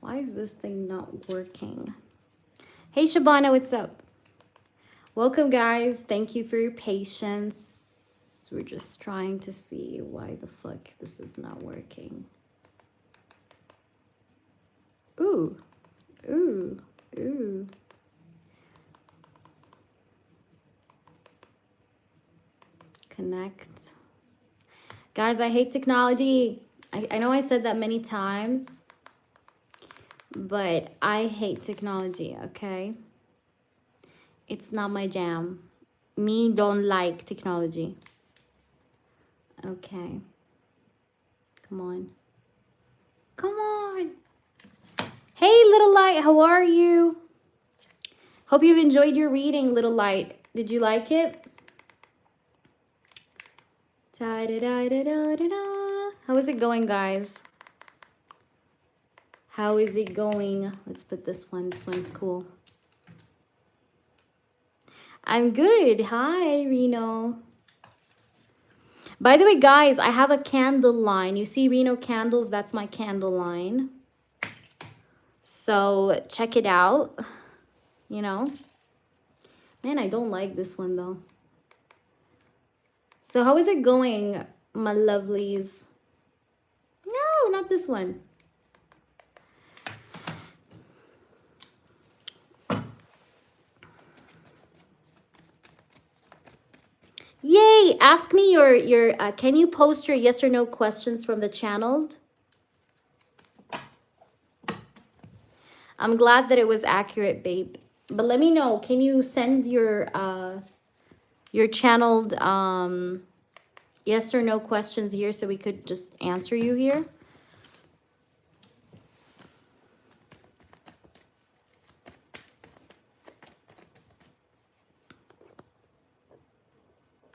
Why is this thing not working? Hey, Shabana, what's up? Welcome, guys. Thank you for your patience. We're just trying to see why the fuck this is not working. Ooh, ooh, ooh. Connect. Guys, I hate technology. I know I said that many times, but I hate technology, okay? It's not my jam. Me don't like technology. Okay. Come on. Come on. Hey, Little Light, how are you? Hope you've enjoyed your reading, Little Light. Did you like it? Da-da-da-da-da-da-da. How is it going, guys? How is it going? Let's put this one. This one's cool. I'm good. Hi, Reno. By the way, guys, I have a candle line. You see Reno candles? That's my candle line. So check it out. You know. Man, I don't like this one, though. So how is it going, my lovelies? No, not this one. Yay! Ask me your can you post your yes or no questions from the channel? I'm glad that it was accurate, babe. But let me know. Can you send your channeled yes or no questions here so we could just answer you here?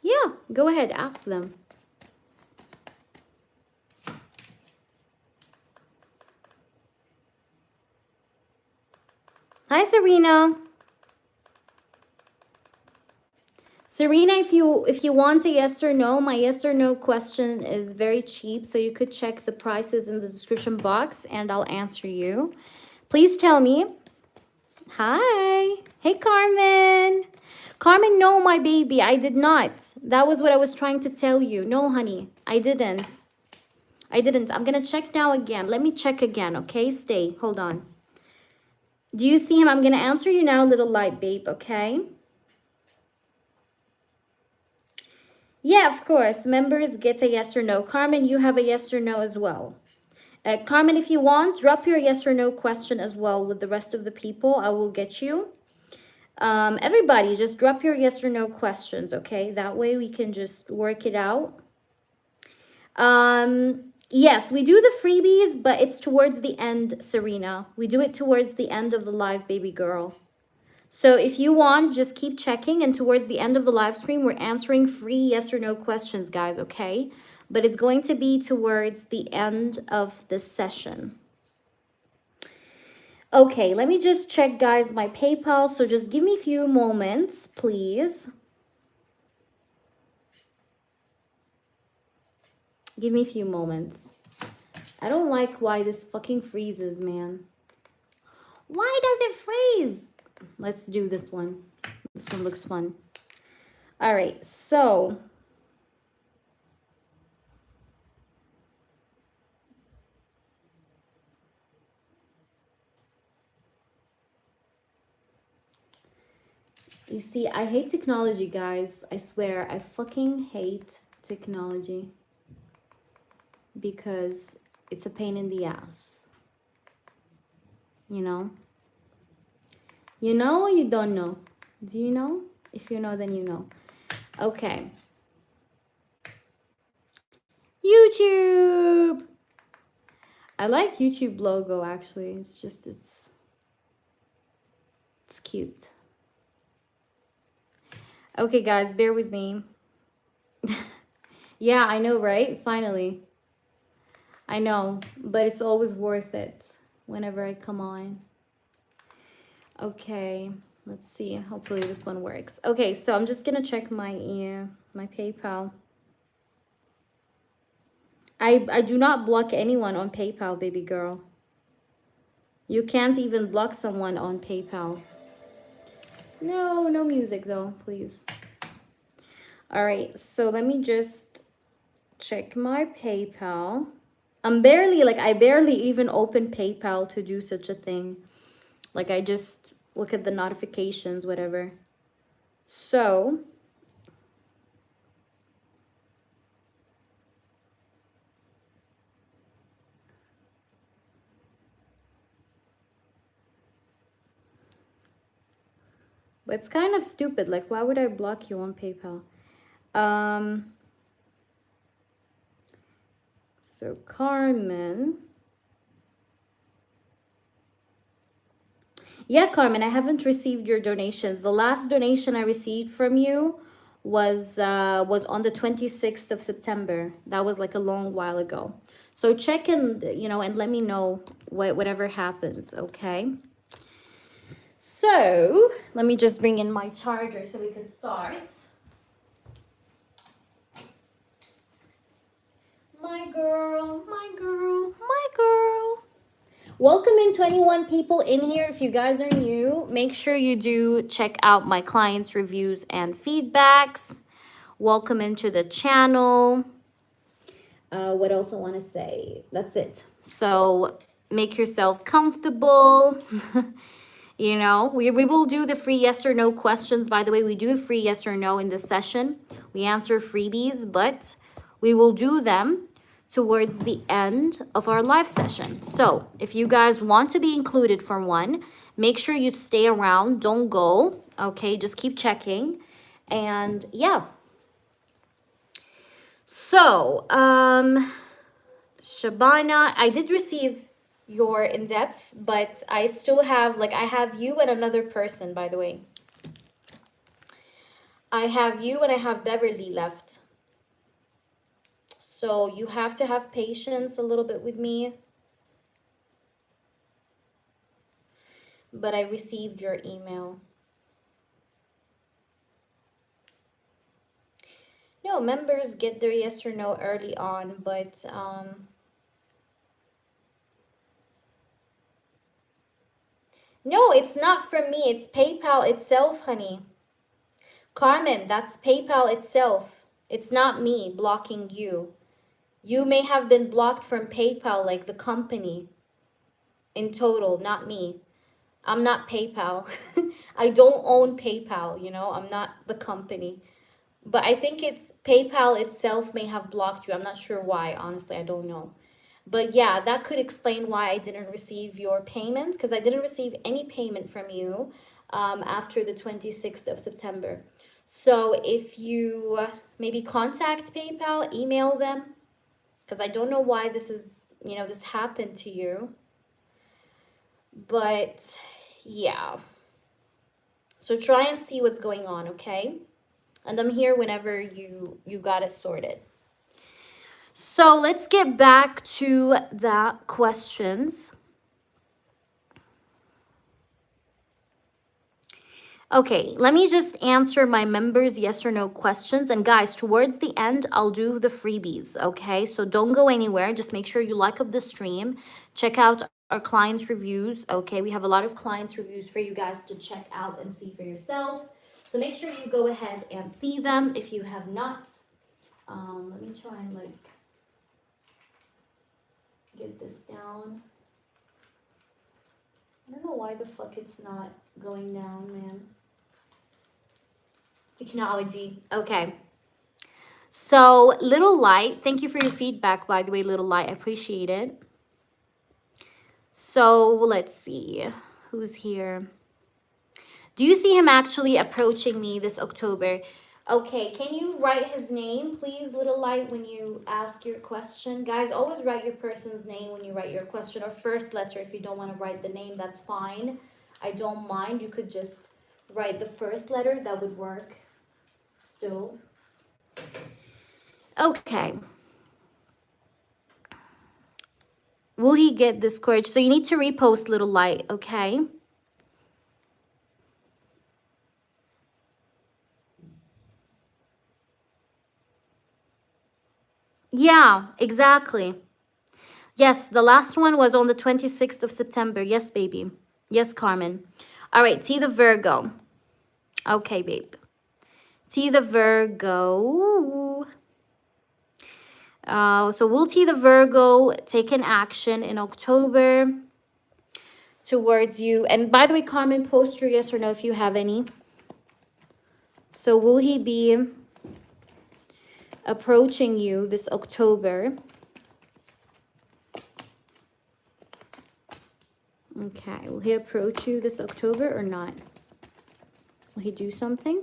Yeah, go ahead, ask them. Hi, Serena. Serena, if you want a yes or no, my yes or no question is very cheap, so you could check the prices in the description box and I'll answer you. Please tell me. Hi. Hey, Carmen. Carmen, no, my baby, I did not. That was what I was trying to tell you. No, honey, I didn't. I'm going to check now again. Let me check again, okay? Stay. Hold on. Do you see him? I'm going to answer you now, Little Light, babe, okay? Yeah, of course. Members get a yes or no. Carmen, you have a yes or no as well. Carmen, if you want, drop your yes or no question as well with the rest of the people. I will get you. Everybody, just drop your yes or no questions, okay? That way we can just work it out. Yes, we do the freebies, but it's towards the end, Serena. We do it towards the end of the live, baby girl. So if you want, just keep checking, and towards the end of the live stream, we're answering free yes or no questions, guys, okay? But it's going to be towards the end of the session. Okay, let me just check, guys, my PayPal. So just give me a few moments, please. Give me a few moments. I don't like why this fucking freezes, man. Why does it freeze? Let's do this one. This one looks fun. All right, so you see, I hate technology, guys. I swear, I fucking hate technology because it's a pain in the ass. You know? You know or you don't know? Do you know? If you know, then you know. Okay. YouTube! I like YouTube logo, actually. It's just, it's cute. Okay, guys, bear with me. Yeah, I know, right? Finally. I know, but it's always worth it whenever I come on. Okay, let's see. Hopefully this one works. Okay, so I'm just gonna check my PayPal. I do not block anyone on PayPal, baby girl. You can't even block someone on PayPal. No, no music though, please. All right, so let me just check my PayPal. I barely even open PayPal to do such a thing. Like I just look at the notifications, whatever. So, but it's kind of stupid. Like, why would I block you on PayPal? So Carmen. Yeah, Carmen, I haven't received your donations. The last donation I received from you was on the 26th of September. That was like a long while ago. So check and, you know, and let me know whatever happens, okay? So let me just bring in my charger so we can start. My girl, my girl, my girl. Welcome in 21 people in here. If you guys are new, make sure you do check out my clients' reviews and feedbacks. Welcome into the channel. What else I want to say? That's it. So make yourself comfortable. You know, we will do the free yes or no questions. By the way, we do a free yes or no in this session. We answer freebies, but we will do them towards the end of our live session. So if you guys want to be included for one, make sure you stay around. Don't go. Okay, just keep checking. And yeah. So, Shabana, I did receive your in-depth, but I still have, like, I have you and another person, by the way. I have you and I have Beverly left. So you have to have patience a little bit with me. But I received your email. No, members get their yes or no early on, but no, it's not from me. It's PayPal itself, honey. Carmen, that's PayPal itself. It's not me blocking you. You may have been blocked from PayPal, like the company in total, not me. I'm not PayPal. I don't own PayPal, you know, I'm not the company. But I think it's PayPal itself may have blocked you. I'm not sure why, honestly, I don't know. But yeah, that could explain why I didn't receive your payment, because I didn't receive any payment from you after the 26th of September. So if you maybe contact PayPal, email them, because I don't know why this is, you know, this happened to you. But yeah. So try and see what's going on, okay? And I'm here whenever you got it sorted. So let's get back to the questions. Okay, let me just answer my members' yes or no questions. And guys, towards the end, I'll do the freebies, okay? So don't go anywhere. Just make sure you like up the stream. Check out our clients' reviews, okay? We have a lot of clients' reviews for you guys to check out and see for yourself. So make sure you go ahead and see them if you have not. Let me try and like get this down. I don't know why the fuck it's not going down, man. Technology. Okay. So, Little Light, thank you for your feedback, by the way, Little Light. I appreciate it. So, let's see. Who's here? Do you see him actually approaching me this October? Okay, can you write his name, please, Little Light, when you ask your question? Guys, always write your person's name when you write your question, or first letter. If you don't want to write the name, that's fine. I don't mind. You could just write the first letter. That would work still. Okay. Will he get discouraged? So you need to repost, Little Light, okay? Yeah, exactly. Yes, the last one was on the 26th of September. Yes, baby. Yes, Carmen. All right, T the Virgo. Okay, babe. T the Virgo. So will T the Virgo take an action in October towards you? And by the way, Carmen, post your yes or no if you have any. So will he be approaching you this October? Okay, will he approach you this October or not? Will he do something?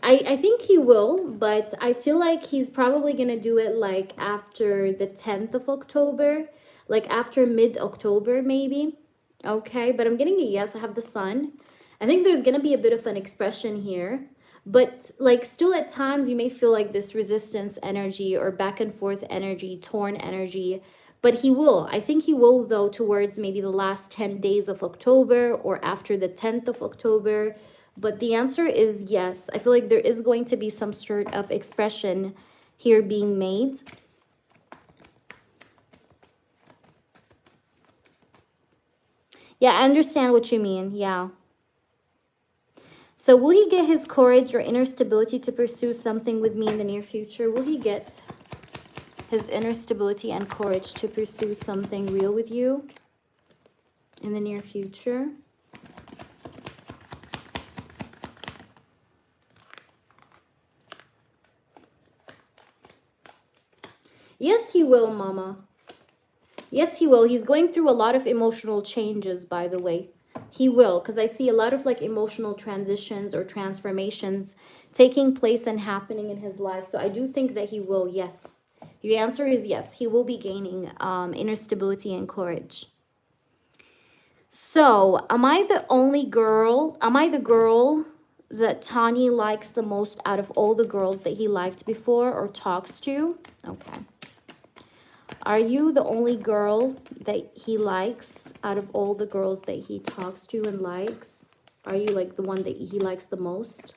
I think he will, but I feel like he's probably gonna do it like after the 10th of October, like after mid-October maybe. Okay, but I'm getting a yes. I have the sun. I think there's gonna be a bit of an expression here, but like still at times you may feel like this resistance energy or back and forth energy, torn energy. But he will. I think he will, though, towards maybe the last 10 days of October or after the 10th of October. But the answer is yes. I feel like there is going to be some sort of expression here being made. Yeah, I understand what you mean. Yeah. So will he get his courage or inner stability to pursue something with me in the near future? Will he get his inner stability and courage to pursue something real with you in the near future? Yes, he will, Mama. Yes, he will. He's going through a lot of emotional changes, by the way. He will, because I see a lot of like emotional transitions or transformations taking place and happening in his life. So I do think that he will, yes. Your answer is yes. He will be gaining inner stability and courage. So, am I the only girl? Am I the girl that Tani likes the most out of all the girls that he liked before or talks to? Okay. Are you the only girl that he likes out of all the girls that he talks to and likes? Are you like the one that he likes the most?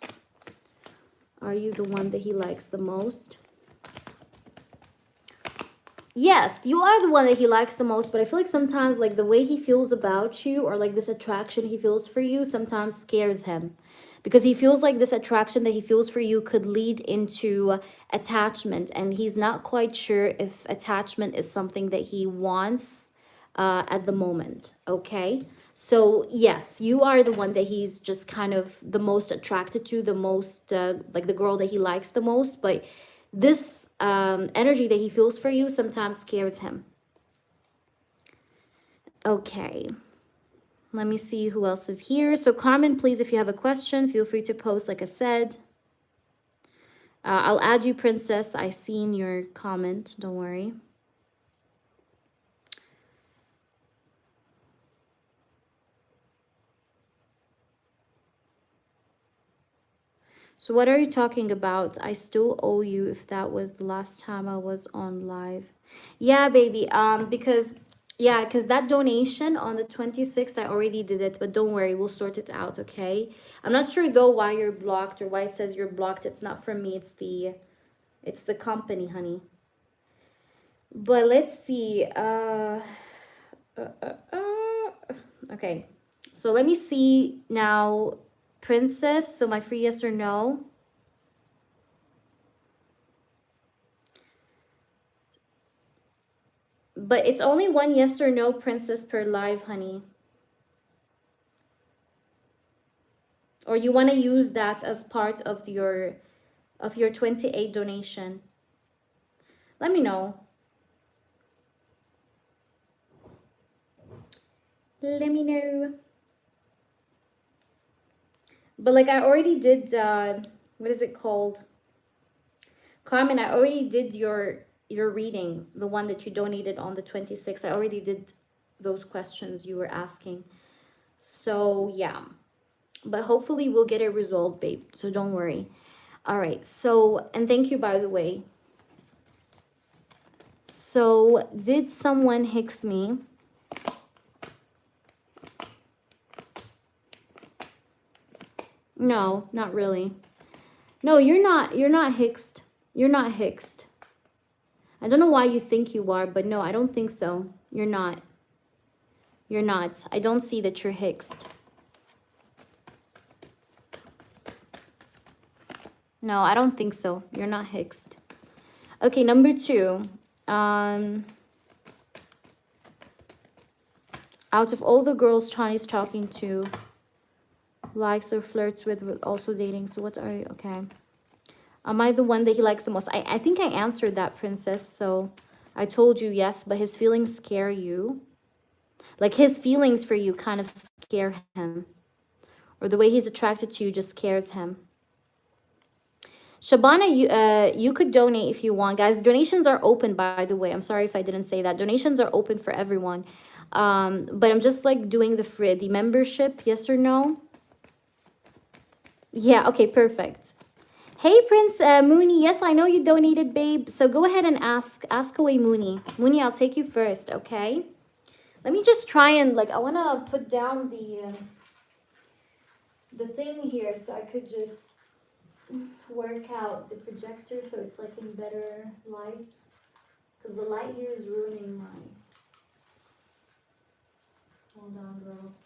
Are you the one that he likes the most? Yes, you are the one that he likes the most, but I feel like sometimes like the way he feels about you or like this attraction he feels for you sometimes scares him. Because he feels like this attraction that he feels for you could lead into attachment. And he's not quite sure if attachment is something that he wants at the moment. Okay. So yes, you are the one that he's just kind of the most attracted to, the most like the girl that he likes the most. But this energy that he feels for you sometimes scares him. Okay. Let me see who else is here. So Carmen, please, if you have a question, feel free to post, like I said. I'll add you, Princess. I seen your comment. Don't worry. So what are you talking about? I still owe you if that was the last time I was on live. Yeah, baby. Because that donation on the 26th, I already did it, but don't worry, we'll sort it out, okay? I'm not sure though why you're blocked or why it says you're blocked. It's not from me, it's the company, honey. But let's see. Okay. So let me see now, Princess. So my free yes or no. But it's only one yes or no, Princess, per live, honey. Or you want to use that as part of your 28 donation. Let me know. Let me know. But like I already did, what is it called? Carmen, I already did your reading, the one that you donated on the 26th. I already did those questions you were asking. So yeah, but hopefully we'll get it resolved, babe. So don't worry. All right. So, and thank you, by the way. So did someone Hicks me? No, not really. No, you're not. You're not hexed. You're not hexed. I don't know why you think you are, but no, I don't think so. You're not. You're not. I don't see that you're hexed. No, I don't think so. You're not hexed. Okay, number 2. Out of all the girls Chinese talking to, likes or flirts with also dating. So what are you? Okay. Am I the one that he likes the most? I think I answered that, princess. So I told you yes, but his feelings scare you. Like his feelings for you kind of scare him. Or the way he's attracted to you just scares him. Shabana, you could donate if you want. Guys, donations are open, by the way. I'm sorry if I didn't say that. Donations are open for everyone. But I'm just like doing the membership, yes or no? Yeah, okay, perfect. Hey, Prince Mooney. Yes, I know you donated, babe. So go ahead and ask. Ask away, Mooney. Mooney, I'll take you first, okay? Let me just try and, like, I want to put down the thing here so I could just work out the projector so it's, like, in better light. Because the light here is ruining my... Hold on, girls.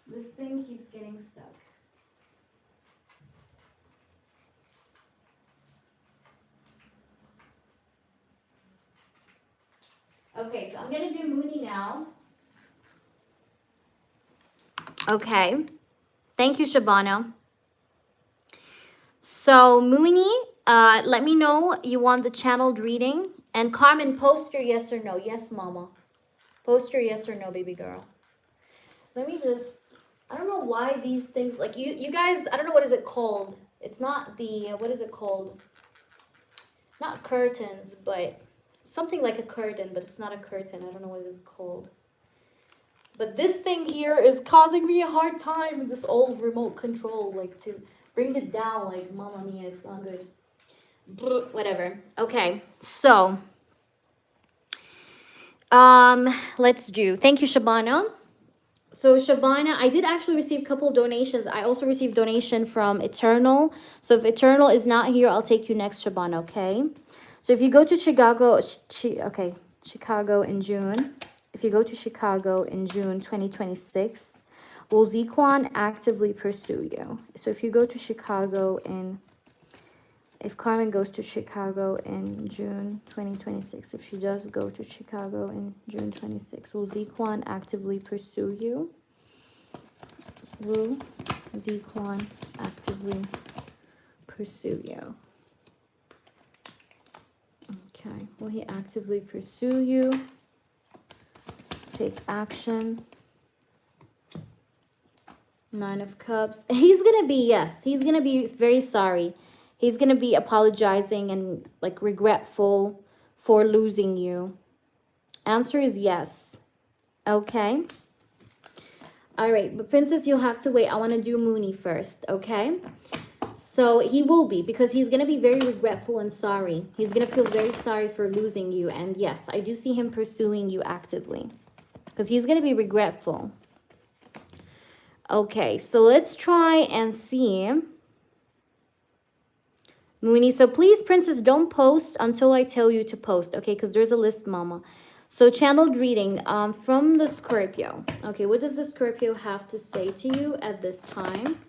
This thing keeps getting stuck. Okay, so I'm going to do Mooney now. Okay. Thank you, Shabana. So, Mooney, let me know you want the channeled reading. And Carmen, post your yes or no. Yes, mama. Post your yes or no, baby girl. Let me just... I don't know why these things... Like, you guys... I don't know what is it called. It's not the... What is it called? Not curtains, but... Something like a curtain, but it's not a curtain. I don't know what it's called. But this thing here is causing me a hard time. This old remote control, like, to bring it down. Like, mama mia, it's not good. Whatever. Okay, so... let's do... Thank you, Shabana. So, Shabana, I did actually receive a couple donations. I also received donation from Eternal. So, if Eternal is not here, I'll take you next, Shabana, okay? So, if you go to Chicago... Chicago in June... If you go to Chicago in June 2026, will Zequan actively pursue you? So if you go to Chicago in, if Carmen goes to Chicago in June 2026, if she does go to Chicago in June 26, will Zequan actively pursue you? Will Zequan actively pursue you? Okay, will he actively pursue you? Take action. 9 of Cups. He's gonna be, yes, he's gonna be very sorry. He's gonna be apologizing and like regretful for losing you. Answer is yes. Okay. All right, but princess, you'll have to wait. I want to do Mooney first, okay? So he will be, because he's gonna be very regretful and sorry. He's gonna feel very sorry for losing you. And yes, I do see him pursuing you actively, because he's going to be regretful. Okay, so let's try and see. Mooney, so please, princess, don't post until I tell you to post, okay? Because there's a list, mama. So channeled reading from the Scorpio. Okay, what does the Scorpio have to say to you at this time?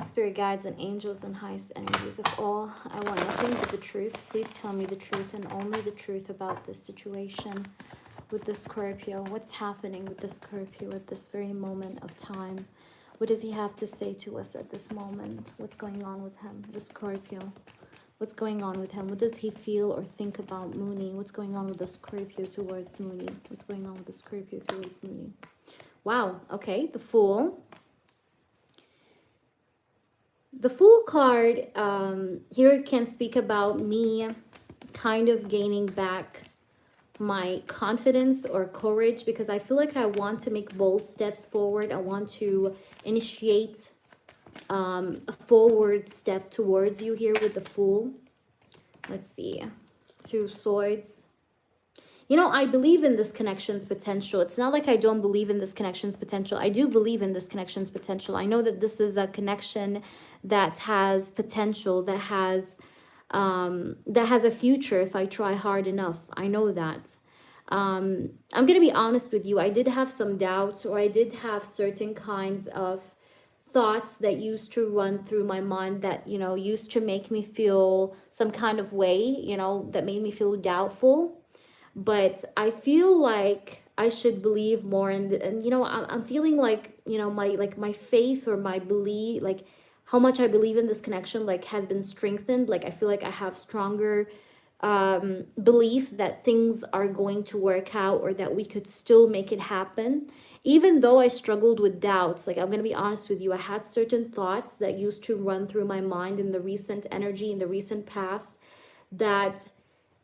Spirit guides and angels and highest energies of all, I want nothing but the truth. Please tell me the truth and only the truth about this situation with the Scorpio. What's happening with the Scorpio at this very moment of time? What does he have to say to us at this moment? What's going on with him, the Scorpio? What's going on with him? What does he feel or think about Mooney? What's going on with the Scorpio towards Mooney? What's going on with the Scorpio towards Mooney? Wow, okay, the Fool. The Fool card here can speak about me kind of gaining back my confidence or courage, because I feel like I want to make bold steps forward. I want to initiate a forward step towards you here with the Fool. Let's see. 2 Swords. You know, I believe in this connection's potential. It's not like I don't believe in this connection's potential. I do believe in this connection's potential. I know that this is a connection that has potential, that has a future if I try hard enough. I know that. I'm gonna be honest with you. I did have some doubts, or I did have certain kinds of thoughts that used to run through my mind that, you know, used to make me feel some kind of way, you know, that made me feel doubtful. But I feel like I should believe more, and you know, I'm feeling like, you know, my faith or my belief, like how much I believe in this connection, like has been strengthened. Like I feel like I have stronger belief that things are going to work out, or that we could still make it happen. Even though I struggled with doubts, like I'm going to be honest with you, I had certain thoughts that used to run through my mind in the recent energy, in the recent past, that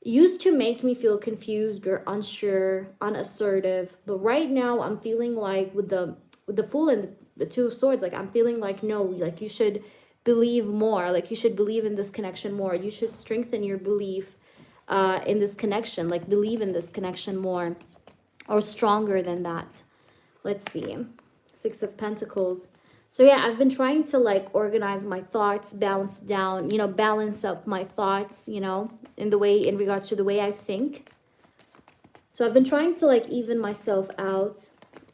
used to make me feel confused or unsure, unassertive. But right now I'm feeling like with the Fool and the Two of Swords, like I'm feeling like, no, like you should believe more, like you should believe in this connection more. You should strengthen your belief in this connection, like believe in this connection more, or stronger than that. Let's see. Six of Pentacles. So yeah, I've been trying to like organize my thoughts, balance down, you know, balance up my thoughts, you know, in regards to the way I think. So I've been trying to like even myself out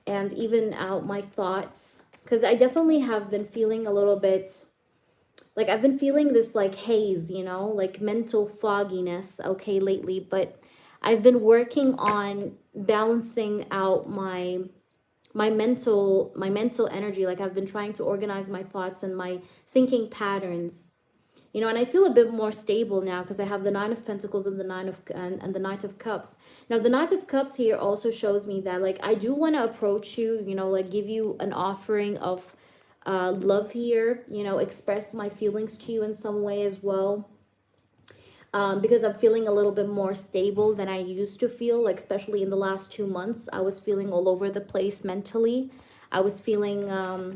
and even out my thoughts, because I definitely have been feeling a little bit like I've been feeling this like haze, you know, like mental fogginess, okay, lately. But I've been working on balancing out my mental energy. Like I've been trying to organize my thoughts and my thinking patterns, you know, and I feel a bit more stable now because I have the Nine of Pentacles and the Knight of Cups. Now the Knight of Cups here also shows me that like I do want to approach you, you know, like give you an offering of love here, you know, express my feelings to you in some way as well. Because I'm feeling a little bit more stable than I used to feel, like especially in the last 2 months. I was feeling all over the place mentally. I was feeling a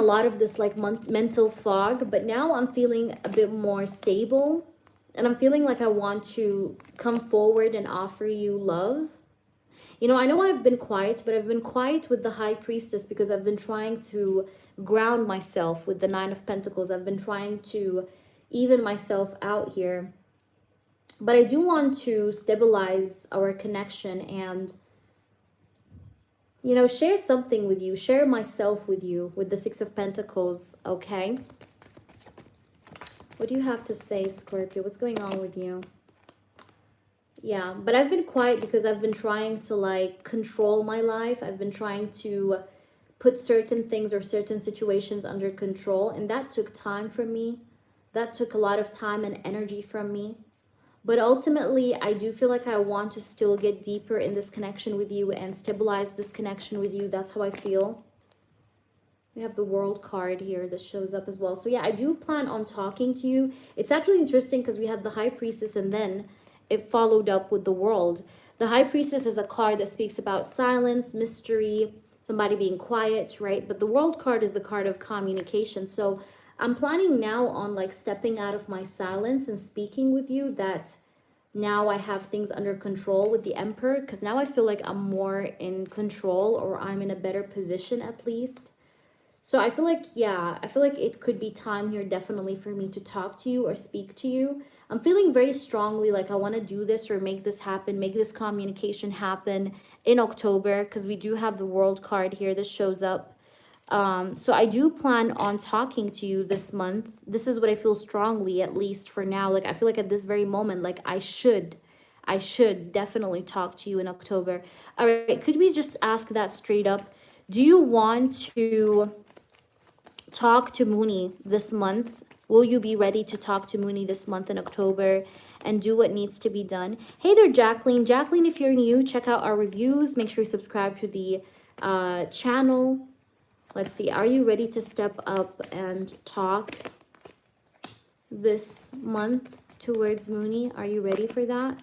lot of this like mental fog, but now I'm feeling a bit more stable, and I'm feeling like I want to come forward and offer you love. You know I've been quiet, but I've been quiet with the High Priestess because I've been trying to ground myself with the Nine of Pentacles. I've been trying to even myself out here. But I do want to stabilize our connection and, you know, share something with you, share myself with you with the Six of Pentacles, okay? What do you have to say, Scorpio? What's going on with you? Yeah, but I've been quiet because I've been trying to like control my life. I've been trying to put certain things or certain situations under control, and that took time from me. That took a lot of time and energy from me. But ultimately, I do feel like I want to still get deeper in this connection with you and stabilize this connection with you. That's how I feel. We have the World card here that shows up as well. So yeah, I do plan on talking to you. It's actually interesting because we had the High Priestess and then it followed up with the World. The High Priestess is a card that speaks about silence, mystery, somebody being quiet, right? But the World card is the card of communication. So I'm planning now on like stepping out of my silence and speaking with you, that now I have things under control with the Emperor, because now I feel like I'm more in control, or I'm in a better position at least. So I feel like, yeah, I feel like it could be time here definitely for me to talk to you or speak to you. I'm feeling very strongly like I want to do this or make this happen, make this communication happen in October, because we do have the World card here that shows up. So I do plan on talking to you this month. This is what I feel strongly, at least for now. Like I feel like at this very moment, like I should definitely talk to you in October. All right, could we just ask that straight up? Do you want to talk to Mooney this month? Will you be ready to talk to Mooney this month in October and do what needs to be done? Hey there, Jacqueline. Jacqueline, if you're new, check out our reviews. Make sure you subscribe to the channel. Let's see. Are you ready to step up and talk this month towards Mooney? Are you ready for that?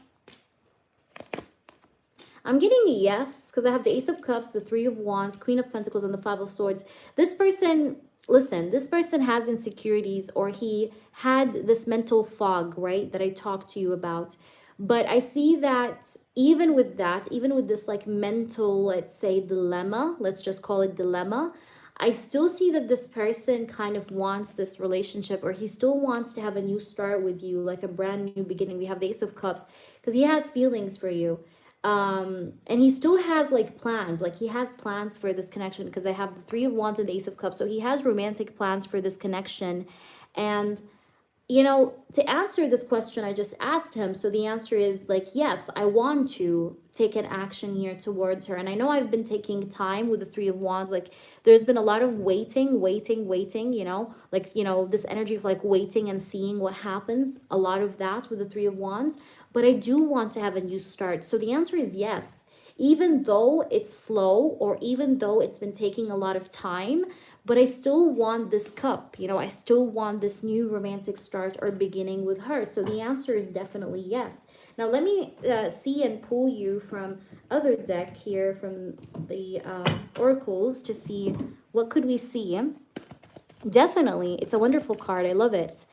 I'm getting a yes, because I have the Ace of Cups, the Three of Wands, Queen of Pentacles, and the Five of Swords. This person, listen, this person has insecurities, or he had this mental fog, right, that I talked to you about. But I see that even with that, even with this like mental, let's say, dilemma, let's just call it dilemma, I still see that this person kind of wants this relationship, or he still wants to have a new start with you, like a brand new beginning. We have the Ace of Cups because he has feelings for you. And he still has like plans, like he has plans for this connection, because I have the Three of Wands and the Ace of Cups. So he has romantic plans for this connection. And you know, to answer this question I just asked him, so the answer is like, yes, I want to take an action here towards her. And I know I've been taking time with the Three of Wands. Like, there's been a lot of waiting, you know, like, you know, this energy of like waiting and seeing what happens, a lot of that with the Three of Wands. But I do want to have a new start. So the answer is yes. Even though it's slow, or even though it's been taking a lot of time, but I still want this cup, you know, I still want this new romantic start or beginning with her. So the answer is definitely yes. Now let me see and pull you from other deck here, from the oracles, to see what could we see. Definitely, it's a wonderful card. I love it.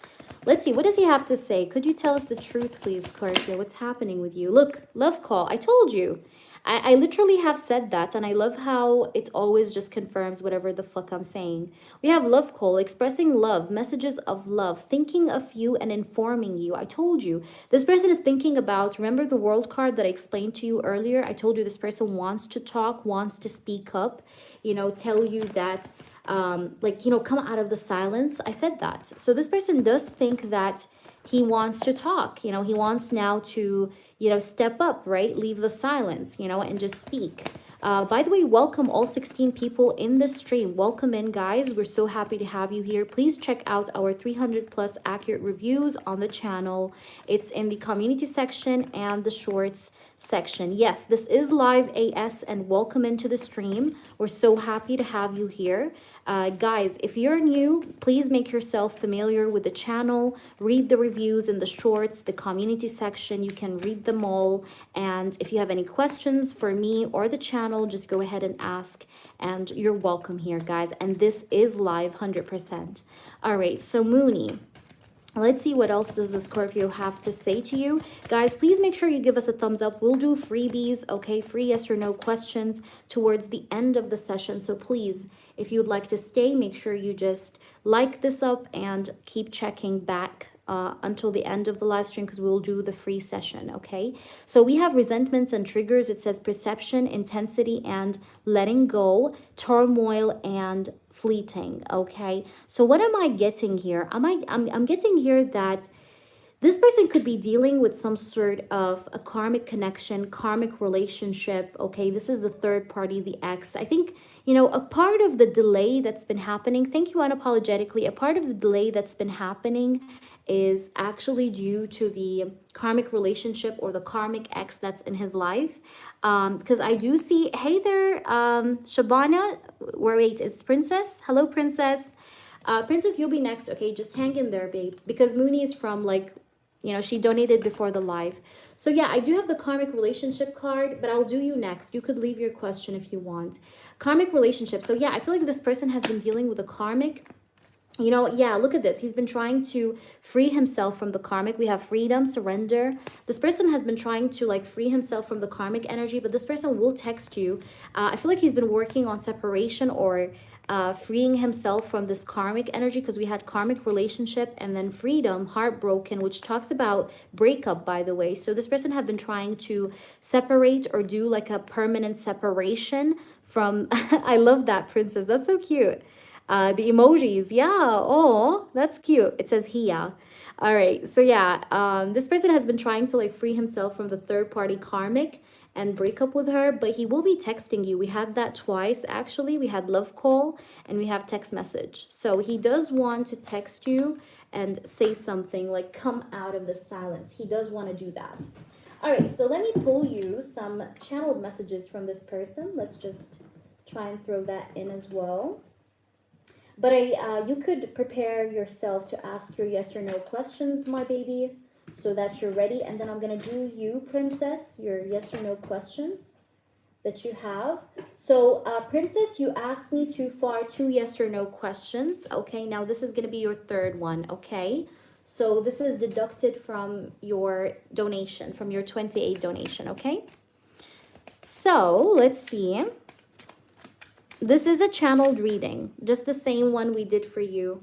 Let's see, what does he have to say? Could you tell us the truth, please, Scorpio? What's happening with you? Look, love call. I told you. I literally have said that, and I love how it always just confirms whatever the fuck I'm saying. We have love call, expressing love, messages of love, thinking of you and informing you. I told you. This person is thinking about, remember the world card that I explained to you earlier? I told you this person wants to talk, wants to speak up, you know, tell you that like, you know, come out of the silence. I said that. So this person does think that he wants to talk, you know, he wants now to, you know, step up, right? Leave the silence, you know, and just speak. By the way, welcome all 16 people in the stream. Welcome in, guys. We're so happy to have you here. Please check out our 300 plus accurate reviews on the channel. It's in the community section and the shorts section. Yes, this is live AS, and welcome into the stream. We're so happy to have you here. Guys, if you're new, please make yourself familiar with the channel. Read the reviews in the shorts, the community section. You can read them all. And if you have any questions for me or the channel, just go ahead and ask. And you're welcome here, guys. And this is live 100%. All right, so Mooney. Let's see what else does the Scorpio have to say to you. Guys, please make sure you give us a thumbs up. We'll do freebies, okay? Free yes or no questions towards the end of the session. So please, if you'd like to stay, make sure you just like this up and keep checking back until the end of the live stream, because we'll do the free session, okay? So we have resentments and triggers. It says perception, intensity, and letting go, turmoil, and fleeting, okay? So what am I getting here? I'm getting here that this person could be dealing with some sort of a karmic connection, karmic relationship, okay? This is the third party, the ex. I think, you know, a part of the delay that's been happening, thank you unapologetically, a part of the delay that's been happening is actually due to the karmic relationship or the karmic ex that's in his life. Because I do see, hey there, Shabana, wait, it's Princess. Hello, Princess. Princess, you'll be next, okay? Just hang in there, babe. Because Mooney is from, like, you know, she donated before the live. So yeah, I do have the karmic relationship card, but I'll do you next. You could leave your question if you want. Karmic relationship. So yeah, I feel like this person has been dealing with a karmic. You know, yeah, look at this. He's been trying to free himself from the karmic. We have freedom, surrender. This person has been trying to like free himself from the karmic energy, but this person will text you. I feel like he's been working on separation or freeing himself from this karmic energy, because we had karmic relationship and then freedom, heartbroken, which talks about breakup, by the way. So this person have been trying to separate or do like a permanent separation from, I love that, Princess. That's so cute. The emojis, yeah, oh, that's cute. It says Hia. All right, so yeah, this person has been trying to like free himself from the third party karmic and break up with her, but he will be texting you. We had that twice, actually. We had love call and we have text message. So he does want to text you and say something like, come out of the silence. He does want to do that. All right, so let me pull you some channeled messages from this person. Let's just try and throw that in as well. But you could prepare yourself to ask your yes or no questions, my baby, so that you're ready. And then I'm going to do you, Princess, your yes or no questions that you have. So, Princess, you asked me too far 2 yes or no questions. Okay, now this is going to be your third one, okay? So this is deducted from your donation, from your 28 donation, okay? So let's see. This is a channeled reading, just the same one we did for you.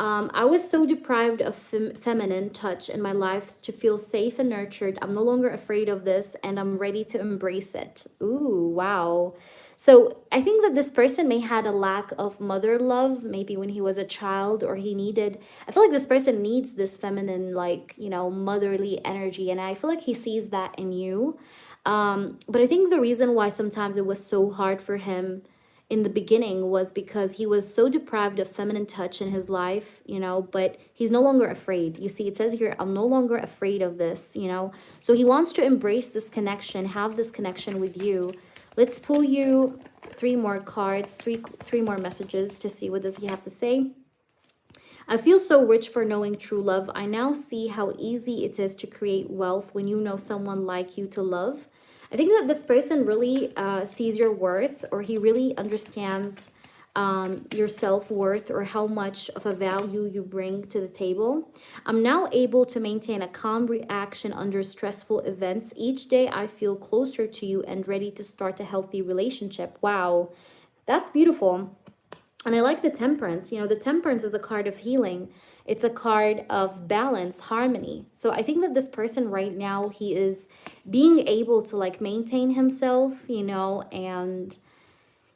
I was so deprived of feminine touch in my life to feel safe and nurtured. I'm no longer afraid of this and I'm ready to embrace it. Ooh, wow. So I think that this person may had a lack of mother love, maybe when he was a child, or he needed, I feel like this person needs this feminine, like, you know, motherly energy. And I feel like he sees that in you. But I think the reason why sometimes it was so hard for him in the beginning was because he was so deprived of feminine touch in his life, you know, but he's no longer afraid. You see, it says here, I'm no longer afraid of this, you know. So he wants to embrace this connection, have this connection with you. Let's pull you three more cards, three more messages to see what does he have to say. I feel so rich for knowing true love. I now see how easy it is to create wealth when you know someone like you to love. I think that this person really sees your worth, or he really understands your self-worth, or how much of a value you bring to the table. I'm now able to maintain a calm reaction under stressful events. Each day I feel closer to you and ready to start a healthy relationship. Wow, that's beautiful. And I like the temperance. You know, the temperance is a card of healing. It's a card of balance, harmony. So I think that this person right now, he is being able to like maintain himself, you know, and,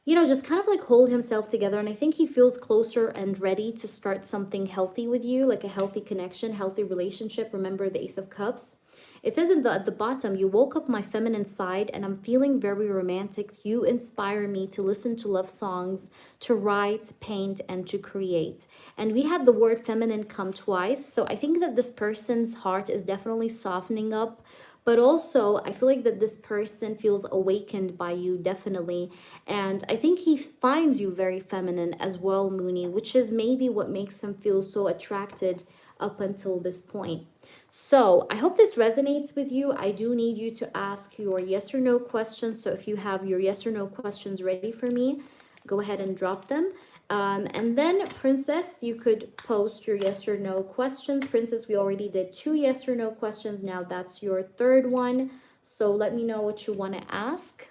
you know, just kind of like hold himself together. And I think he feels closer and ready to start something healthy with you, like a healthy connection, healthy relationship. Remember the Ace of Cups. It says at the bottom, you woke up my feminine side and I'm feeling very romantic. You inspire me to listen to love songs, to write, paint, and to create. And we had the word feminine come twice. So I think that this person's heart is definitely softening up. But also, I feel like that this person feels awakened by you, definitely. And I think he finds you very feminine as well, Mooney, which is maybe what makes him feel so attracted up until this point. So I hope this resonates with you. I do need you to ask your yes or no questions. So if you have your yes or no questions ready for me, go ahead and drop them. And then Princess, you could post your yes or no questions. Princess, we already did 2 yes or no questions. Now that's your third one. So let me know what you want to ask.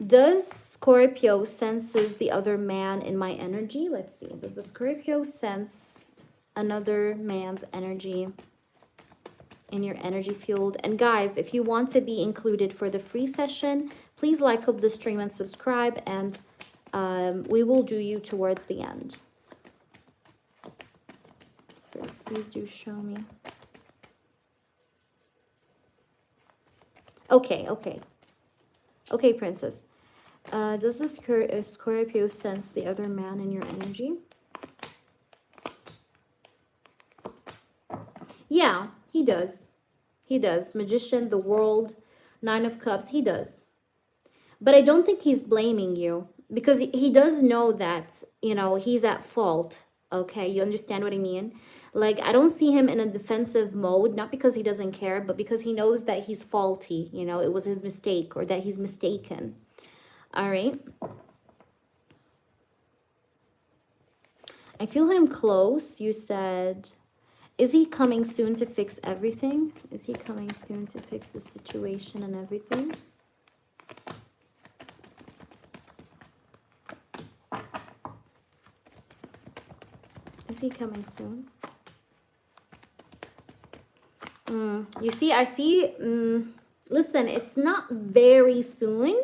Does Scorpio senses the other man in my energy? Let's see. Does the Scorpio sense another man's energy in your energy field? And guys, if you want to be included for the free session, please like up the stream and subscribe, and we will do you towards the end. Spirits, please do show me. Okay, okay. Okay, Princess. Does the Scorpio sense the other man in your energy? Yeah, he does. He does. Magician, the World, 9 of Cups, he does. But I don't think he's blaming you, because he does know that, you know, he's at fault. Okay, you understand what I mean? Like, I don't see him in a defensive mode, not because he doesn't care, but because he knows that he's faulty, you know, it was his mistake, or that he's mistaken. All right. I feel him close. You said, is he coming soon to fix everything? Is he coming soon to fix the situation and everything? Is he coming soon? You see, I see, listen, it's not very soon,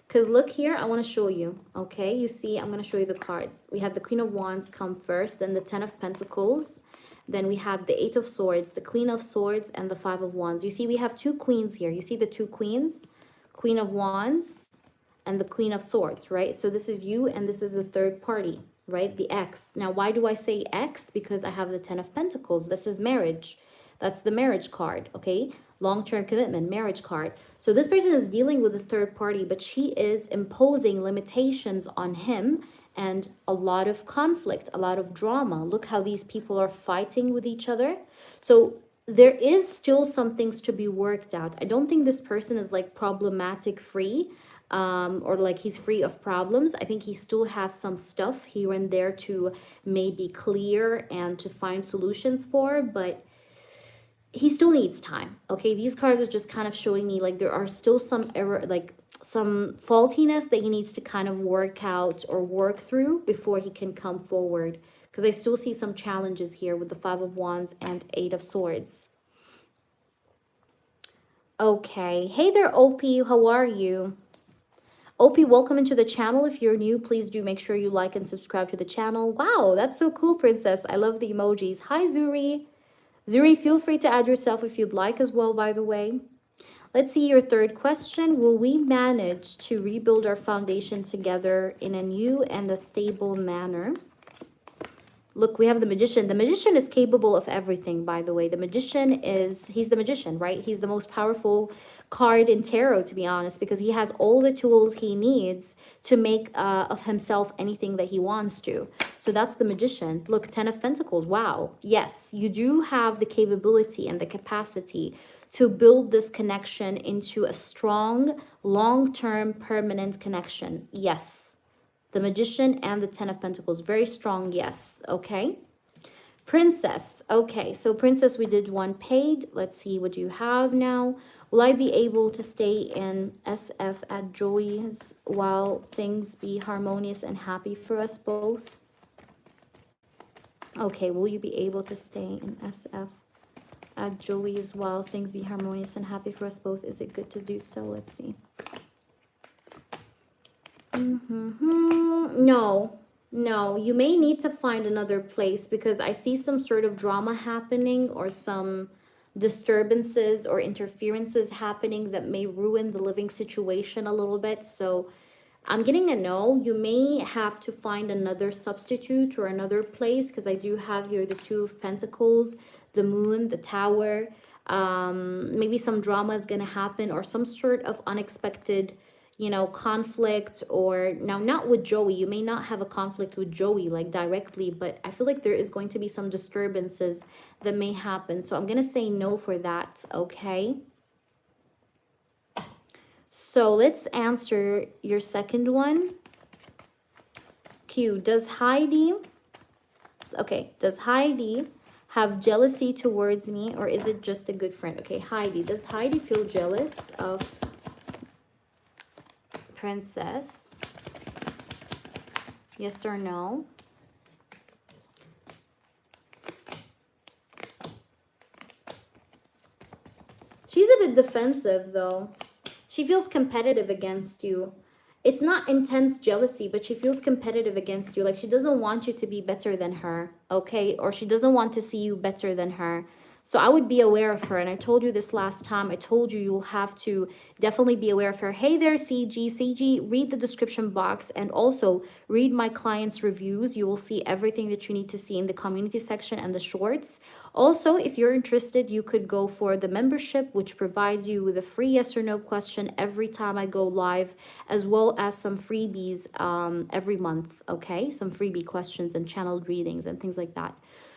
because look here, I want to show you, okay? You see, I'm going to show you the cards. We had the Queen of Wands come first, then the 10 of Pentacles, then we have the 8 of Swords, the Queen of Swords, and the 5 of Wands. You see, we have 2 queens here. You see the 2 queens, Queen of Wands and the Queen of Swords, right? So this is you, and this is a third party, right? The X. Now, why do I say X? Because I have the 10 of Pentacles. This is marriage. That's the marriage card, okay? Long-term commitment, marriage card. So this person is dealing with a third party, but she is imposing limitations on him, and a lot of conflict, a lot of drama. Look how these people are fighting with each other. So there is still some things to be worked out. I don't think this person is like problematic free. or like he's free of problems. I think he still has some stuff here and there to maybe clear and to find solutions for, but he still needs time. Okay, these cards are just kind of showing me like there are still some error, like some faultiness that he needs to kind of work out or work through before he can come forward, because I still see some challenges here with the Five of Wands and Eight of Swords. Okay, hey there, OP, how are you? OP, welcome into the channel. If you're new, please do make sure you like and subscribe to the channel. Wow, that's so cool, Princess. I love the emojis. Hi, Zuri. Zuri, feel free to add yourself if you'd like as well, by the way. Let's see your third question. Will we manage to rebuild our foundation together in a new and a stable manner? Look, we have the Magician. The Magician is capable of everything, by the way. The Magician is, he's the Magician, right? He's the most powerful card in tarot, to be honest, because he has all the tools he needs to make of himself anything that he wants to. So that's the Magician. Look, 10 of Pentacles. Wow. Yes, you do have the capability and the capacity to build this connection into a strong, long-term, permanent connection. Yes. The Magician and the 10 of Pentacles. Very strong, yes. Okay. Princess. Okay, so Princess, we did one paid. Let's see what you have now. Will I be able to stay in SF at Joey's while things be harmonious and happy for us both? Okay, will you be able to stay in SF at Joey's while things be harmonious and happy for us both? Is it good to do so? Let's see. No, you may need to find another place, because I see some sort of drama happening or some disturbances or interferences happening that may ruin the living situation a little bit. So I'm getting a no. You may have to find another substitute or another place, because I do have here the Two of Pentacles, the Moon, the Tower. Maybe some drama is going to happen, or some sort of unexpected, you know, conflict. Or now, not with Joey, you may not have a conflict with Joey like directly, but I feel like there is going to be some disturbances that may happen. So I'm gonna say no for that. Okay, so let's answer your second one. Q, does Heidi have jealousy towards me, or is it just a good friend? Okay, Heidi, does Heidi feel jealous of Princess? Yes or no? She's a bit defensive though. She feels competitive against you. It's not intense jealousy, but she feels competitive against you. Like she doesn't want you to be better than her, okay? Or she doesn't want to see you better than her. So I would be aware of her. And I told you this last time. I told you you'll have to definitely be aware of her. Hey there, CG. CG, read the description box and also read my clients' reviews. You will see everything that you need to see in the community section and the shorts. Also, if you're interested, you could go for the membership, which provides you with a free yes or no question every time I go live, as well as some freebies every month, okay? Some freebie questions and channeled readings and things like that.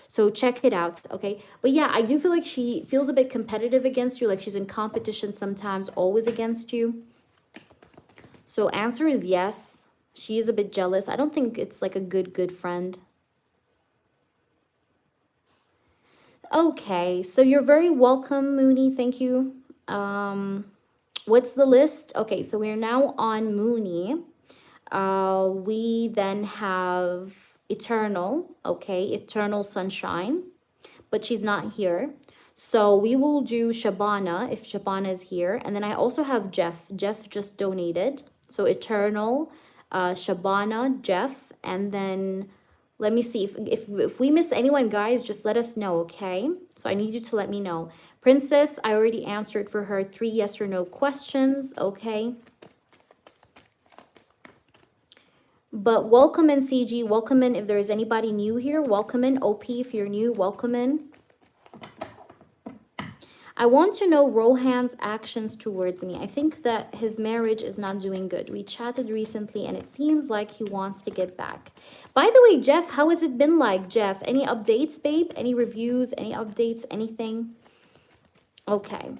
So check it out, okay? But yeah, I do feel like she feels a bit competitive against you, like she's in competition sometimes, always against you. So answer is yes. She is a bit jealous. I don't think it's like a good friend. Okay, so you're very welcome, Mooney. Thank you. What's the list? Okay, so we're now on Mooney. We then have Eternal, okay, Eternal Sunshine, but she's not here. So we will do Shabana if Shabana is here. And then I also have Jeff. Jeff just donated. So Eternal, Shabana, Jeff, and then let me see. If we miss anyone, guys, just let us know, okay? So I need you to let me know. Princess, I already answered for her 3 yes or no questions, okay? But welcome in, CG. Welcome in. If there is anybody new here, welcome in. OP, if you're new, welcome in. I want to know Rohan's actions towards me. I think that his marriage is not doing good. We chatted recently and it seems like he wants to get back. By the way, Jeff, how has it been like, Jeff? Any updates, babe? Any reviews? Any updates? Anything? Okay.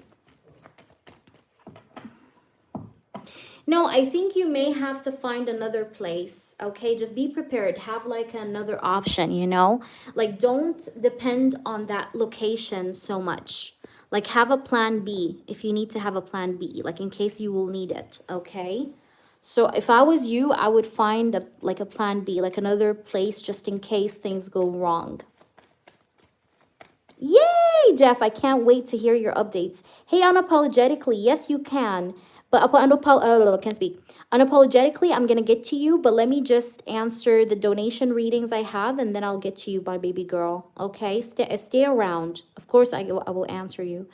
No, I think you may have to find another place. Okay, just be prepared. Have like another option, you know? Like don't depend on that location so much. Like have a plan B if you need to have a plan B, like in case you will need it, okay? So if I was you, I would find like a plan B, like another place just in case things go wrong. Yay, Jeff. I can't wait to hear your updates. Hey, unapologetically, yes, you can. But can't speak. Unapologetically, I'm going to get to you, but let me just answer the donation readings I have, and then I'll get to you, my baby girl. Okay? Stay around. Of course, I will answer you.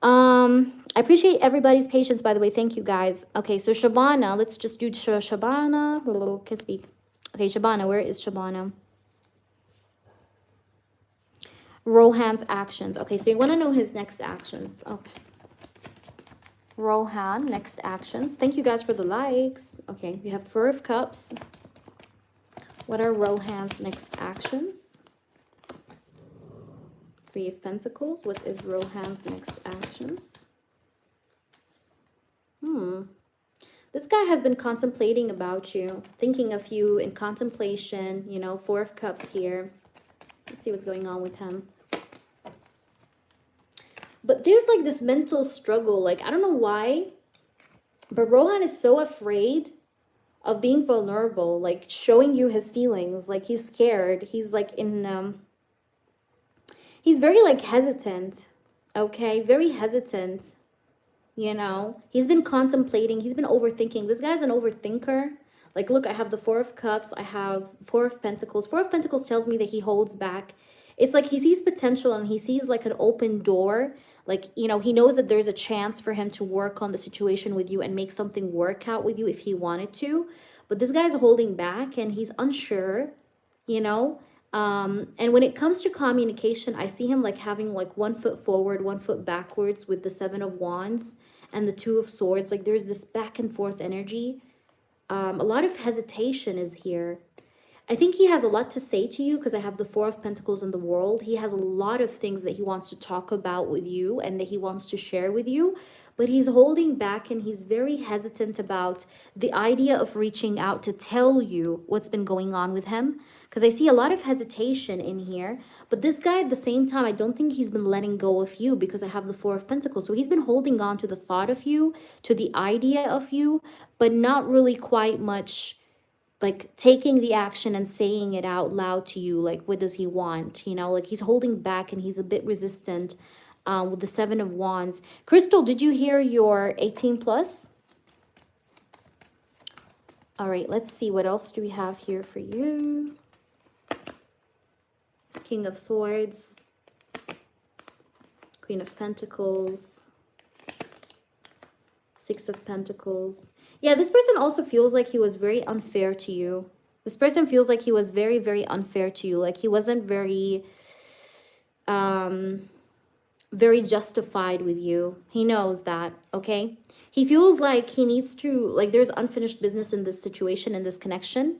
I appreciate everybody's patience, by the way. Thank you, guys. Okay, so Shabana, let's just do Shabana. Can't speak. Okay, Shabana, where is Shabana? Rohan's actions. Okay, so you want to know his next actions. Okay. Rohan, next actions. Thank you guys for the likes. Okay, we have Four of Cups. What are Rohan's next actions? Three of Pentacles. What is Rohan's next actions? This guy has been contemplating about you, thinking of you in contemplation, you know, Four of Cups here. Let's see what's going on with him. But there's like this mental struggle. Like, I don't know why, but Rohan is so afraid of being vulnerable, like showing you his feelings. Like he's scared. He's like he's very like hesitant. Okay, very hesitant. You know, he's been contemplating. He's been overthinking. This guy's an overthinker. Like, look, I have the Four of Cups. I have Four of Pentacles. Four of Pentacles tells me that he holds back. It's like he sees potential and he sees like an open door. Like, you know, he knows that there's a chance for him to work on the situation with you and make something work out with you if he wanted to. But this guy's holding back and he's unsure, you know. And when it comes to communication, I see him like having like 1 foot forward, 1 foot backwards with the Seven of Wands and the Two of Swords. Like there's this back and forth energy. A lot of hesitation is here. I think he has a lot to say to you because I have the Four of Pentacles in the World. He has a lot of things that he wants to talk about with you and that he wants to share with you. But he's holding back and he's very hesitant about the idea of reaching out to tell you what's been going on with him. Because I see a lot of hesitation in here. But this guy at the same time, I don't think he's been letting go of you because I have the Four of Pentacles. So he's been holding on to the thought of you, to the idea of you, but not really quite much like taking the action and saying it out loud to you. Like, what does he want? You know, like he's holding back and he's a bit resistant with the Seven of Wands. Crystal, did you hear your 18 plus? All right, let's see. What else do we have here for you? King of Swords. Queen of Pentacles. Six of Pentacles. Yeah, this person also feels like he was very unfair to you. This person feels like he was very, very unfair to you. Like he wasn't very, very justified with you. He knows that, okay? He feels like he needs to, like there's unfinished business in this situation, in this connection.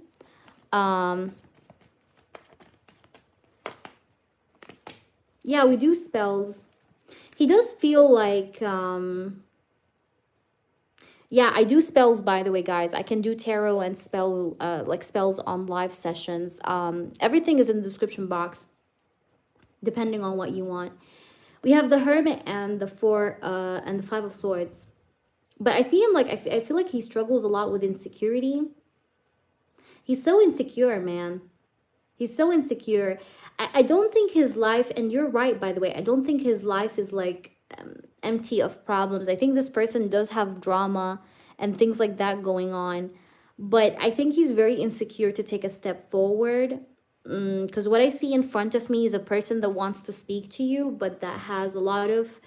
Yeah, we do spells. He does feel like, yeah, I do spells, by the way, guys. I can do tarot and spell, like spells on live sessions. Everything is in the description box, depending on what you want. We have the Hermit and the and the Five of Swords. But I see him like, I feel like he struggles a lot with insecurity. He's so insecure, man. He's so insecure. I don't think his life, and you're right, by the way, I don't think his life is like empty of problems. I think this person does have drama and things like that going on. But I think he's very insecure to take a step forward. Because what I see in front of me is a person that wants to speak to you, but that has a lot of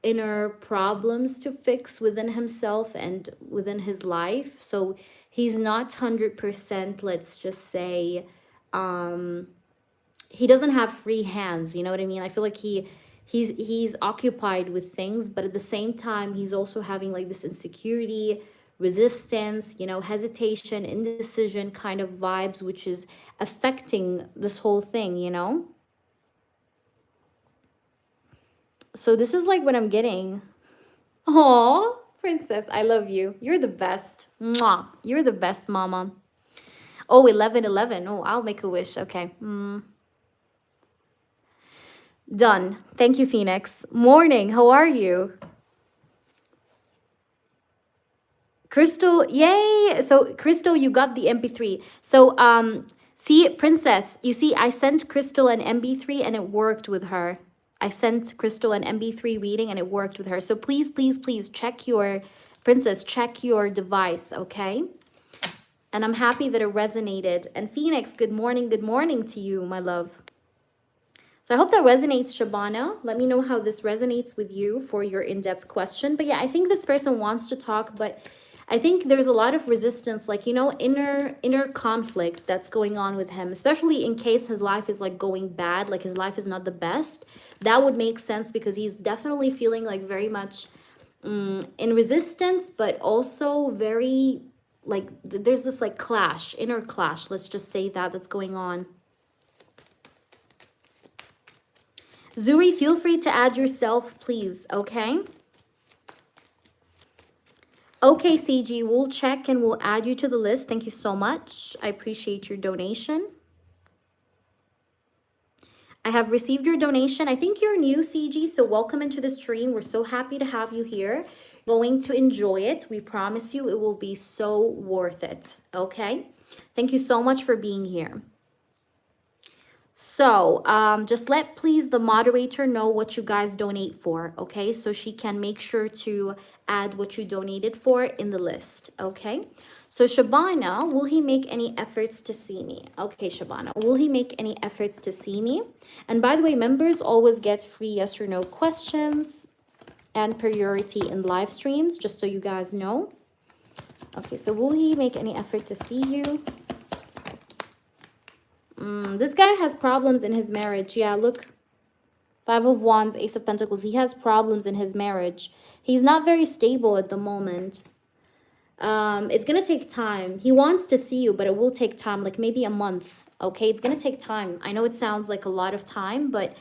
inner problems to fix within himself and within his life. So he's not 100%, let's just say, he doesn't have free hands, you know what I mean? I feel like he's occupied with things, but at the same time he's also having like this insecurity, resistance, you know, hesitation, indecision kind of vibes, which is affecting this whole thing, you know? So this is like what I'm getting. Aww, Princess, I love you. You're the best. Mwah. You're the best, mama. Oh, 11:11. Oh, I'll make a wish. Okay. Done. Thank you, Phoenix. Morning. How are you? Crystal, yay! So Crystal, you got the MP3. So see, Princess, you see, I sent Crystal an MP3 and it worked with her. I sent Crystal an MP3 reading and it worked with her. So please, please, please check your Princess, check your device, okay? And I'm happy that it resonated. And Phoenix, good morning to you, my love. So I hope that resonates, Shabana. Let me know how this resonates with you for your in-depth question. But yeah, I think this person wants to talk, but I think there's a lot of resistance, like, you know, inner conflict that's going on with him, especially in case his life is like going bad, like his life is not the best. That would make sense because he's definitely feeling like very much in resistance, but also very like there's this like clash, inner clash. Let's just say that that's going on. Zuri, feel free to add yourself, please, okay? Okay, CG, we'll check and we'll add you to the list. Thank you so much. I appreciate your donation. I have received your donation. I think you're new, CG, so welcome into the stream. We're so happy to have you here. Going to enjoy it. We promise you it will be so worth it, okay? Thank you so much for being here. So just let please the moderator know what you guys donate for, okay? So she can make sure to add what you donated for in the list, okay? So Shabana, will he make any efforts to see me? Okay, Shabana, will he make any efforts to see me? And by the way, members always get free yes or no questions and priority in live streams, just so you guys know. Okay, so will he make any effort to see you? This guy has problems in his marriage. Yeah, look. 5 of Wands, Ace of Pentacles. He has problems in his marriage. He's not very stable at the moment. It's going to take time. He wants to see you, but it will take time, like maybe a month. Okay, it's going to take time. I know it sounds like a lot of time, but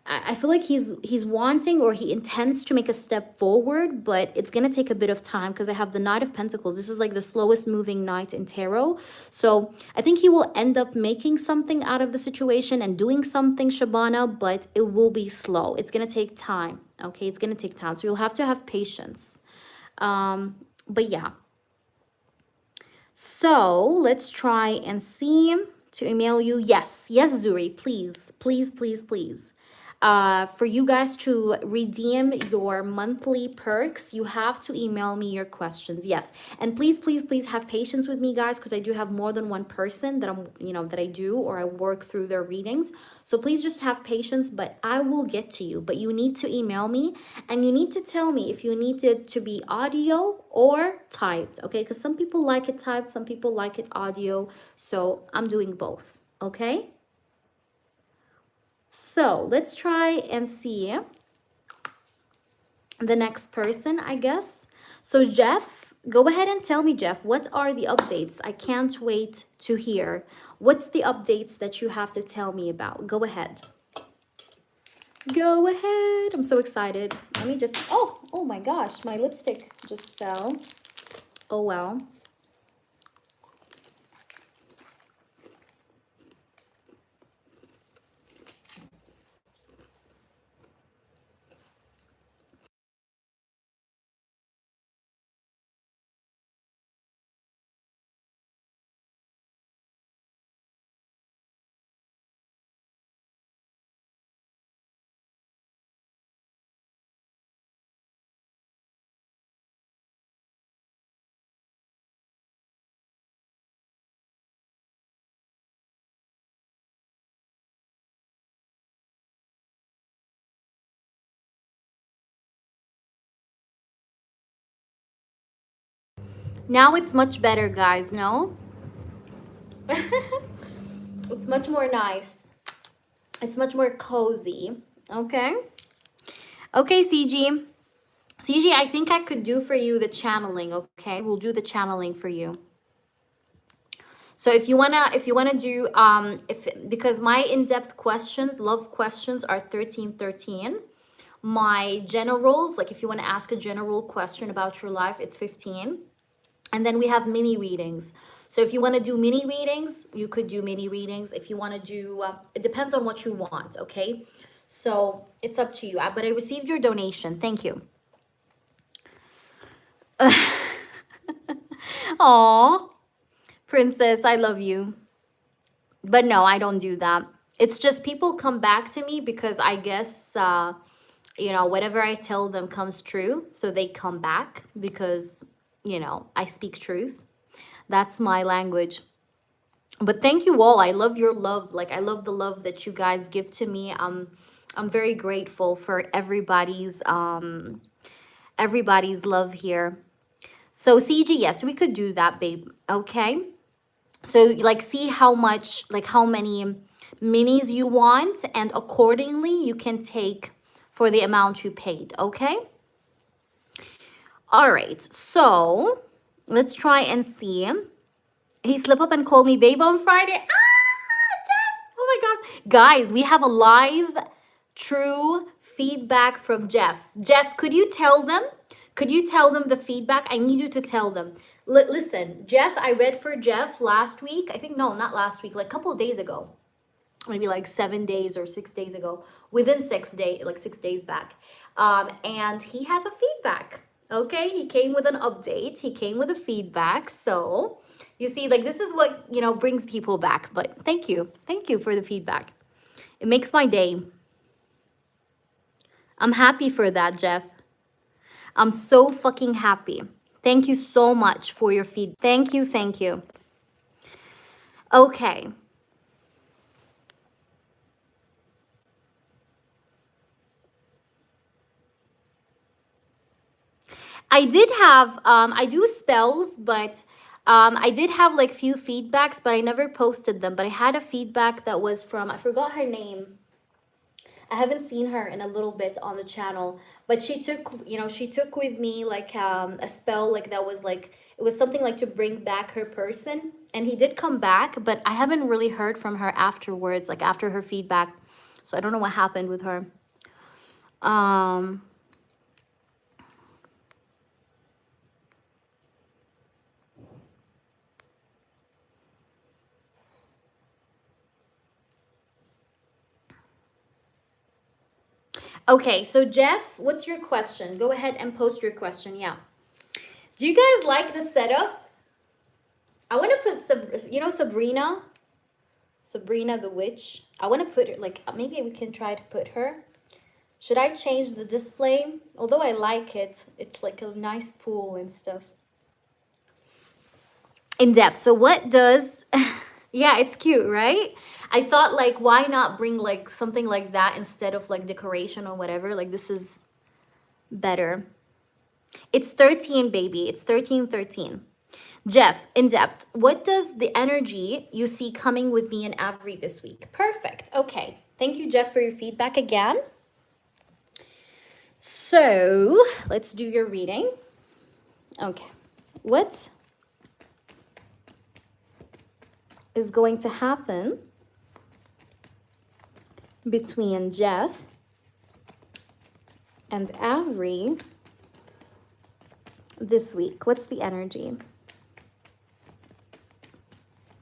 I feel like he's wanting or he intends to make a step forward, but it's going to take a bit of time because I have the Knight of Pentacles. This is like the slowest moving knight in tarot. So I think he will end up making something out of the situation and doing something, Shabana, but it will be slow. It's going to take time. Okay, it's going to take time. So you'll have to have patience. But yeah. So let's try and see to email you. Yes, Zuri, please, please, please, please. For you guys to redeem your monthly perks, you have to email me your questions. Yes, and please, please, please have patience with me, guys, because I do have more than one person that that I do or I work through their readings. So please just have patience, but I will get to you. But you need to email me and you need to tell me if you need it to be audio or typed, okay? Because some people like it typed, some people like it audio. So I'm doing both, okay? So let's try and see the next person, I guess. So Jeff, go ahead and tell me, Jeff, what are the updates? I can't wait to hear. What's the updates that you have to tell me about? Go ahead. Go ahead. I'm so excited. Let me just, oh my gosh, my lipstick just fell. Oh, well. Now it's much better, guys, no? It's much more nice. It's much more cozy, okay? Okay, CG. CG, I think I could do for you the channeling, okay? We'll do the channeling for you. So if you wanna do because my in-depth questions, love questions are 1313. My generals, like if you want to ask a general question about your life, it's 15. And then we have mini readings. So if you want to do mini readings, you could do mini readings. If you want to do, it depends on what you want, okay? So it's up to you. But I received your donation. Thank you. Aw, Princess, I love you. But no, I don't do that. It's just people come back to me because I guess, you know, whatever I tell them comes true. So they come back because, you know, I speak truth. That's my language. But thank you all. I love your love. Like, I love the love that you guys give to me. I'm very grateful for everybody's love here. So CG, yes, we could do that, babe. Okay. So like, see how much, like how many minis you want, and accordingly you can take for the amount you paid. Okay. All right. So let's try and see. He slipped up and called me babe on Friday. Ah, Jeff. Oh my gosh. Guys, we have a live true feedback from Jeff. Jeff, could you tell them? Could you tell them the feedback? I need you to tell them. Listen, Jeff, I read for Jeff last week. I think, no, not last week, like a couple of days ago. Maybe like 7 days or 6 days ago. Within 6 days, like 6 days back. And he has a feedback. Okay, he came with an update. He came with a feedback. So you see, like, this is what, you know, brings people back. But thank you. Thank you for the feedback. It makes my day. I'm happy for that, Jeff. I'm so fucking happy. Thank you so much for your feedback. Thank you. Thank you. Okay. I did have, I do spells, but I did have like few feedbacks, but I never posted them. But I had a feedback that was from, I forgot her name. I haven't seen her in a little bit on the channel, but she took, you know, she took with me like a spell, like that was like, it was something like to bring back her person. And he did come back, but I haven't really heard from her afterwards, like after her feedback. So I don't know what happened with her. Okay, so Jeff, what's your question? Go ahead and post your question. Yeah. Do you guys like the setup? I want to put, you know, Sabrina the witch. I want to put her, like, maybe we can try to put her. Should I change the display? Although I like it. It's like a nice pool and stuff. In depth. So what does... Yeah, it's cute, right? I thought, like, why not bring, like, something like that instead of, like, decoration or whatever? Like, this is better. It's 13, baby. It's 13. Jeff, in depth, what does the energy you see coming with me and Avery this week? Perfect. Okay. Thank you, Jeff, for your feedback again. So, let's do your reading. Okay. What is going to happen between Jeff and Avery this week? What's the energy?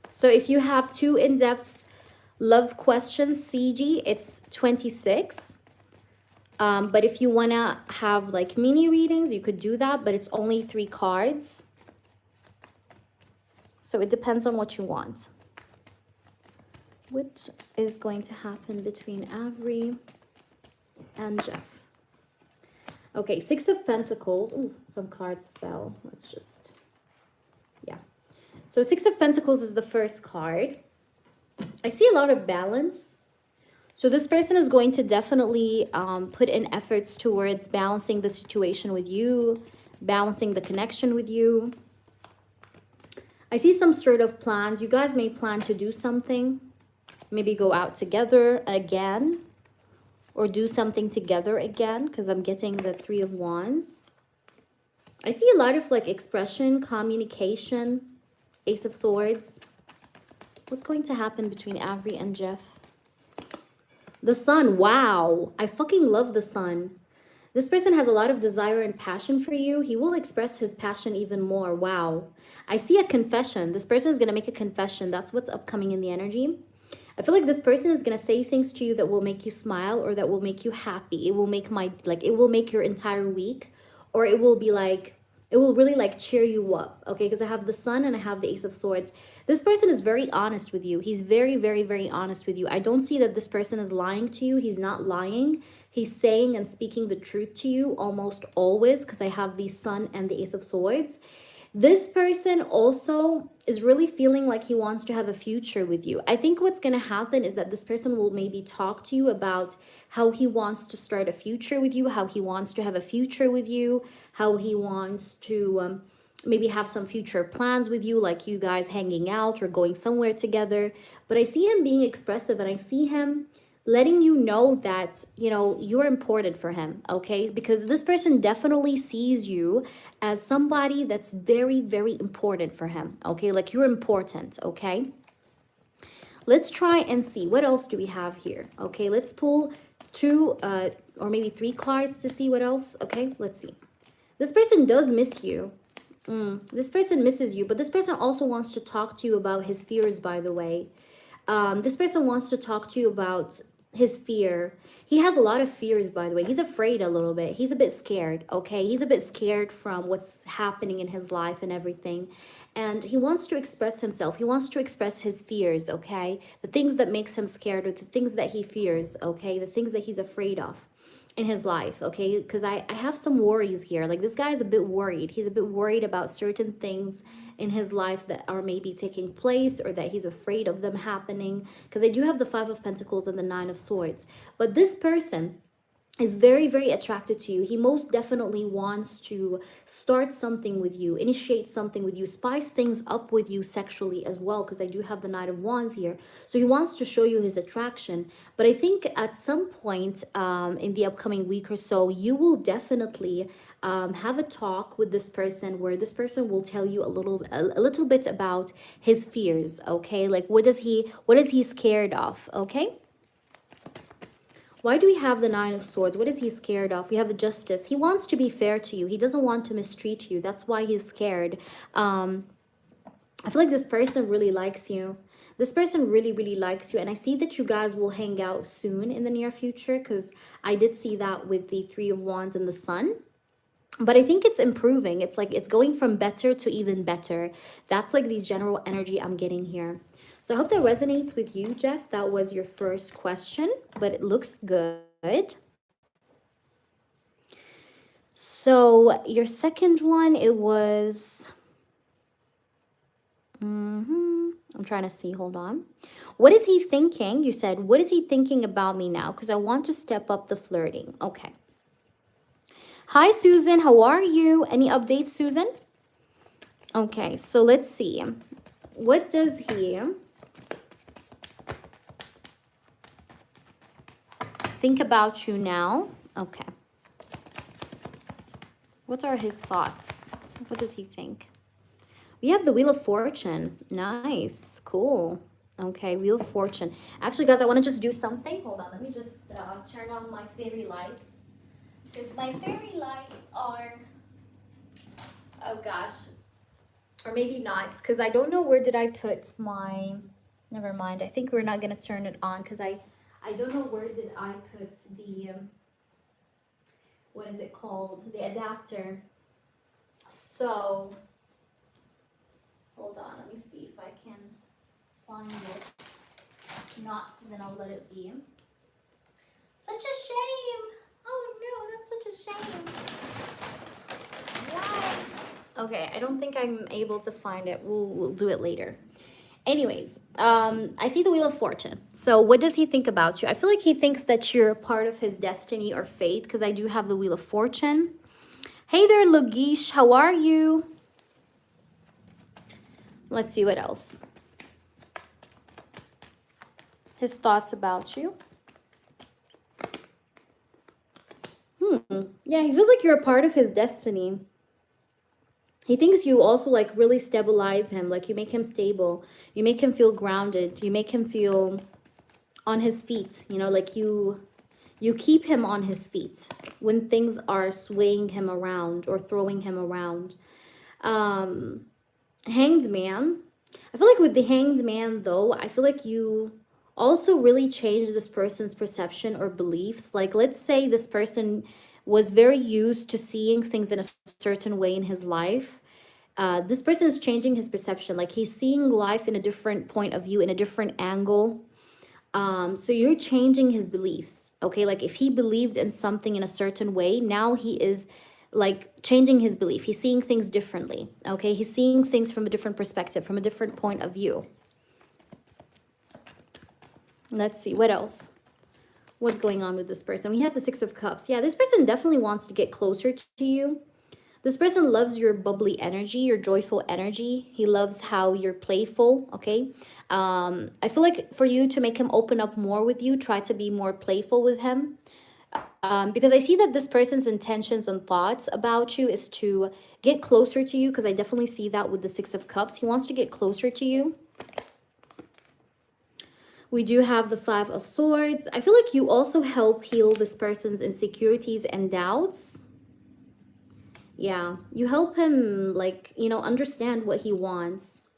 So if you have 2 in-depth love questions, CG, it's 26. But if you want to have like mini readings, you could do that, but it's only 3 cards. So it depends on what you want. What is going to happen between Avery and Jeff? Okay, 6 of Pentacles. Ooh, some cards fell. Let's just, yeah. So 6 of Pentacles is the first card. I see a lot of balance. So this person is going to definitely put in efforts towards balancing the situation with you, balancing the connection with you. I see some sort of plans. You guys may plan to do something. Maybe go out together again. Or do something together again. Because I'm getting the 3 of Wands. I see a lot of like expression, communication. Ace of Swords. What's going to happen between Avery and Jeff? The Sun. Wow. I fucking love the Sun. This person has a lot of desire and passion for you. He will express his passion even more. Wow. I see a confession. This person is going to make a confession. That's what's upcoming in the energy. I feel like this person is going to say things to you that will make you smile or that will make you happy. It will make it will make your entire week, or it will be like, it will really like cheer you up. Okay. Because I have the Sun and I have the Ace of Swords. This person is very honest with you. He's very, very, very honest with you. I don't see that this person is lying to you. He's not lying. He's saying and speaking the truth to you almost always, because I have the Sun and the Ace of Swords. This person also is really feeling like he wants to have a future with you. I think what's going to happen is that this person will maybe talk to you about how he wants to start a future with you, how he wants to have a future with you, how he wants to maybe have some future plans with you, like you guys hanging out or going somewhere together. But I see him being expressive, and I see him letting you know that, you know, you're important for him, okay? Because this person definitely sees you as somebody that's very, very important for him, okay? Like you're important, okay? Let's try and see. What else do we have here? Okay, let's pull two or maybe three cards to see what else. Okay, let's see. This person does miss you. This person misses you, but this person also wants to talk to you about his fears, by the way. This person wants to talk to you about his fear. He has a lot of fears, by the way. He's afraid a little bit. He's a bit scared, okay? He's a bit scared from what's happening in his life and everything. And he wants to express himself. He wants to express his fears, okay? The things that makes him scared, or the things that he fears, okay? The things that he's afraid of in his life, okay? Because I have some worries here. Like this guy is a bit worried. He's a bit worried about certain things in his life that are maybe taking place, or that he's afraid of them happening. Because I do have the Five of Pentacles and the Nine of Swords. But this person is very, very attracted to you. He most definitely wants to start something with you, initiate something with you, spice things up with you sexually as well, because I do have the Knight of Wands here. So he wants to show you his attraction. But I think at some point in the upcoming week or so, you will definitely have a talk with this person, where this person will tell you a little bit about his fears, okay? Like what is he scared of, okay? Why do we have the Nine of Swords? What is he scared of? We have the Justice. He wants to be fair to you. He doesn't want to mistreat you. That's why he's scared. I feel like this person really likes you. This person really, really likes you. And I see that you guys will hang out soon in the near future, because I did see that with the Three of Wands and the Sun. But I think it's improving. It's like it's going from better to even better. That's like the general energy I'm getting here. So I hope that resonates with you, Jeff. That was your first question, but it looks good. So your second one, it was... I'm trying to see. Hold on. What is he thinking? You said, what is he thinking about me now? Because I want to step up the flirting. Okay. Hi, Susan. How are you? Any updates, Susan? Okay, so let's see. What does he think about you now? Okay. What are his thoughts? What does he think? We have the Wheel of Fortune. Nice. Cool. Okay, Wheel of Fortune. Actually, guys, I want to just do something. Hold on. Let me just turn on my fairy lights. Because my fairy lights are... Oh, gosh. Or maybe not. Because I don't know where did I put my... Never mind. I think we're not going to turn it on. Because I don't know where did I put the... what is it called? The adapter. So... Hold on, let me see if I can find it. If not, then I'll let it be. Such a shame. Oh no, that's such a shame. Wow. Okay, I don't think I'm able to find it. We'll do it later. Anyways, I see the Wheel of Fortune. So what does he think about you? I feel like he thinks that you're part of his destiny or fate, because I do have the Wheel of Fortune. Hey there, Logish. How are you? Let's see what else. His thoughts about you. Yeah, he feels like you're a part of his destiny. He thinks you also like really stabilize him. Like you make him stable. You make him feel grounded. You make him feel on his feet. You know, like you You keep him on his feet when things are swaying him around or throwing him around. Hanged Man. I feel like with the Hanged Man, though, I feel like you also really change this person's perception or beliefs. Like, let's say this person was very used to seeing things in a certain way in his life. This person is changing his perception. Like, he's seeing life in a different point of view, in a different angle. So you're changing his beliefs. Okay, like if he believed in something in a certain way, now he is like changing his belief. He's seeing things differently. Okay, he's seeing things from a different perspective, from a different point of view. Let's see what else. What's going on with this person? We have the Six of Cups. Yeah, this person definitely wants to get closer to you. This person loves your bubbly energy, your joyful energy. He loves how you're playful, okay? I feel like for you to make him open up more with you, try to be more playful with him. Because I see that this person's intentions and thoughts about you is to get closer to you, because I definitely see that with the Six of Cups. He wants to get closer to you. We do have the Five of Swords. I feel like you also help heal this person's insecurities and doubts. Yeah, you help him, like, you know, understand what he wants.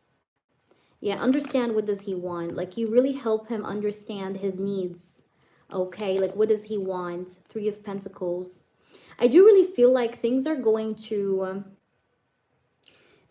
Yeah, understand what does he want. Like, you really help him understand his needs. Okay, like, what does he want? Three of Pentacles. I do really feel like things are going to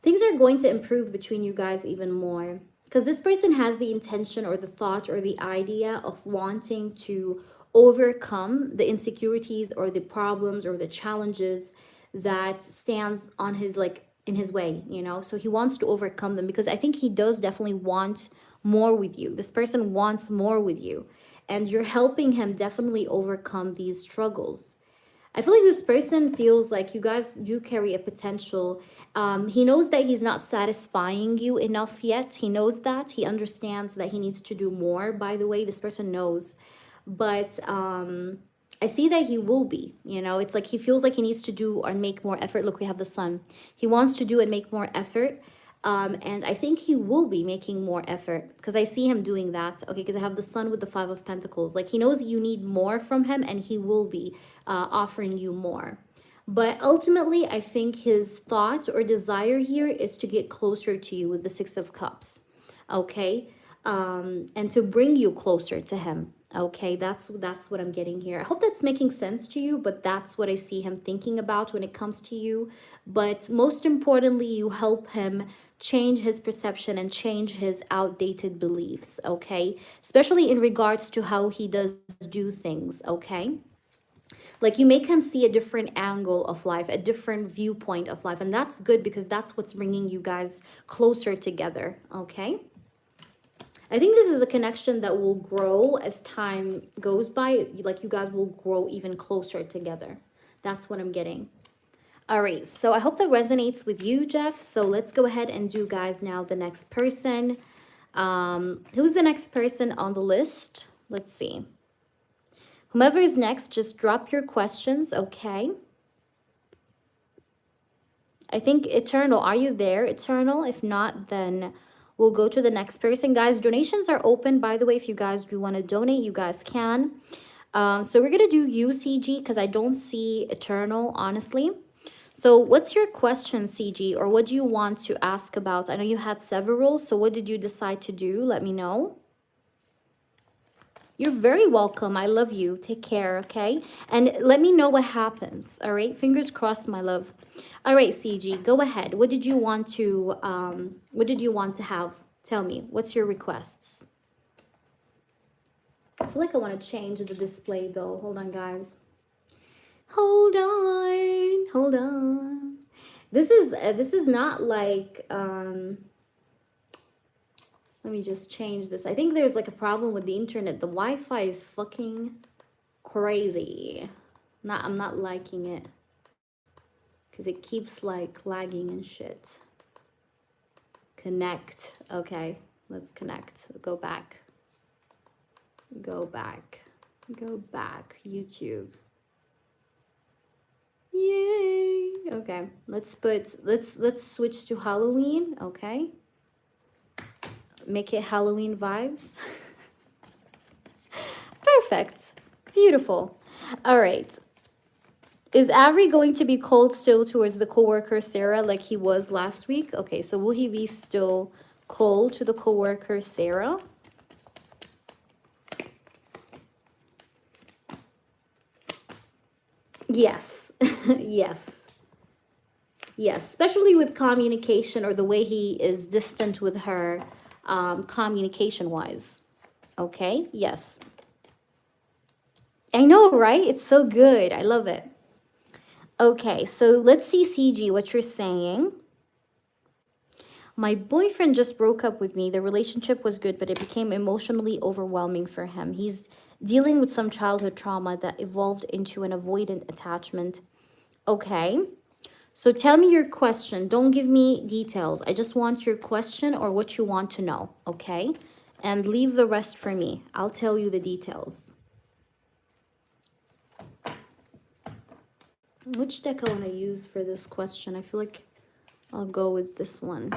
improve between you guys even more. Because this person has the intention or the thought or the idea of wanting to overcome the insecurities or the problems or the challenges that stands on his, like, in his way, you know. So he wants to overcome them, because I think he does definitely want more with you. This person wants more with you, and you're helping him definitely overcome these struggles. I feel like this person feels like you guys do carry a potential. He knows that he's not satisfying you enough yet. He knows that. He understands that he needs to do more, by the way. This person knows. But I see that he will be, you know. It's like he feels like he needs to do or make more effort. Look, we have the Sun. He wants to do and make more effort. And I think he will be making more effort, because I see him doing that. Okay, because I have the Sun with the Five of Pentacles. Like, he knows you need more from him, and he will be offering you more. But ultimately, I think his thought or desire here is to get closer to you with the Six of Cups. Okay, and to bring you closer to him. Okay, that's what I'm getting here. I hope that's making sense to you, but that's what I see him thinking about when it comes to you. But most importantly, you help him change his perception and change his outdated beliefs, okay? Especially in regards to how he does do things, okay? Like, you make him see a different angle of life, a different viewpoint of life, and that's good, because that's what's bringing you guys closer together, okay? I think this is a connection that will grow as time goes by. Like, you guys will grow even closer together. That's what I'm getting. All right, so I hope that resonates with you, Jeff. So let's go ahead and do, guys, now the next person. Who's the next person on the list? Let's see. Whomever is next, just drop your questions, okay? I think Eternal, are you there, Eternal? If not, then we'll go to the next person. Guys, donations are open, by the way. If you guys do want to donate, you guys can. So we're going to do UCG, because I don't see Eternal, honestly. So what's your question, CG, or what do you want to ask about? I know you had several, so what did you decide to do? Let me know. You're very welcome. I love you. Take care, okay? And let me know what happens, all right? Fingers crossed, my love. All right, CG, go ahead. What did you want to have? Tell me. What's your requests? I feel like I want to change the display, though. Hold on, guys. Hold on. Hold on. This is not like let me just change this. I think there's like a problem with the internet. The Wi-Fi is fucking crazy. I'm not liking it, because it keeps like lagging and shit. Connect. Okay, let's connect. Go back. Go back. Go back. YouTube. Yay. Okay, let's switch to Halloween. Okay, make it Halloween vibes. Perfect. Beautiful. All right. Is Avery going to be cold still towards the coworker Sarah like he was last week? Okay, so will he be still cold to the coworker Sarah? Yes. Yes. Yes, especially with communication or the way he is distant with her, communication wise. Okay, yes. I know, right? It's so good. I love it. Okay, so let's see, CG, what you're saying. My boyfriend just broke up with me. The relationship was good, but it became emotionally overwhelming for him. He's dealing with some childhood trauma that evolved into an avoidant attachment. Okay. So tell me your question. Don't give me details. I just want your question or what you want to know, okay? And leave the rest for me. I'll tell you the details. Which deck I want to use for this question? I feel like I'll go with this one.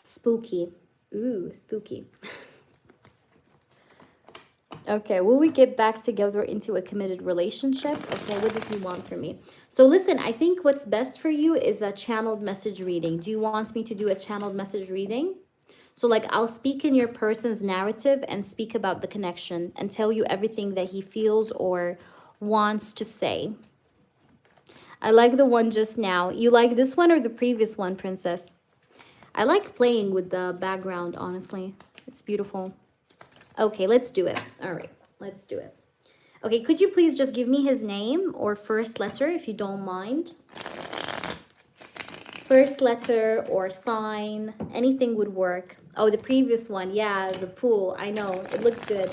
Spooky. Ooh, spooky. Okay, will we get back together into a committed relationship? Okay, what does he want from me? So listen, I think what's best for you is a channeled message reading. Do you want me to do a channeled message reading? So like I'll speak in your person's narrative and speak about the connection and tell you everything that he feels or wants to say. I like the one just now. You like this one or the previous one, Princess? I like playing with the background, honestly. It's beautiful. Okay, let's do it. All right, let's do it. Okay, could you please just give me his name or first letter if you don't mind? First letter or sign, anything would work. Oh, the previous one, yeah, the pool. I know, it looked good.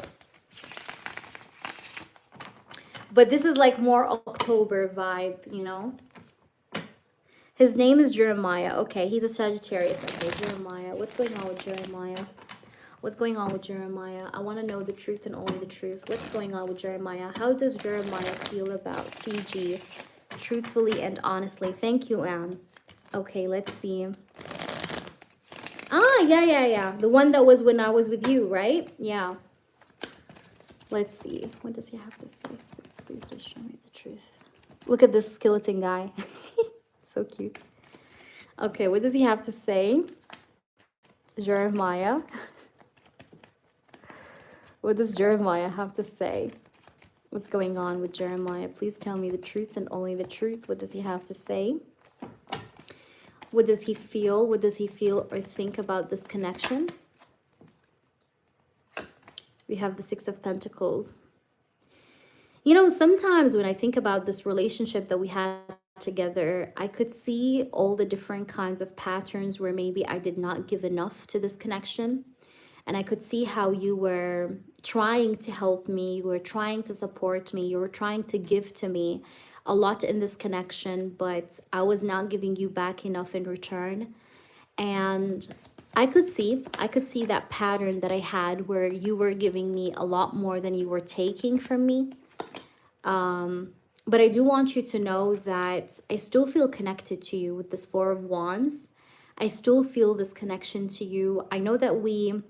But this is like more October vibe, you know? His name is Jeremiah. Okay, he's a Sagittarius. Okay, Jeremiah. What's going on with Jeremiah? What's going on with Jeremiah? I want to know the truth and only the truth. What's going on with Jeremiah? How does Jeremiah feel about CG? Truthfully and honestly. Thank you, Anne. Okay, let's see. Ah, yeah. The one that was when I was with you, right? Yeah. Let's see. What does he have to say? Please just show me the truth. Look at this skeleton guy. So cute. Okay, what does he have to say? Jeremiah. What does Jeremiah have to say? What's going on with Jeremiah? Please tell me the truth and only the truth. What does he have to say? What does he feel? What does he feel or think about this connection? We have the Six of Pentacles. You know, sometimes when I think about this relationship that we had together, I could see all the different kinds of patterns where maybe I did not give enough to this connection. And I could see how you were trying to help me, you were trying to support me, you were trying to give to me a lot in this connection, but I was not giving you back enough in return. And I could see that pattern that I had where you were giving me a lot more than you were taking from me. But I do want you to know that I still feel connected to you with this Four of Wands. I still feel this connection to you. I know that we,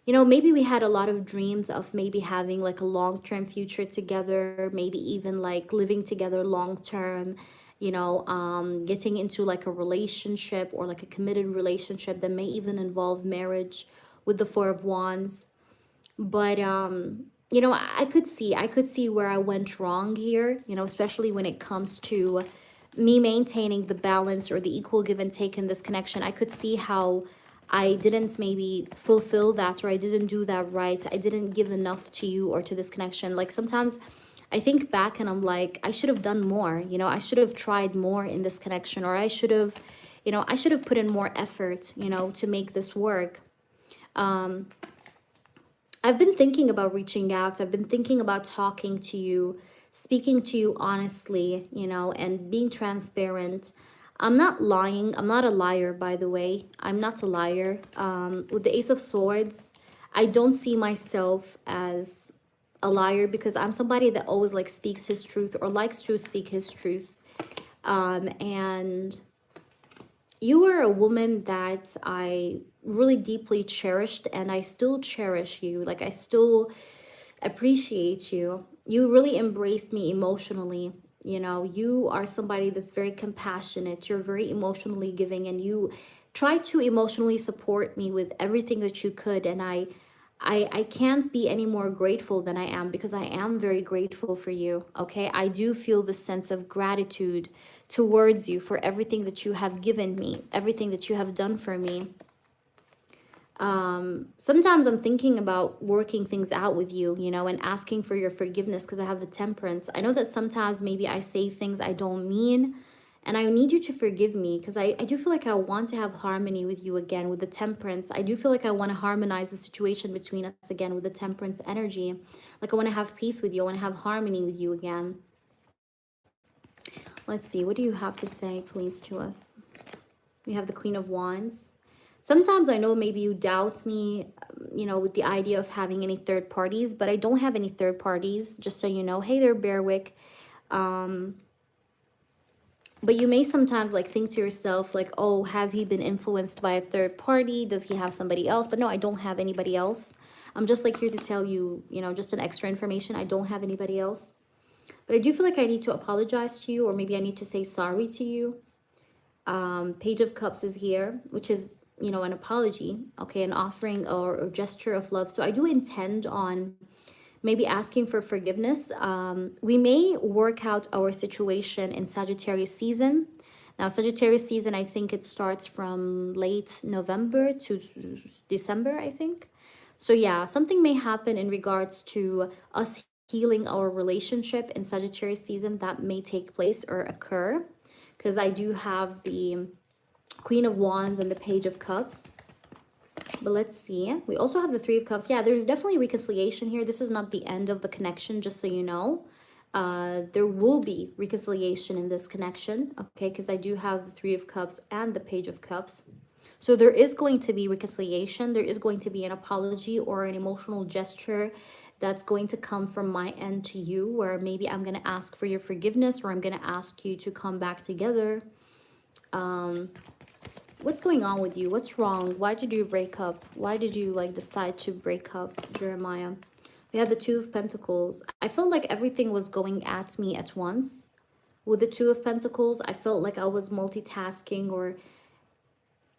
you know, maybe we had a lot of dreams of maybe having like a long-term future together, maybe even like living together long-term, you know, getting into like a relationship or like a committed relationship that may even involve marriage with the Four of Wands. But you know, I could see where I went wrong here, you know, especially when it comes to me maintaining the balance or the equal give and take in this connection. I could see how I didn't maybe fulfill that, or I didn't do that right. I didn't give enough to you or to this connection. Like sometimes I think back and I'm like, I should have done more, you know, I should have tried more in this connection, or I should have, you know, I should have put in more effort, you know, to make this work. I've been thinking about reaching out. I've been thinking about talking to you, speaking to you honestly, you know, and being transparent. I'm not lying. I'm not a liar, by the way. I'm not a liar. With the Ace of Swords, I don't see myself as a liar, because I'm somebody that always like speaks his truth or likes to speak his truth. And you are a woman that I really deeply cherished, and I still cherish you. Like, I still appreciate you. You really embraced me emotionally. You know, you are somebody that's very compassionate. You're very emotionally giving, and you try to emotionally support me with everything that you could. And I can't be any more grateful than I am, because I am very grateful for you. Okay, I do feel the sense of gratitude towards you for everything that you have given me, everything that you have done for me. Sometimes I'm thinking about working things out with you, you know, and asking for your forgiveness, because I have the temperance. I know that sometimes maybe I say things I don't mean, and I need you to forgive me, because I do feel like I want to have harmony with you again with the temperance. I do feel like I want to harmonize the situation between us again with the temperance energy. Like, I want to have peace with you. I want to have harmony with you again. Let's see. What do you have to say, please, to us? We have the Queen of Wands. Sometimes I know maybe you doubt me, you know, with the idea of having any third parties, but I don't have any third parties, just so you know. Hey there, Bearwick. But you may sometimes like think to yourself, like, oh, has he been influenced by a third party? Does he have somebody else? But no, I don't have anybody else. I'm just like here to tell you, you know, just an extra information. I don't have anybody else. But I do feel like I need to apologize to you, or maybe I need to say sorry to you. Page of Cups is here, which is, you know, an apology, okay, an offering or gesture of love. So I do intend on maybe asking for forgiveness. We may work out our situation in Sagittarius season. Now, Sagittarius season, I think it starts from late November to December, I think. So yeah, something may happen in regards to us healing our relationship in Sagittarius season that may take place or occur, because I do have the Queen of Wands and the Page of Cups. But let's see. We also have the Three of Cups. Yeah, there's definitely reconciliation here. This is not the end of the connection, just so you know. There will be reconciliation in this connection, okay? Because I do have the Three of Cups and the Page of Cups. So there is going to be reconciliation. There is going to be an apology or an emotional gesture that's going to come from my end to you, where maybe I'm going to ask for your forgiveness, or I'm going to ask you to come back together. What's going on with you? What's wrong? Why did you break up? Why did you like decide to break up, Jeremiah? We have the Two of Pentacles. I felt like everything was going at me at once. With the Two of Pentacles, I felt like I was multitasking, or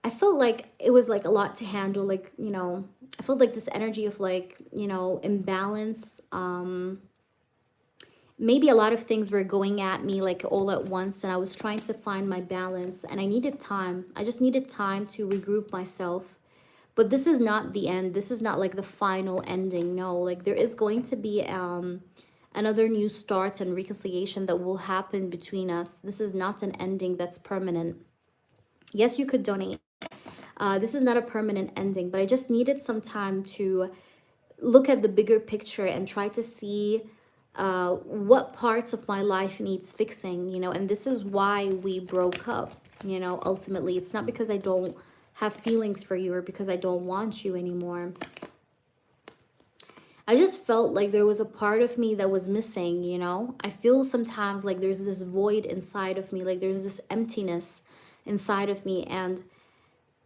I felt like it was like a lot to handle. Like, you know, I felt like this energy of like, you know, imbalance. Maybe a lot of things were going at me like all at once, and I was trying to find my balance, and I needed time. I just needed time to regroup myself. But this is not the end. This is not like the final ending. No, like there is going to be another new start and reconciliation that will happen between us. This is not an ending that's permanent. Yes, you could donate. This is not a permanent ending, but I just needed some time to look at the bigger picture and try to see what parts of my life needs fixing, you know. And this is why we broke up, you know. Ultimately, it's not because I don't have feelings for you or because I don't want you anymore. I just felt like there was a part of me that was missing, you know. I feel sometimes like there's this void inside of me, like there's this emptiness inside of me. And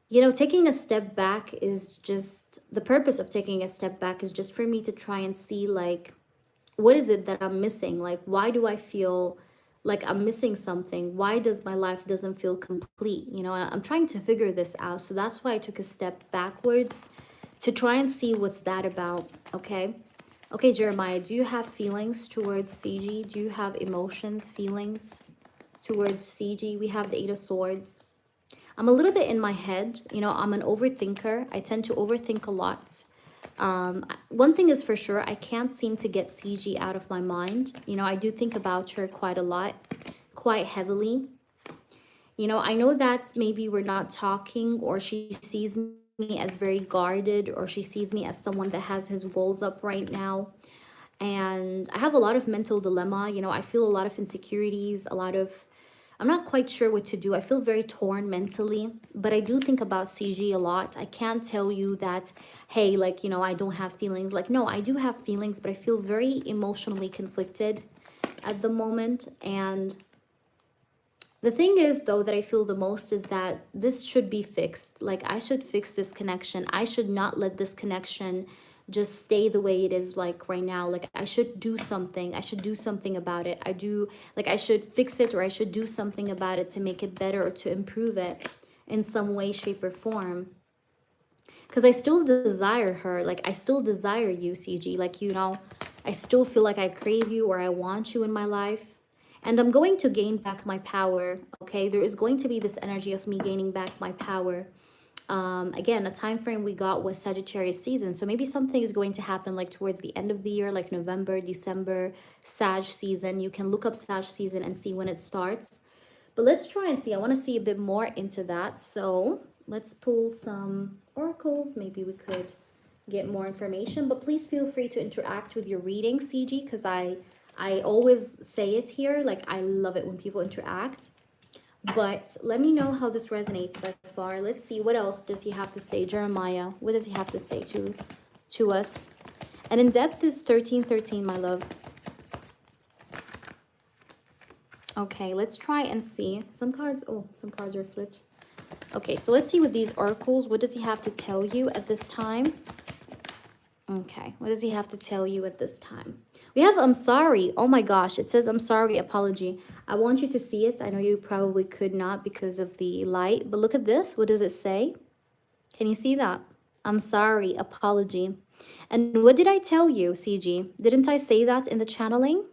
you know, taking a step back is just, the purpose of taking a step back is just for me to try and see, like, what is it that I'm missing? Like, why do I feel like I'm missing something? Why does my life doesn't feel complete? You know, I'm trying to figure this out. So that's why I took a step backwards to try and see what's that about, okay? Okay, Jeremiah, do you have feelings towards CG? Do you have emotions, feelings towards CG? We have the Eight of Swords. I'm a little bit in my head, you know. I'm an overthinker. I tend to overthink a lot. One thing is for sure, I can't seem to get CG out of my mind. You know, I do think about her quite a lot, quite heavily. You know, I know that maybe we're not talking, or she sees me as very guarded, or she sees me as someone that has his walls up right now. And I have a lot of mental dilemma. You know, I feel a lot of insecurities, a lot of I'm not quite sure what to do. I feel very torn mentally, but I do think about CG a lot. I can't tell you that, hey, like, you know, I don't have feelings. Like, no, I do have feelings, but I feel very emotionally conflicted at the moment. And the thing is, though, that I feel the most is that this should be fixed. Like, I should fix this connection. I should not let this connection just stay the way it is, like right now. Like, I should do something. I should do something about it. I should fix it, or I should do something about it to make it better or to improve it in some way, shape, or form. Because I still desire her. Like, I still desire you, CG. Like, you know, I still feel like I crave you or I want you in my life. And I'm going to gain back my power, okay? There is going to be this energy of me gaining back my power. Again, a time frame we got was Sagittarius season. So maybe something is going to happen like towards the end of the year, like November, December, Sag season. You can look up Sag season and see when it starts. But let's try and see. I want to see a bit more into that. So let's pull some oracles. Maybe we could get more information. But please feel free to interact with your reading, CG, because I always say it here. Like, I love it when people interact. But let me know how this resonates by far. Let's see. What else does he have to say? Jeremiah, what does he have to say to us? And in depth is 1313, my love. Okay, let's try and see. Some cards are flipped. Okay, so let's see with these oracles. What does he have to tell you at this time? Okay, what does he have to tell you at this time? We have I'm sorry. Oh my gosh, it says I'm sorry, apology. I want you to see it. I know you probably could not because of the light, but look at this. What does it say? Can you see that? I'm sorry, apology. And what did I tell you, CG? Didn't I say that in the channeling?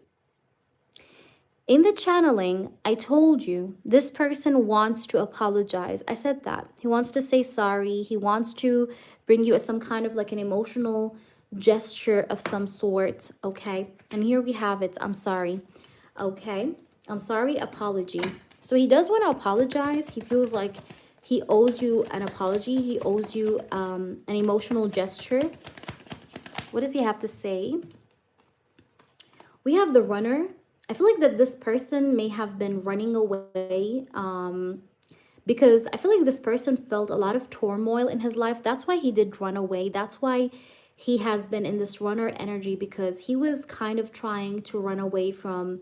In the channeling, I told you this person wants to apologize. I said that. He wants to say sorry. He wants to bring you some kind of like an emotional gesture of some sort, okay? And here we have it. I'm sorry. Okay. I'm sorry, apology. So he does want to apologize. He feels like he owes you an apology. He owes you an emotional gesture. What does he have to say? We have the runner. I feel like that this person may have been running away because I feel like this person felt a lot of turmoil in his life. That's why he did run away. That's why he has been in this runner energy, because he was kind of trying to run away from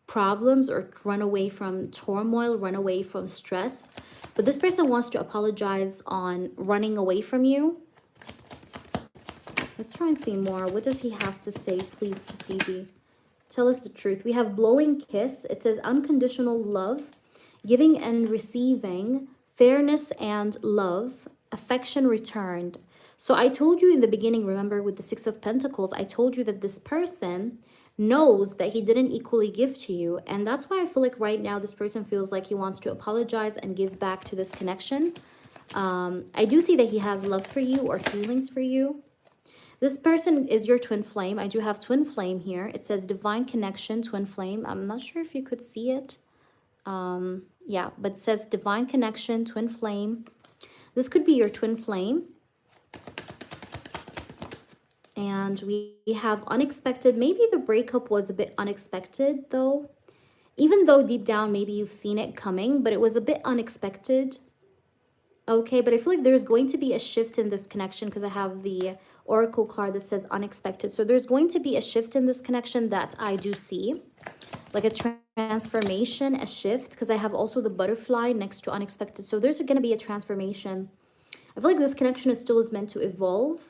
problems or run away from turmoil, run away from stress. But this person wants to apologize on running away from you. Let's try and see more. What does he have to say, please, to CG? Tell us the truth. We have blowing kiss. It says unconditional love, giving and receiving, fairness and love, affection returned. So I told you in the beginning, remember with the Six of Pentacles, I told you that this person knows that he didn't equally give to you. And that's why I feel like right now this person feels like he wants to apologize and give back to this connection. I do see that he has love for you or feelings for you. This person is your twin flame. I do have twin flame here. It says divine connection, twin flame. I'm not sure if you could see it. Yeah, but it says divine connection, twin flame. This could be your twin flame. And we have unexpected. Maybe the breakup was a bit unexpected though. Even though deep down maybe you've seen it coming, but it was a bit unexpected. Okay, but I feel like there's going to be a shift in this connection because I have the oracle card that says unexpected. So there's going to be a shift in this connection that I do see. Like a transformation, a shift, because I have also the butterfly next to unexpected. So there's going to be a transformation. I feel like this connection is still meant to evolve.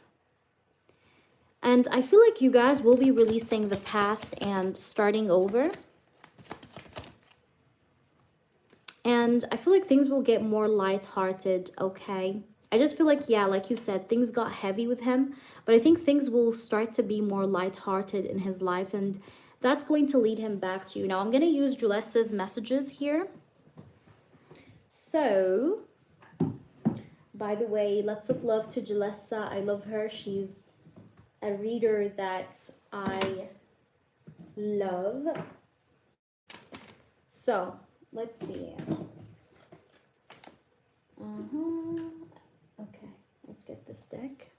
And I feel like you guys will be releasing the past and starting over. And I feel like things will get more lighthearted, okay? I just feel like, yeah, like you said, things got heavy with him. But I think things will start to be more lighthearted in his life. And that's going to lead him back to you. Now, I'm going to use Julessa's messages here. So, by the way, lots of love to Julessa. I love her. She's a reader that I love. So, let's see. Okay, let's get this deck.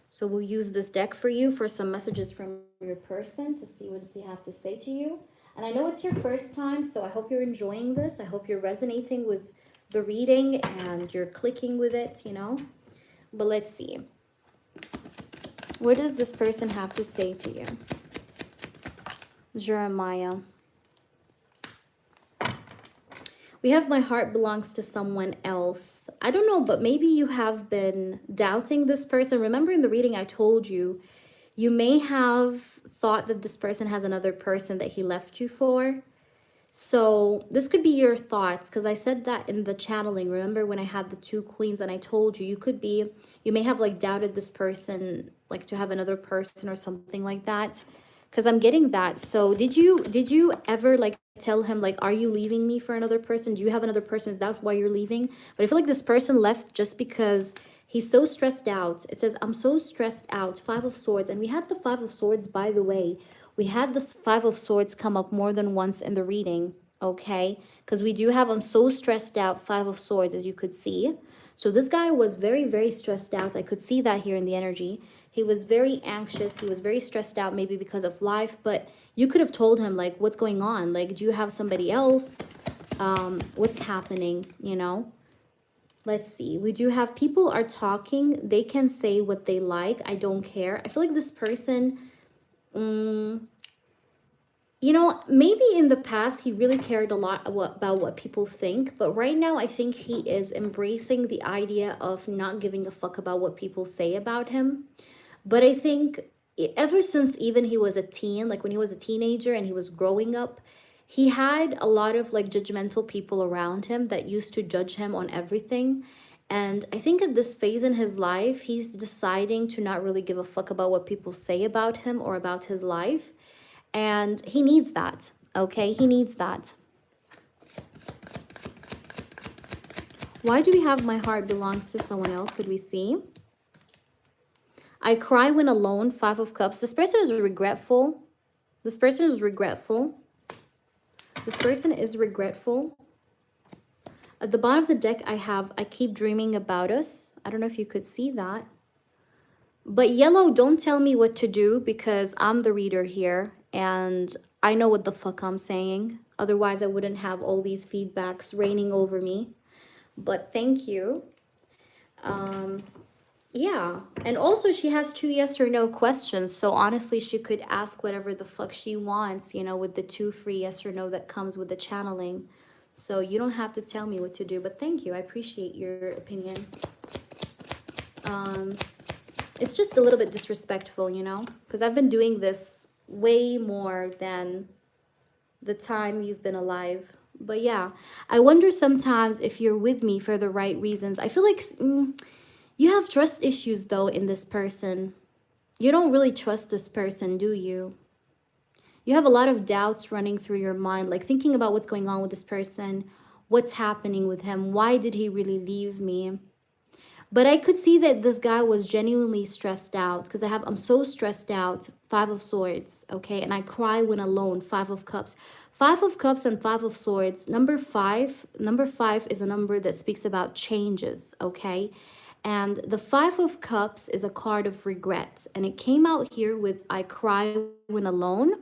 So we'll use this deck for you for some messages from your person to see what does he have to say to you. And I know it's your first time, so I hope you're enjoying this. I hope you're resonating with the reading and you're clicking with it, you know. But let's see. What does this person have to say to you? Jeremiah. We have my heart belongs to someone else. I don't know, but maybe you have been doubting this person. Remember in the reading I told you, you may have thought that this person has another person that he left you for. So this could be your thoughts, because I said that in the channeling. Remember when I had the two queens and I told you, you may have like doubted this person, like to have another person or something like that. Because I'm getting that. So did you ever like tell him like, are you leaving me for another person? Do you have another person? Is that why you're leaving? But I feel like this person left just because he's so stressed out. It says, I'm so stressed out. 5 of Swords. And we had the 5 of Swords, by the way. We had this 5 of Swords come up more than once in the reading, okay? Because we do have, I'm so stressed out, 5 of Swords, as you could see. So this guy was very, very stressed out. I could see that here in the energy. He was very anxious. He was very stressed out, maybe because of life. But you could have told him, like, what's going on? Like, do you have somebody else? What's happening, you know? Let's see. We do have people are talking. They can say what they like. I don't care. I feel like this person... you know, maybe in the past he really cared a lot about what people think, but right now I think he is embracing the idea of not giving a fuck about what people say about him. But I think ever since even he was a teen, like when he was a teenager and he was growing up, he had a lot of like judgmental people around him that used to judge him on everything. And I think at this phase in his life, he's deciding to not really give a fuck about what people say about him or about his life. And he needs that, okay? He needs that. Why do we have my heart belongs to someone else? Could we see? I cry when alone, 5 of Cups. This person is regretful. This person is regretful. This person is regretful. At the bottom of the deck, I keep dreaming about us. I don't know if you could see that. But yellow, don't tell me what to do because I'm the reader here. And I know what the fuck I'm saying. Otherwise, I wouldn't have all these feedbacks raining over me. But thank you. Yeah. And also, she has 2 yes or no questions. So honestly, she could ask whatever the fuck she wants, you know, with the 2 free yes or no that comes with the channeling. So you don't have to tell me what to do. But thank you. I appreciate your opinion. It's just a little bit disrespectful, you know, because I've been doing this way more than the time you've been alive. But yeah, I wonder sometimes if you're with me for the right reasons. I feel like you have trust issues though in this person. You don't really trust this person, do you? You have a lot of doubts running through your mind, like thinking about what's going on with this person, what's happening with him, why did he really leave me? But I could see that this guy was genuinely stressed out because I'm so stressed out, 5 of Swords, okay? And I cry when alone, 5 of Cups. 5 of Cups and 5 of Swords. Number 5 is a number that speaks about changes, okay? And the 5 of Cups is a card of regret. And it came out here with I cry when alone.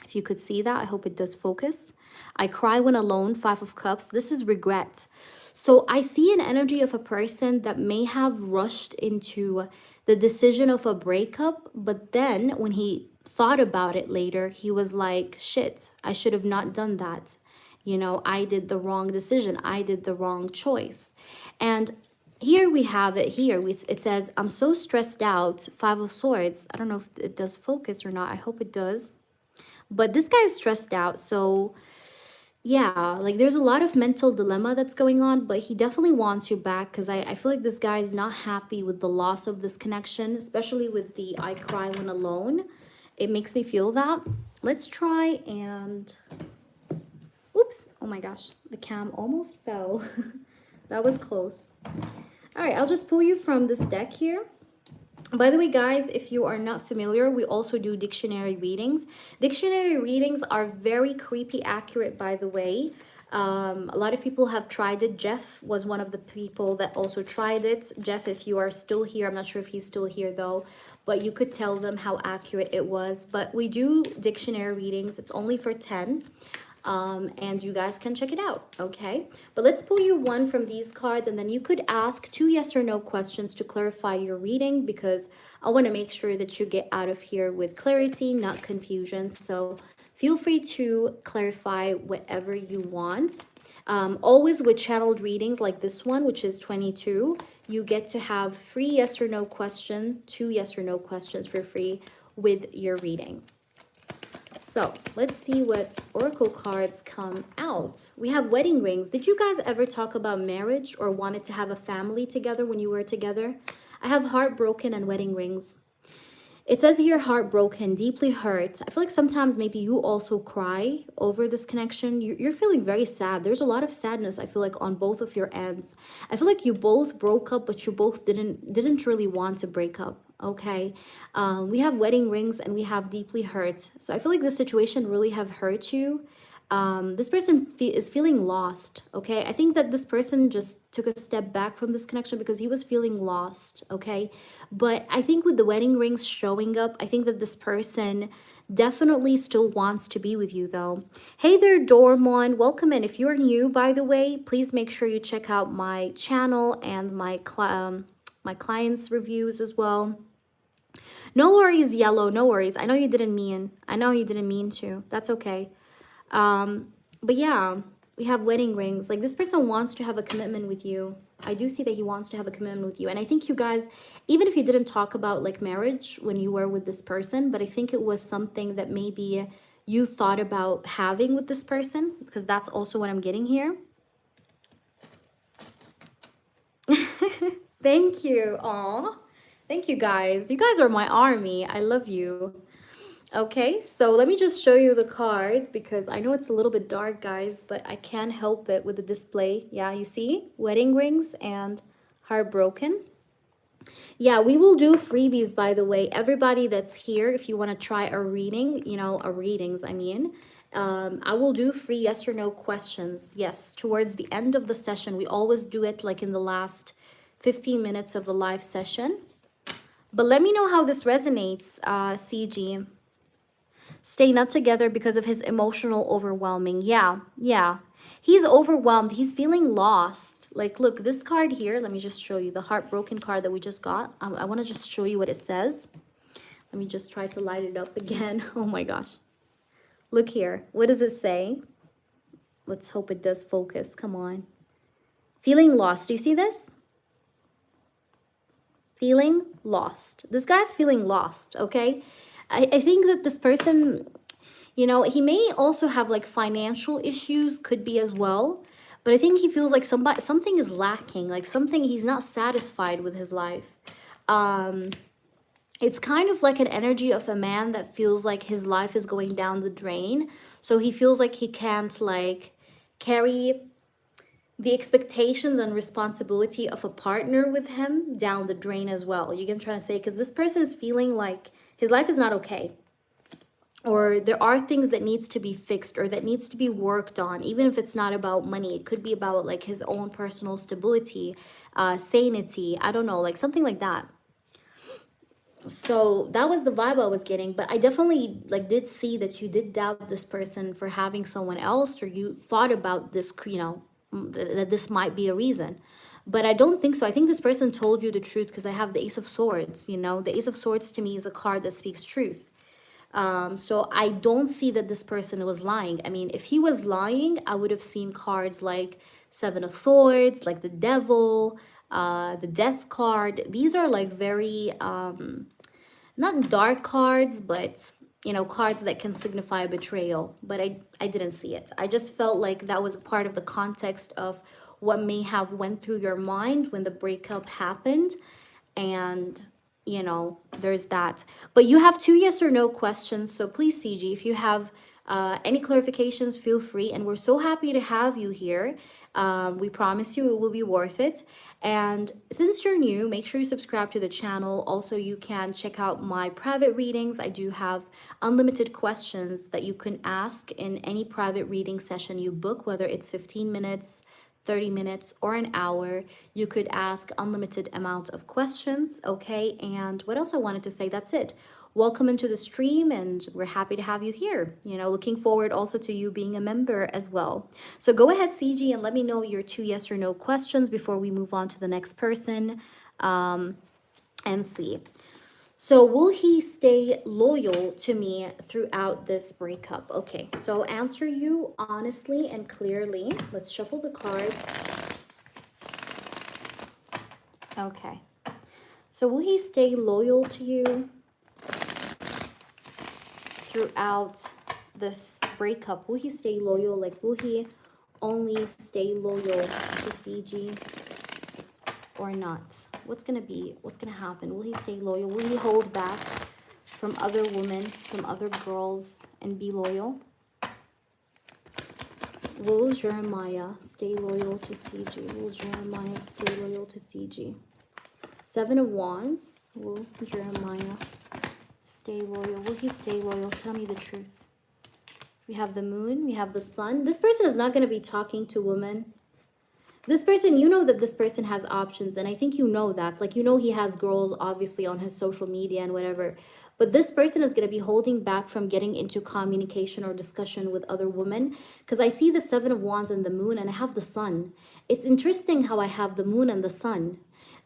If you could see that, I hope it does focus. I cry when alone, 5 of Cups. This is regret. So I see an energy of a person that may have rushed into the decision of a breakup, but then when he thought about it later, he was like, shit, I should have not done that. You know, I did the wrong decision. I did the wrong choice. And here we have it here. It says, I'm so stressed out, 5 of Swords. I don't know if it does focus or not. I hope it does. But this guy is stressed out, so... yeah, like there's a lot of mental dilemma that's going on, but he definitely wants you back because I feel like this guy is not happy with the loss of this connection, especially with the I cry when alone. It makes me feel that. Let's try and... oops, oh my gosh, the cam almost fell. That was close. All right, I'll just pull you from this deck here. By the way, guys, if you are not familiar, we also do dictionary readings. Dictionary readings are very creepy accurate, by the way. A lot of people have tried it. Jeff was one of the people that also tried it. Jeff, if you are still here, I'm not sure if he's still here though, but you could tell them how accurate it was. But we do dictionary readings. It's only for 10. And you guys can check it out, okay? But let's pull you one from these cards, and then you could ask 2 yes or no questions to clarify your reading, because I want to make sure that you get out of here with clarity, not confusion. So feel free to clarify whatever you want. Always with channeled readings like this one, which is 22, you get to have free yes or no question, 2 yes or no questions for free with your reading. So let's see what oracle cards come out. We have wedding rings. Did you guys ever talk about marriage or wanted to have a family together when you were together? I have heartbroken and wedding rings. It says here heartbroken, deeply hurt. I feel like sometimes maybe you also cry over this connection. You're feeling very sad. There's a lot of sadness, I feel like, on both of your ends. I feel like you both broke up, but you both didn't really want to break up. Okay, we have wedding rings and we have deeply hurt. So I feel like this situation really have hurt you. This person is feeling lost. Okay, I think that this person just took a step back from this connection because he was feeling lost. Okay, but I think with the wedding rings showing up, I think that this person definitely still wants to be with you though. Hey there, Dormon, welcome in. If you're new, by the way, please make sure you check out my channel and my clients reviews as well. No worries, Yellow, no worries. I know you didn't mean to. That's okay. But yeah, we have wedding rings. Like, this person wants to have a commitment with you. I do see that he wants to have a commitment with you. And I think you guys, even if you didn't talk about like marriage when you were with this person, but I think it was something that maybe you thought about having with this person, because that's also what I'm getting here. Thank you. Aw. Thank you guys. You guys are my army. I love you. Okay, so let me just show you the cards because I know it's a little bit dark, guys, but I can't help it with the display. Yeah, you see? Wedding rings and heartbroken. Yeah, we will do freebies, by the way. Everybody that's here, if you want to try a reading, you know, I mean, I will do free yes or no questions. Yes, towards the end of the session. We always do it like in the last 15 minutes of the live session. But let me know how this resonates, CG. Stay not together because of his emotional overwhelming. Yeah. He's overwhelmed. He's feeling lost. Like, look, this card here, let me just show you the heartbroken card that we just got. I want to just show you what it says. Let me just try to light it up again. Oh my gosh. Look here. What does it say? Let's hope it does focus. Come on. Feeling lost. Do you see this? Feeling lost. This guy's feeling lost, okay? I think that this person, you know, he may also have like financial issues, could be as well. But I think he feels like something is lacking, like something, he's not satisfied with his life. It's kind of like an energy of a man that feels like his life is going down the drain. So he feels like he can't like carry the expectations and responsibility of a partner with him down the drain as well. You get what I'm trying to say? Because this person is feeling like his life is not okay. Or there are things that needs to be fixed or that needs to be worked on, even if it's not about money. It could be about like his own personal stability, sanity. I don't know, like something like that. So that was the vibe I was getting. But I definitely like did see that you did doubt this person for having someone else, or you thought about this, you know, that this might be a reason. But I don't think so. I think this person told you the truth, because I have the Ace of Swords. You know, the Ace of Swords to me is a card that speaks truth. So I don't see that this person was lying. I mean, if he was lying, I would have seen cards like Seven of Swords, like the Devil, the Death card. These are like very, not dark cards, but, you know, cards that can signify betrayal. But I didn't see it. I just felt like that was part of the context of what may have went through your mind when the breakup happened. And, you know, there's that. But you have 2 yes or no questions. So please, CG, if you have any clarifications, feel free. And we're so happy to have you here. We promise you it will be worth it. And since you're new, make sure you subscribe to the channel. Also, you can check out my private readings. I do have unlimited questions that you can ask in any private reading session you book, whether it's 15 minutes, 30 minutes, or an hour. You could ask unlimited amount of questions, okay? And what else I wanted to say, that's it. Welcome into the stream, and we're happy to have you here. You know, looking forward also to you being a member as well. So go ahead, CG, and let me know your 2 yes or no questions before we move on to the next person, and see. So will he stay loyal to me throughout this breakup? Okay, so I'll answer you honestly and clearly. Let's shuffle the cards. Okay, so will he stay loyal to you throughout this breakup? Will he stay loyal? Like, will he only stay loyal to CG or not? What's gonna happen? Will he stay loyal? Will he hold back from other women, from other girls, and be loyal? Will Jeremiah stay loyal to CG? Will Jeremiah stay loyal to CG? 7 of Wands. Will Jeremiah stay loyal? Will he stay loyal? Tell me the truth. We have the moon. We have the sun. This person is not going to be talking to women. This person, you know that this person has options. And I think you know that. Like, you know he has girls, obviously, on his social media and whatever. But this person is going to be holding back from getting into communication or discussion with other women. Because I see the 7 of Wands and the moon, and I have the sun. It's interesting how I have the moon and the sun.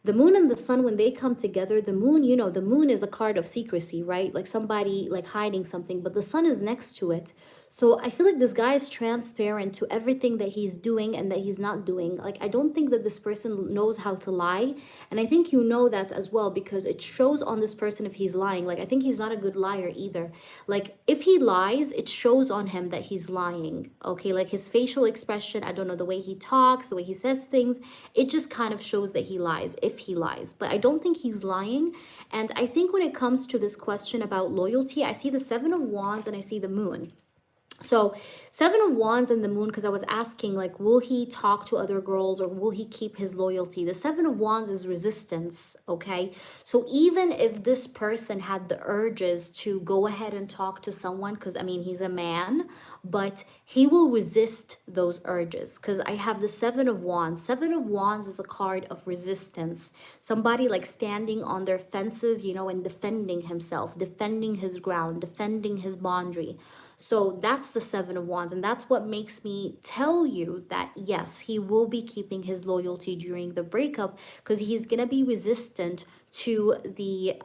The moon and the sun, when they come together, the moon, you know, the moon is a card of secrecy, right? Like somebody like hiding something, but the sun is next to it. So I feel like this guy is transparent to everything that he's doing and that he's not doing. Like, I don't think that this person knows how to lie. And I think you know that as well, because it shows on this person if he's lying. Like, I think he's not a good liar either. Like, if he lies, it shows on him that he's lying. Okay, like his facial expression, I don't know, the way he talks, the way he says things, it just kind of shows that he lies, if he lies. But I don't think he's lying. And I think when it comes to this question about loyalty, I see the 7 of Wands and I see the moon. So 7 of Wands and the moon, because I was asking, like, will he talk to other girls or will he keep his loyalty? The 7 of Wands is resistance, okay? So even if this person had the urges to go ahead and talk to someone, because, I mean, he's a man, but he will resist those urges, because I have the 7 of Wands. 7 of Wands is a card of resistance. Somebody like standing on their fences, you know, and defending himself, defending his ground, defending his boundary. So that's the 7 of Wands, and that's what makes me tell you that yes, he will be keeping his loyalty during the breakup, because he's gonna be resistant to the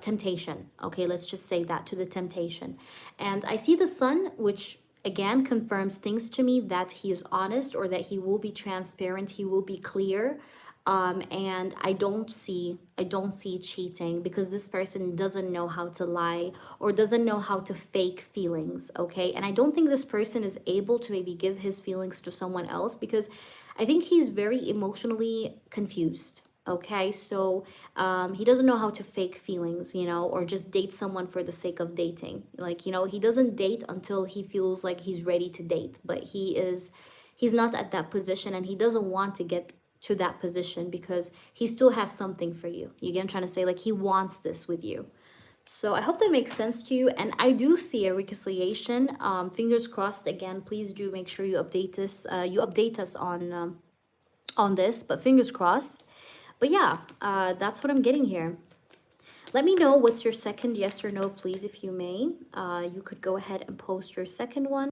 temptation. Okay, let's just say that, to the temptation. And I see the sun, which again confirms things to me, that he is honest, or that he will be transparent, he will be clear. And I don't see cheating, because this person doesn't know how to lie or doesn't know how to fake feelings, okay? And I don't think this person is able to maybe give his feelings to someone else, because I think he's very emotionally confused, okay? So he doesn't know how to fake feelings, you know, or just date someone for the sake of dating. Like, you know, he doesn't date until he feels like he's ready to date, but he's not at that position, and he doesn't want to get to that position because he still has something for you. You get what I'm trying to say? Like, he wants this with you. So I hope that makes sense to you. And I do see a reconciliation. Fingers crossed. Again, please do make sure you update this. You update us on this. But fingers crossed. But yeah, that's what I'm getting here. Let me know what's your second yes or no, please, if you may. You could go ahead and post your second one.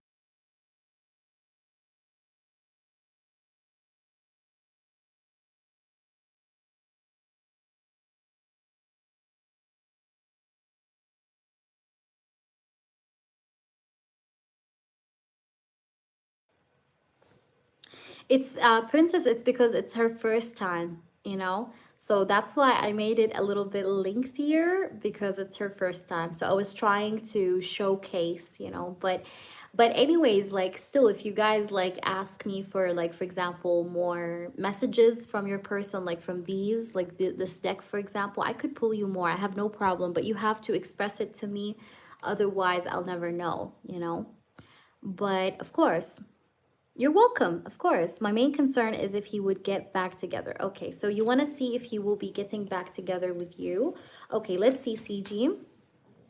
It's Princess, it's because it's her first time, you know? So that's why I made it a little bit lengthier, because it's her first time. So I was trying to showcase, you know, but anyways, like, still, if you guys like ask me for, like, for example, more messages from your person, like from these, like this deck, for example, I could pull you more. I have no problem, but you have to express it to me. Otherwise, I'll never know, you know? But of course, You're welcome, of course. My main concern is if he would get back together. Okay, so you want to see if he will be getting back together with you. Okay, let's see, CG.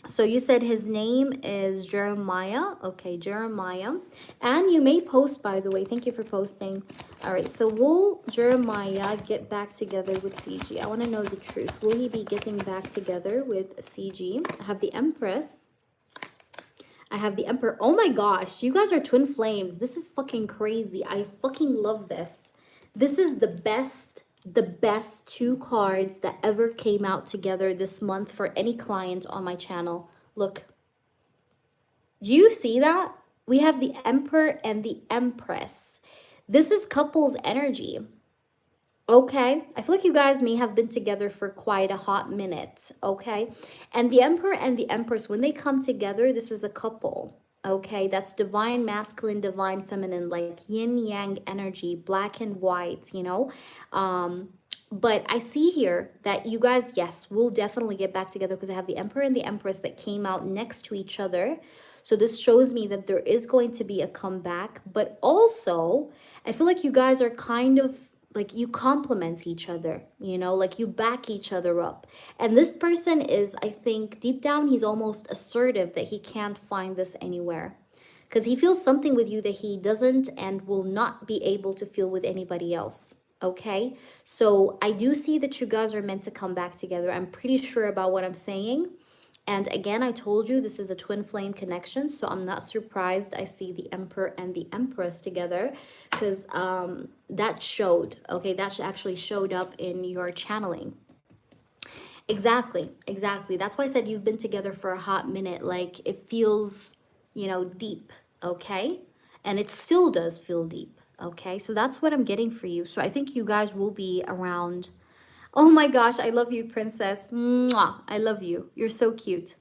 So you said his name is Jeremiah. Okay, Jeremiah. And you may post, by the way. Thank you for posting. All right, so will Jeremiah get back together with CG? I want to know the truth. Will he be getting back together with CG? I have the Empress. I have the Emperor. Oh my gosh, you guys are twin flames. This is fucking crazy. I fucking love this. This is the best two cards that ever came out together this month for any client on my channel. Look, do you see that? We have the Emperor and the Empress. This is couples energy. Okay, I feel like you guys may have been together for quite a hot minute, okay? And the Emperor and the Empress, when they come together, this is a couple, okay? That's divine masculine, divine feminine, like yin yang energy, black and white, you know? But I see here that you guys, yes, will definitely get back together because I have the Emperor and the Empress that came out next to each other. So this shows me that there is going to be a comeback, but also I feel like you guys are kind of like you complement each other, you know, like you back each other up. And this person is, I think, deep down, he's almost assertive that he can't find this anywhere because he feels something with you that he doesn't and will not be able to feel with anybody else. Okay, so I do see that you guys are meant to come back together. I'm pretty sure about what I'm saying. And again, I told you this is a twin flame connection, so I'm not surprised I see the Emperor and the Empress together because that showed, okay, that actually showed up in your channeling. Exactly, exactly. That's why I said you've been together for a hot minute. Like it feels, you know, deep, okay? And it still does feel deep, okay? So that's what I'm getting for you. So I think you guys will be around. Oh my gosh, I love you, princess. Mwah, I love you. You're so cute.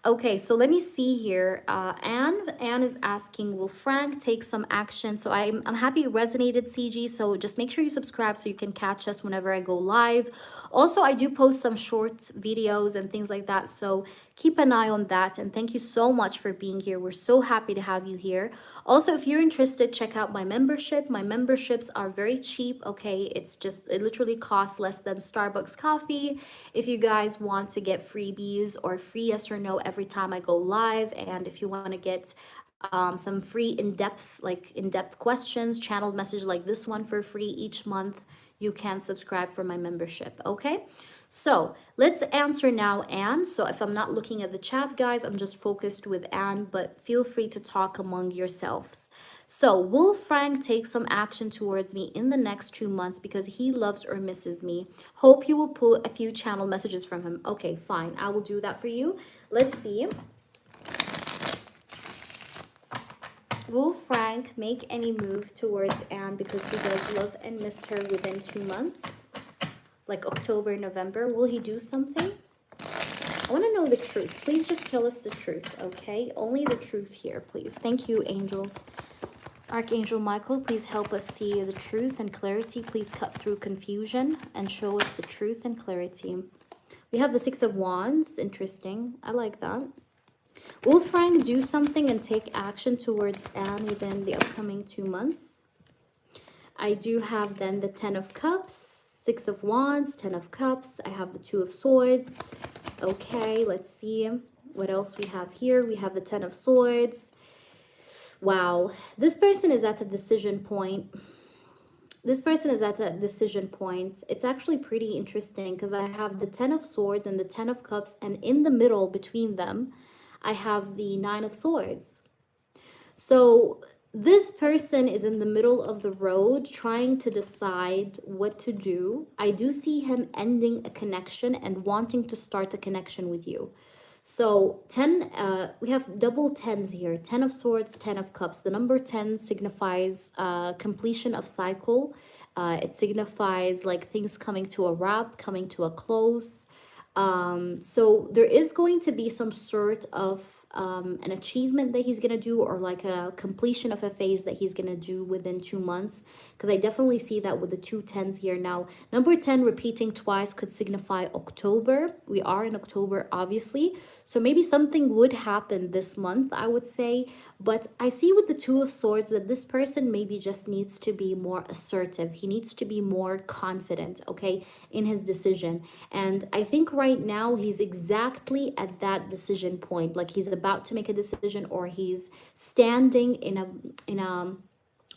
Okay, so let me see here. Anne is asking, will Frank take some action? So I'm happy it resonated, CG. So just make sure you subscribe so you can catch us whenever I go live. Also, I do post some short videos and things like that. So keep an eye on that. And thank you so much for being here. We're so happy to have you here. Also, if you're interested, check out my membership. My memberships are very cheap, okay? It literally costs less than Starbucks coffee. If you guys want to get freebies or free yes or no every time I go live, and if you want to get some free in-depth questions, channeled messages like this one for free each month, you can subscribe for my membership, okay? So let's answer now, Anne. So if I'm not looking at the chat, guys, I'm just focused with Anne, but feel free to talk among yourselves. So will Frank take some action towards me in the next 2 months because he loves or misses me? Hope you will pull a few channel messages from him. Okay, fine. I will do that for you. Let's see. Will Frank make any move towards Anne because he does love and miss her within 2 months? Like October, November. Will he do something? I want to know the truth. Please just tell us the truth, okay? Only the truth here, please. Thank you, angels. Archangel Michael, please help us see the truth and clarity. Please cut through confusion and show us the truth and clarity. We have the Six of Wands. Interesting. I like that. Will Frank do something and take action towards Anne within the upcoming 2 months? I do have then the Ten of Cups, Six of Wands, Ten of Cups. I have the Two of Swords. Okay, let's see what else we have here. We have the Ten of Swords. Wow, this person is at a decision point. This person is at a decision point. It's actually pretty interesting because I have the Ten of Swords and the Ten of Cups, and in the middle between them, I have the Nine of Swords. So this person is in the middle of the road trying to decide what to do. I do see him ending a connection and wanting to start a connection with you. So we have double tens here. 10 of Swords, 10 of Cups. The number 10 signifies completion of cycle. It signifies like things coming to a wrap, coming to a close. So there is going to be some sort of an achievement that he's gonna do, or like a completion of a phase that he's gonna do within 2 months, because I definitely see that with the 2 10s here. Now, number 10 repeating twice could signify October. We are in October, obviously, so maybe something would happen this month, I would say. But I see with the Two of Swords that this person maybe just needs to be more assertive. He needs to be more confident, okay, in his decision. And I think right now he's exactly at that decision point. Like he's about to make a decision, or he's standing in a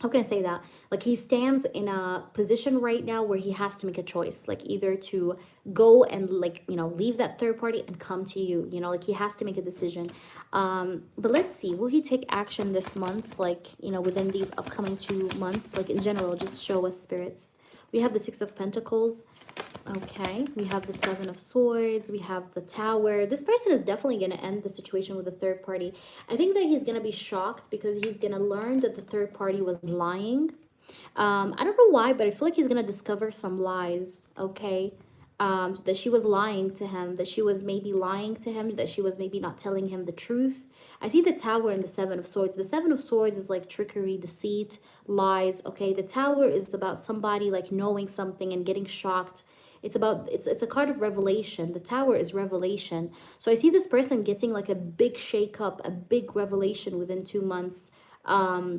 how can I say that? Like he stands in a position right now where he has to make a choice, like either to go and, like, you know, leave that third party and come to you, you know, like he has to make a decision. But let's see, will he take action this month, like, you know, within these upcoming 2 months? Like in general, just show us, spirits. We have the Six of Pentacles. Okay, we have the Seven of Swords, we have the Tower. This person is definitely going to end the situation with a third party. I think that he's going to be shocked because he's going to learn that the third party was lying. I don't know why, but I feel like he's going to discover some lies, okay? That she was lying to him, that she was maybe lying to him, that she was maybe not telling him the truth. I see the Tower and the Seven of Swords. The Seven of Swords is like trickery, deceit, lies, okay? The Tower is about somebody like knowing something and getting shocked. It's about, it's a card of revelation. The Tower is revelation. So I see this person getting like a big shake-up, a big revelation within 2 months,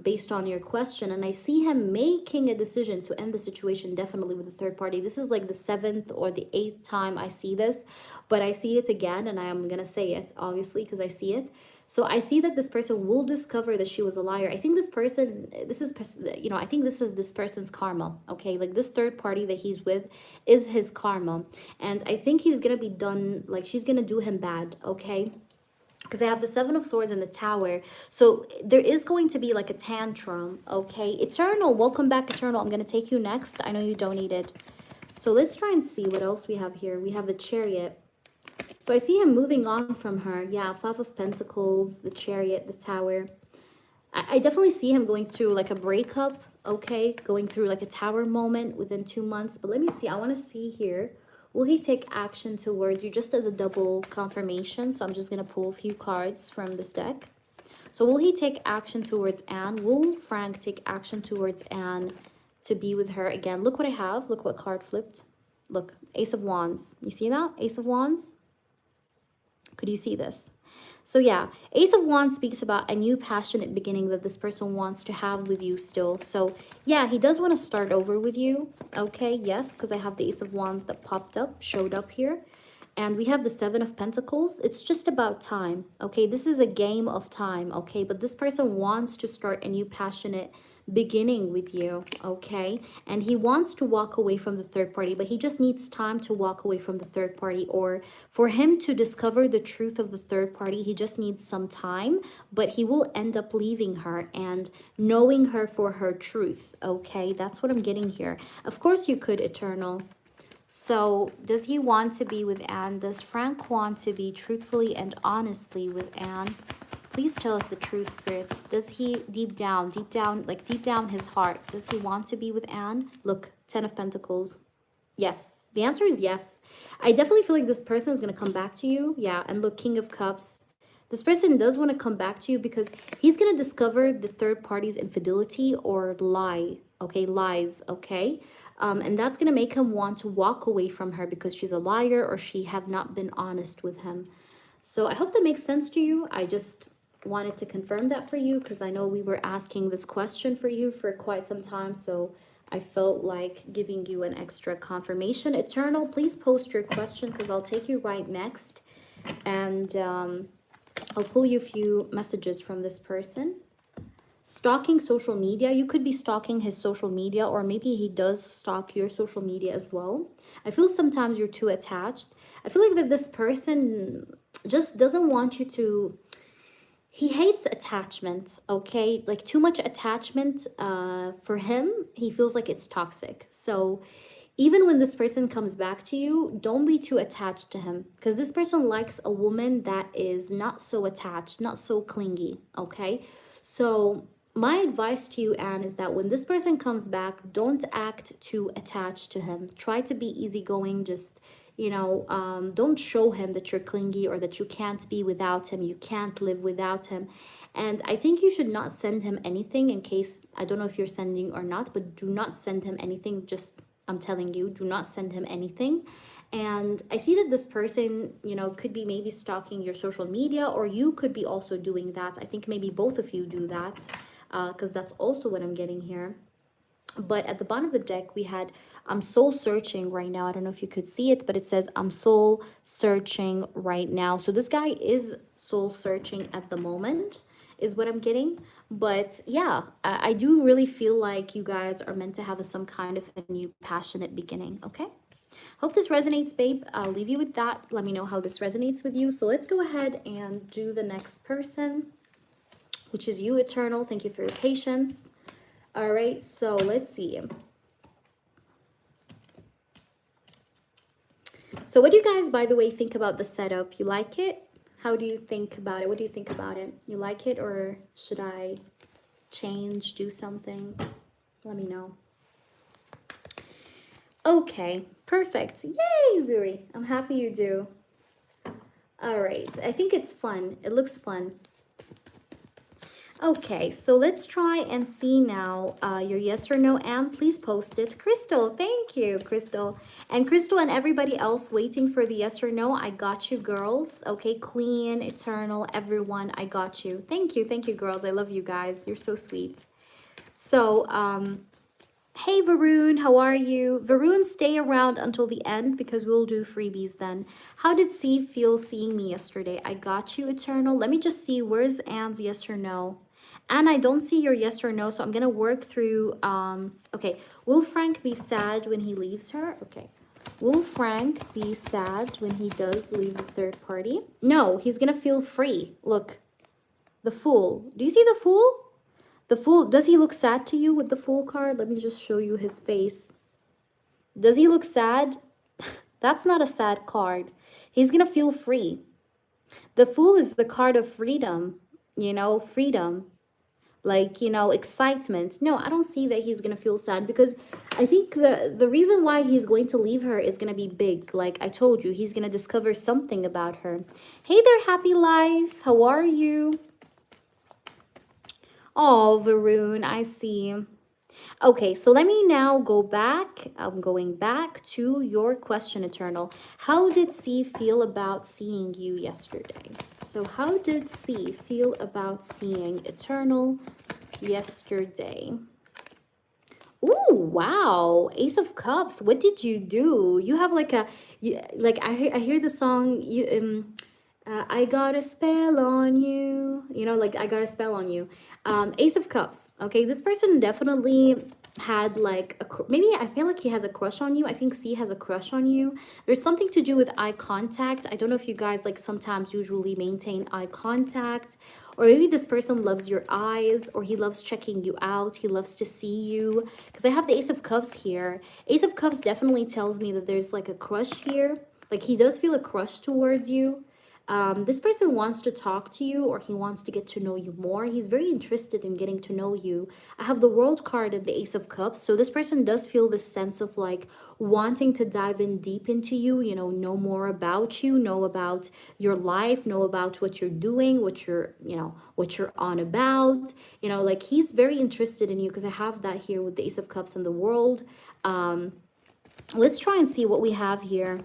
based on your question. And I see him making a decision to end the situation, definitely with a third party. This is like the 7th or the 8th time I see this, but I see it again, and I am gonna say it, obviously, because I see it. So I see that this person will discover that she was a liar. I think this person, you know, I think this is this person's karma, okay? Like this third party that he's with is his karma. And I think he's going to be done, like she's going to do him bad, okay? Because I have the Seven of Swords and the Tower. So there is going to be like a tantrum, okay? Eternal, welcome back, Eternal. I'm going to take you next. I know you donated. So let's try and see what else we have here. We have the Chariot. So I see him moving on from her. Yeah, Five of Pentacles, the Chariot, the Tower. I definitely see him going through like a breakup, okay? Going through like a Tower moment within 2 months. But let me see. I want to see here. Will he take action towards you, just as a double confirmation? So I'm just going to pull a few cards from this deck. So will he take action towards Anne? Will Frank take action towards Anne to be with her again? Look what I have. Look what card flipped. Look, Ace of Wands. You see that? Ace of Wands. Could you see this? So yeah, Ace of Wands speaks about a new passionate beginning that this person wants to have with you still. So yeah, he does want to start over with you. Okay, yes, because I have the Ace of Wands that popped up, showed up here. And we have the Seven of Pentacles. It's just about time, okay? This is a game of time, okay? But this person wants to start a new passionate beginning with you, okay? And he wants to walk away from the third party, but he just needs time to walk away from the third party, or for him to discover the truth of the third party. He just needs some time, but he will end up leaving her and knowing her for her truth, okay? That's what I'm getting here. Of course you could, Eternal. So does he want to be with Anne? Does Frank want to be truthfully and honestly with Anne? Please tell us the truth, spirits. Does he deep down his heart, does he want to be with Anne? Look, 10 of Pentacles. Yes. The answer is yes. I definitely feel like this person is going to come back to you. Yeah. And look, King of Cups. This person does want to come back to you because he's going to discover the third party's infidelity or lie. Okay. Lies. Okay. And that's going to make him want to walk away from her because she's a liar or she have not been honest with him. So I hope that makes sense to you. I just wanted to confirm that for you because I know we were asking this question for you for quite some time. So I felt like giving you an extra confirmation. Eternal, please post your question because I'll take you right next. And I'll pull you a few messages from this person. Stalking social media. You could be stalking his social media, or maybe he does stalk your social media as well. I feel sometimes you're too attached. I feel like that this person just doesn't want you to... He hates attachment, okay? Like too much attachment for him, he feels like it's toxic. So even when this person comes back to you, don't be too attached to him because this person likes a woman that is not so attached, not so clingy, okay? So my advice to you, Anne, is that when this person comes back, don't act too attached to him. Try to be easygoing, just you know, don't show him that you're clingy or that you can't be without him, you can't live without him. And I think you should not send him anything, in case, I don't know if you're sending or not, but do not send him anything. Just, I'm telling you, do not send him anything. And I see that this person, you know, could be maybe stalking your social media, or you could be also doing that. I think maybe both of you do that, because that's also what I'm getting here. But at the bottom of the deck, we had, I'm soul searching right now. I don't know if you could see it, but it says I'm soul searching right now. So this guy is soul searching at the moment, is what I'm getting. But yeah, I do really feel like you guys are meant to have some kind of a new passionate beginning. Okay, hope this resonates, babe. I'll leave you with that. Let me know how this resonates with you. So let's go ahead and do the next person, which is you, Eternal. Thank you for your patience. All right, so let's see. So what do you guys, by the way, think about the setup? You like it? How do you think about it? What do you think about it? You like it, or should I change, do something? Let me know. Okay, perfect. Yay, Zuri. I'm happy you do. All right, I think it's fun. It looks fun. Okay, so let's try and see now your yes or no, and please post it. Crystal, thank you, Crystal. And Crystal and everybody else waiting for the yes or no, I got you, girls. Okay, Queen, Eternal, everyone, I got you. Thank you, girls. I love you guys. You're so sweet. So, hey, Varun, how are you? Varun, stay around until the end because we'll do freebies then. How did C feel seeing me yesterday? I got you, Eternal. Let me just see, where's Anne's yes or no? And I don't see your yes or no, so I'm gonna work through, okay. Will Frank be sad when he leaves her? Okay. Will Frank be sad when he does leave the third party? No, he's gonna feel free. Look, the Fool. Do you see the Fool? The Fool, does he look sad to you with the Fool card? Let me just show you his face. Does he look sad? That's not a sad card. He's gonna feel free. The Fool is the card of freedom, you know, freedom. Like, you know, excitement. No, I don't see that he's gonna feel sad, because I think the reason why he's going to leave her is gonna be big. Like I told you, he's gonna discover something about her. Hey there, Happy Life, how are you? Oh, Varun, I see. Okay, so let me now go back. I'm going back to your question, Eternal. How did C feel about seeing you yesterday? So how did C feel about seeing Eternal yesterday? Ooh, wow. Ace of Cups. What did you do? You have like a, like I hear the song, I got a spell on you. You know, like I got a spell on you. Ace of Cups. Okay, this person definitely had like maybe I feel like he has a crush on you. I think C has a crush on you. There's something to do with eye contact. I don't know if you guys like sometimes usually maintain eye contact, or maybe this person loves your eyes, or he loves checking you out. He loves to see you, because I have the Ace of Cups here. Ace of Cups definitely tells me that there's like a crush here. Like he does feel a crush towards you. This person wants to talk to you, or he wants to get to know you more. He's very interested in getting to know you. I have the World card and the Ace of Cups. So this person does feel this sense of like wanting to dive in deep into you, you know more about you, know about your life, know about what you're doing, what you're, what you're on about. Like he's very interested in you, because I have that here with the Ace of Cups and the World. Let's try and see what we have here.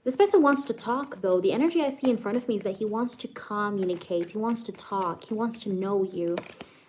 This person wants to talk, though. The energy I see in front of me is that he wants to communicate. He wants to talk. He wants to know you.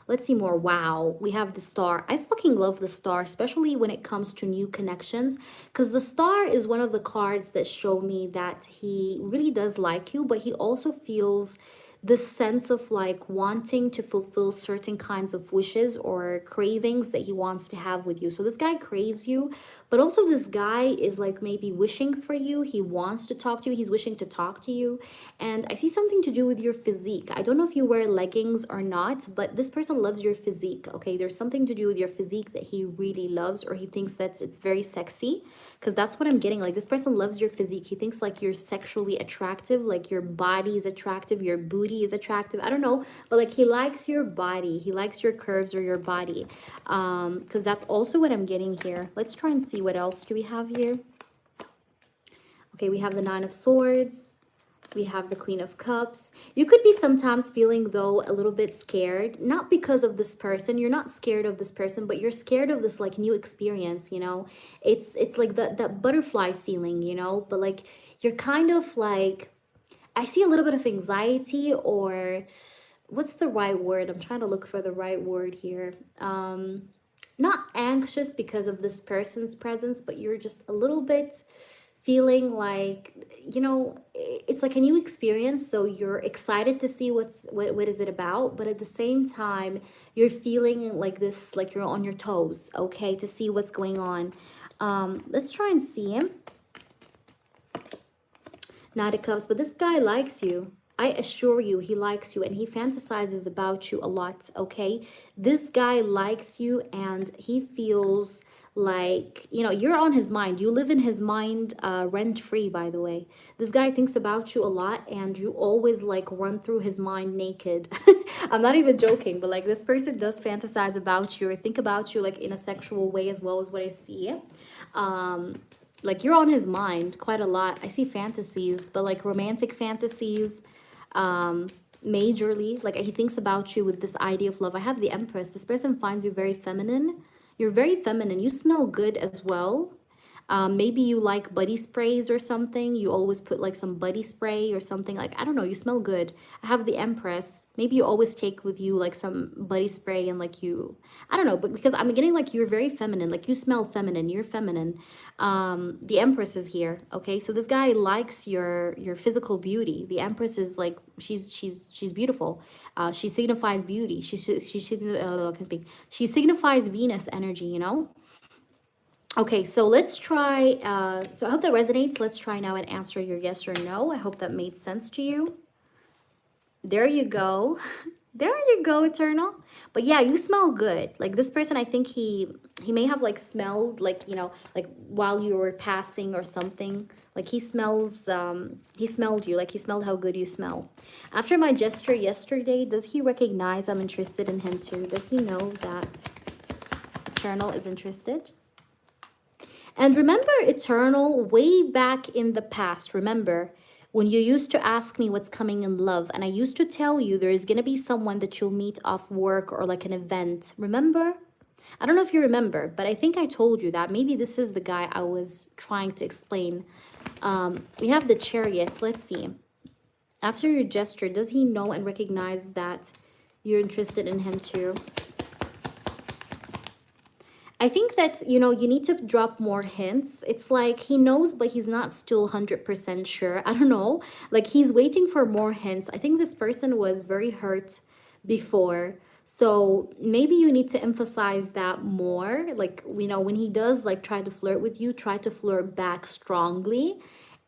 Let's see more. Wow, we have the Star. I fucking love the Star, especially when it comes to new connections, because the Star is one of the cards that show me that he really does like you, but he also feels this sense of like wanting to fulfill certain kinds of wishes or cravings that he wants to have with you. So this guy craves you, but also this guy is like maybe wishing for you. He wants to talk to you. He's wishing to talk to you. And I see something to do with your physique. I don't know if you wear leggings or not, but this person loves your physique. Okay, there's something to do with your physique that he really loves, or he thinks that it's very sexy, because that's what I'm getting. Like this person loves your physique. He thinks like you're sexually attractive, like your body is attractive, your booty is attractive. I don't know, but like he likes your body. He likes your curves or your body, because that's also what I'm getting here. Let's try and see what else do we have here. Okay, we have the Nine of Swords. We have the Queen of Cups. You could be sometimes feeling, though, a little bit scared. Not because of this person. You're not scared of this person, but you're scared of this, like, new experience, you know? It's like that butterfly feeling, you know? But, like, you're kind of, like... I see a little bit of anxiety, or... What's the right word? I'm trying to look for the right word here. Not anxious because of this person's presence, but you're just a little bit feeling like, you know, it's like a new experience, so you're excited to see what is it about, but at the same time you're feeling like this, like you're on your toes, okay, to see what's going on. Let's try and see him. Knight of Cups, but this guy likes you. I assure you, he likes you and he fantasizes about you a lot, okay? This guy likes you and he feels like, you know, you're on his mind. You live in his mind rent-free, by the way. This guy thinks about you a lot and you always, like, run through his mind naked. I'm not even joking, but, like, this person does fantasize about you or think about you, like, in a sexual way as well, as what I see. Like, you're on his mind quite a lot. I see fantasies, but, like, romantic fantasies, majorly. Like, he thinks about you with this idea of love. I have the Empress. This person finds you very feminine. You're very feminine. You smell good as well. Maybe you like body sprays or something. You always put, like, some body spray or something. Like, I don't know, you smell good. I have the Empress. Maybe you always take with you, like, some body spray and, like, you... I don't know, but because I'm getting, like, you're very feminine. Like, you smell feminine. You're feminine. The Empress is here, okay? So this guy likes your physical beauty. The Empress is, like, she's beautiful. She signifies beauty. She can speak. She signifies Venus energy, you know? Okay, so let's try, so I hope that resonates. Let's try now and answer your yes or no. I hope that made sense to you. There you go. There you go, Eternal. But yeah, you smell good. Like, this person, I think he may have, like, smelled, like, you know, like, while you were passing or something. Like, he smells, he smelled you. Like, he smelled how good you smell. After my gesture yesterday, does he recognize I'm interested in him too? Does he know that Eternal is interested? And remember, Eternal, way back in the past, remember, when you used to ask me what's coming in love, and I used to tell you there is going to be someone that you'll meet off work or, like, an event. Remember? I don't know if you remember, but I think I told you that. Maybe this is the guy I was trying to explain. We have the Chariots. Let's see. After your gesture, does he know and recognize that you're interested in him too? I think that, you know, you need to drop more hints. It's like he knows, but he's not still 100% sure. I don't know. Like, he's waiting for more hints. I think this person was very hurt before. So maybe you need to emphasize that more. Like, you know, when he does, like, try to flirt with you, try to flirt back strongly.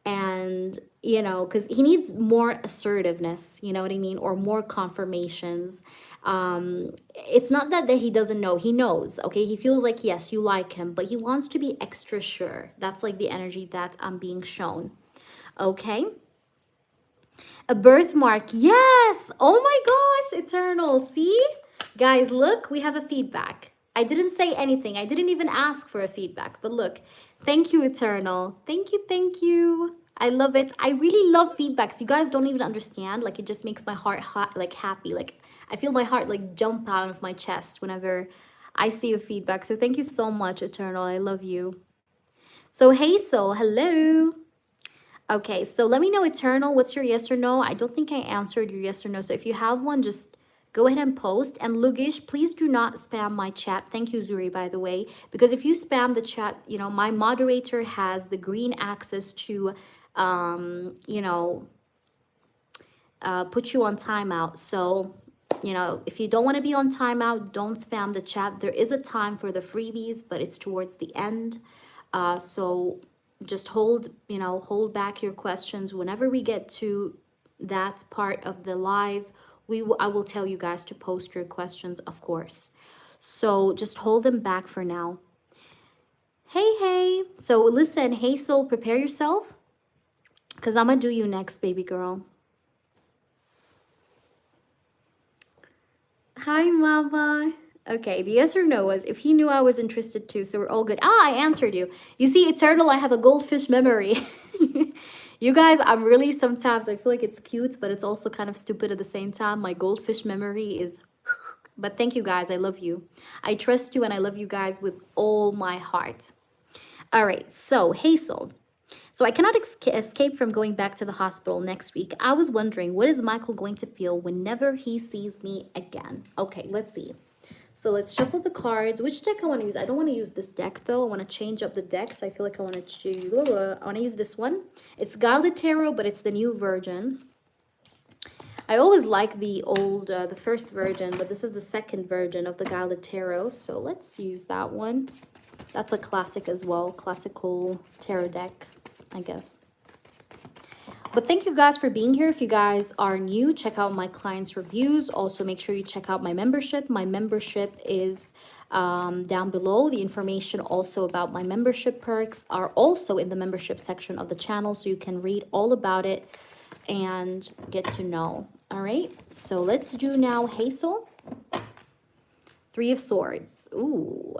And, you know, because he needs more assertiveness, you know what I mean? Or more confirmations. It's not that he doesn't know. He knows, okay? He feels like, yes, you like him, but he wants to be extra sure. That's, like, the energy that I'm being shown, okay? A birthmark. Yes! Oh my gosh, Eternal. See? Guys, look, we have a feedback. I didn't say anything. I didn't even ask for a feedback, but look. Thank you, Eternal. Thank you, thank you. I love it. I really love feedbacks. You guys don't even understand. Like, it just makes my heart hot, like, happy. Like, I feel my heart, like, jump out of my chest whenever I see a feedback. So thank you so much, Eternal. I love you. So Hazel, hello. Okay, so let me know, Eternal, what's your yes or no? I don't think I answered your yes or no. So if you have one, just go ahead and post. And Lugish, please do not spam my chat. Thank you, Zuri, by the way. Because if you spam the chat, you know, my moderator has the green access to, you know, put you on timeout. So, you know, if you don't want to be on timeout, don't spam the chat. There is a time for the freebies, but it's towards the end. So just hold, you know, hold back your questions. Whenever we get to that part of the live, I will tell you guys to post your questions, of course. So just hold them back for now. Hey. So listen, Hazel, prepare yourself, because I'm going to do you next, baby girl. Hi, Mama. Okay, the yes or no was if he knew I was interested too, so we're all good. Ah, I answered you. You see, Eternal, I have a goldfish memory. You guys, I'm really sometimes, I feel like it's cute, but it's also kind of stupid at the same time. My goldfish memory is, but thank you guys. I love you. I trust you and I love you guys with all my heart. All right, so Hazel. So I cannot escape from going back to the hospital next week. I was wondering, what is Michael going to feel whenever he sees me again? Okay, let's see. So let's shuffle the cards. Which deck I want to use? I don't want to use this deck though. I want to change up the decks. I feel like I want to choose. I want to use this one. It's Gilded Tarot, but it's the new version. I always like the old, the first version, but this is the second version of the Gilded Tarot. So let's use that one. That's a classic as well. Classical tarot deck, I guess. But thank you guys for being here. If you guys are new, check out my clients' reviews. Also, make sure you check out my membership. My membership is down below. The information also about my membership perks are also in the membership section of the channel, so you can read all about it and get to know. All right, so let's do now Hazel. Three of Swords. Ooh.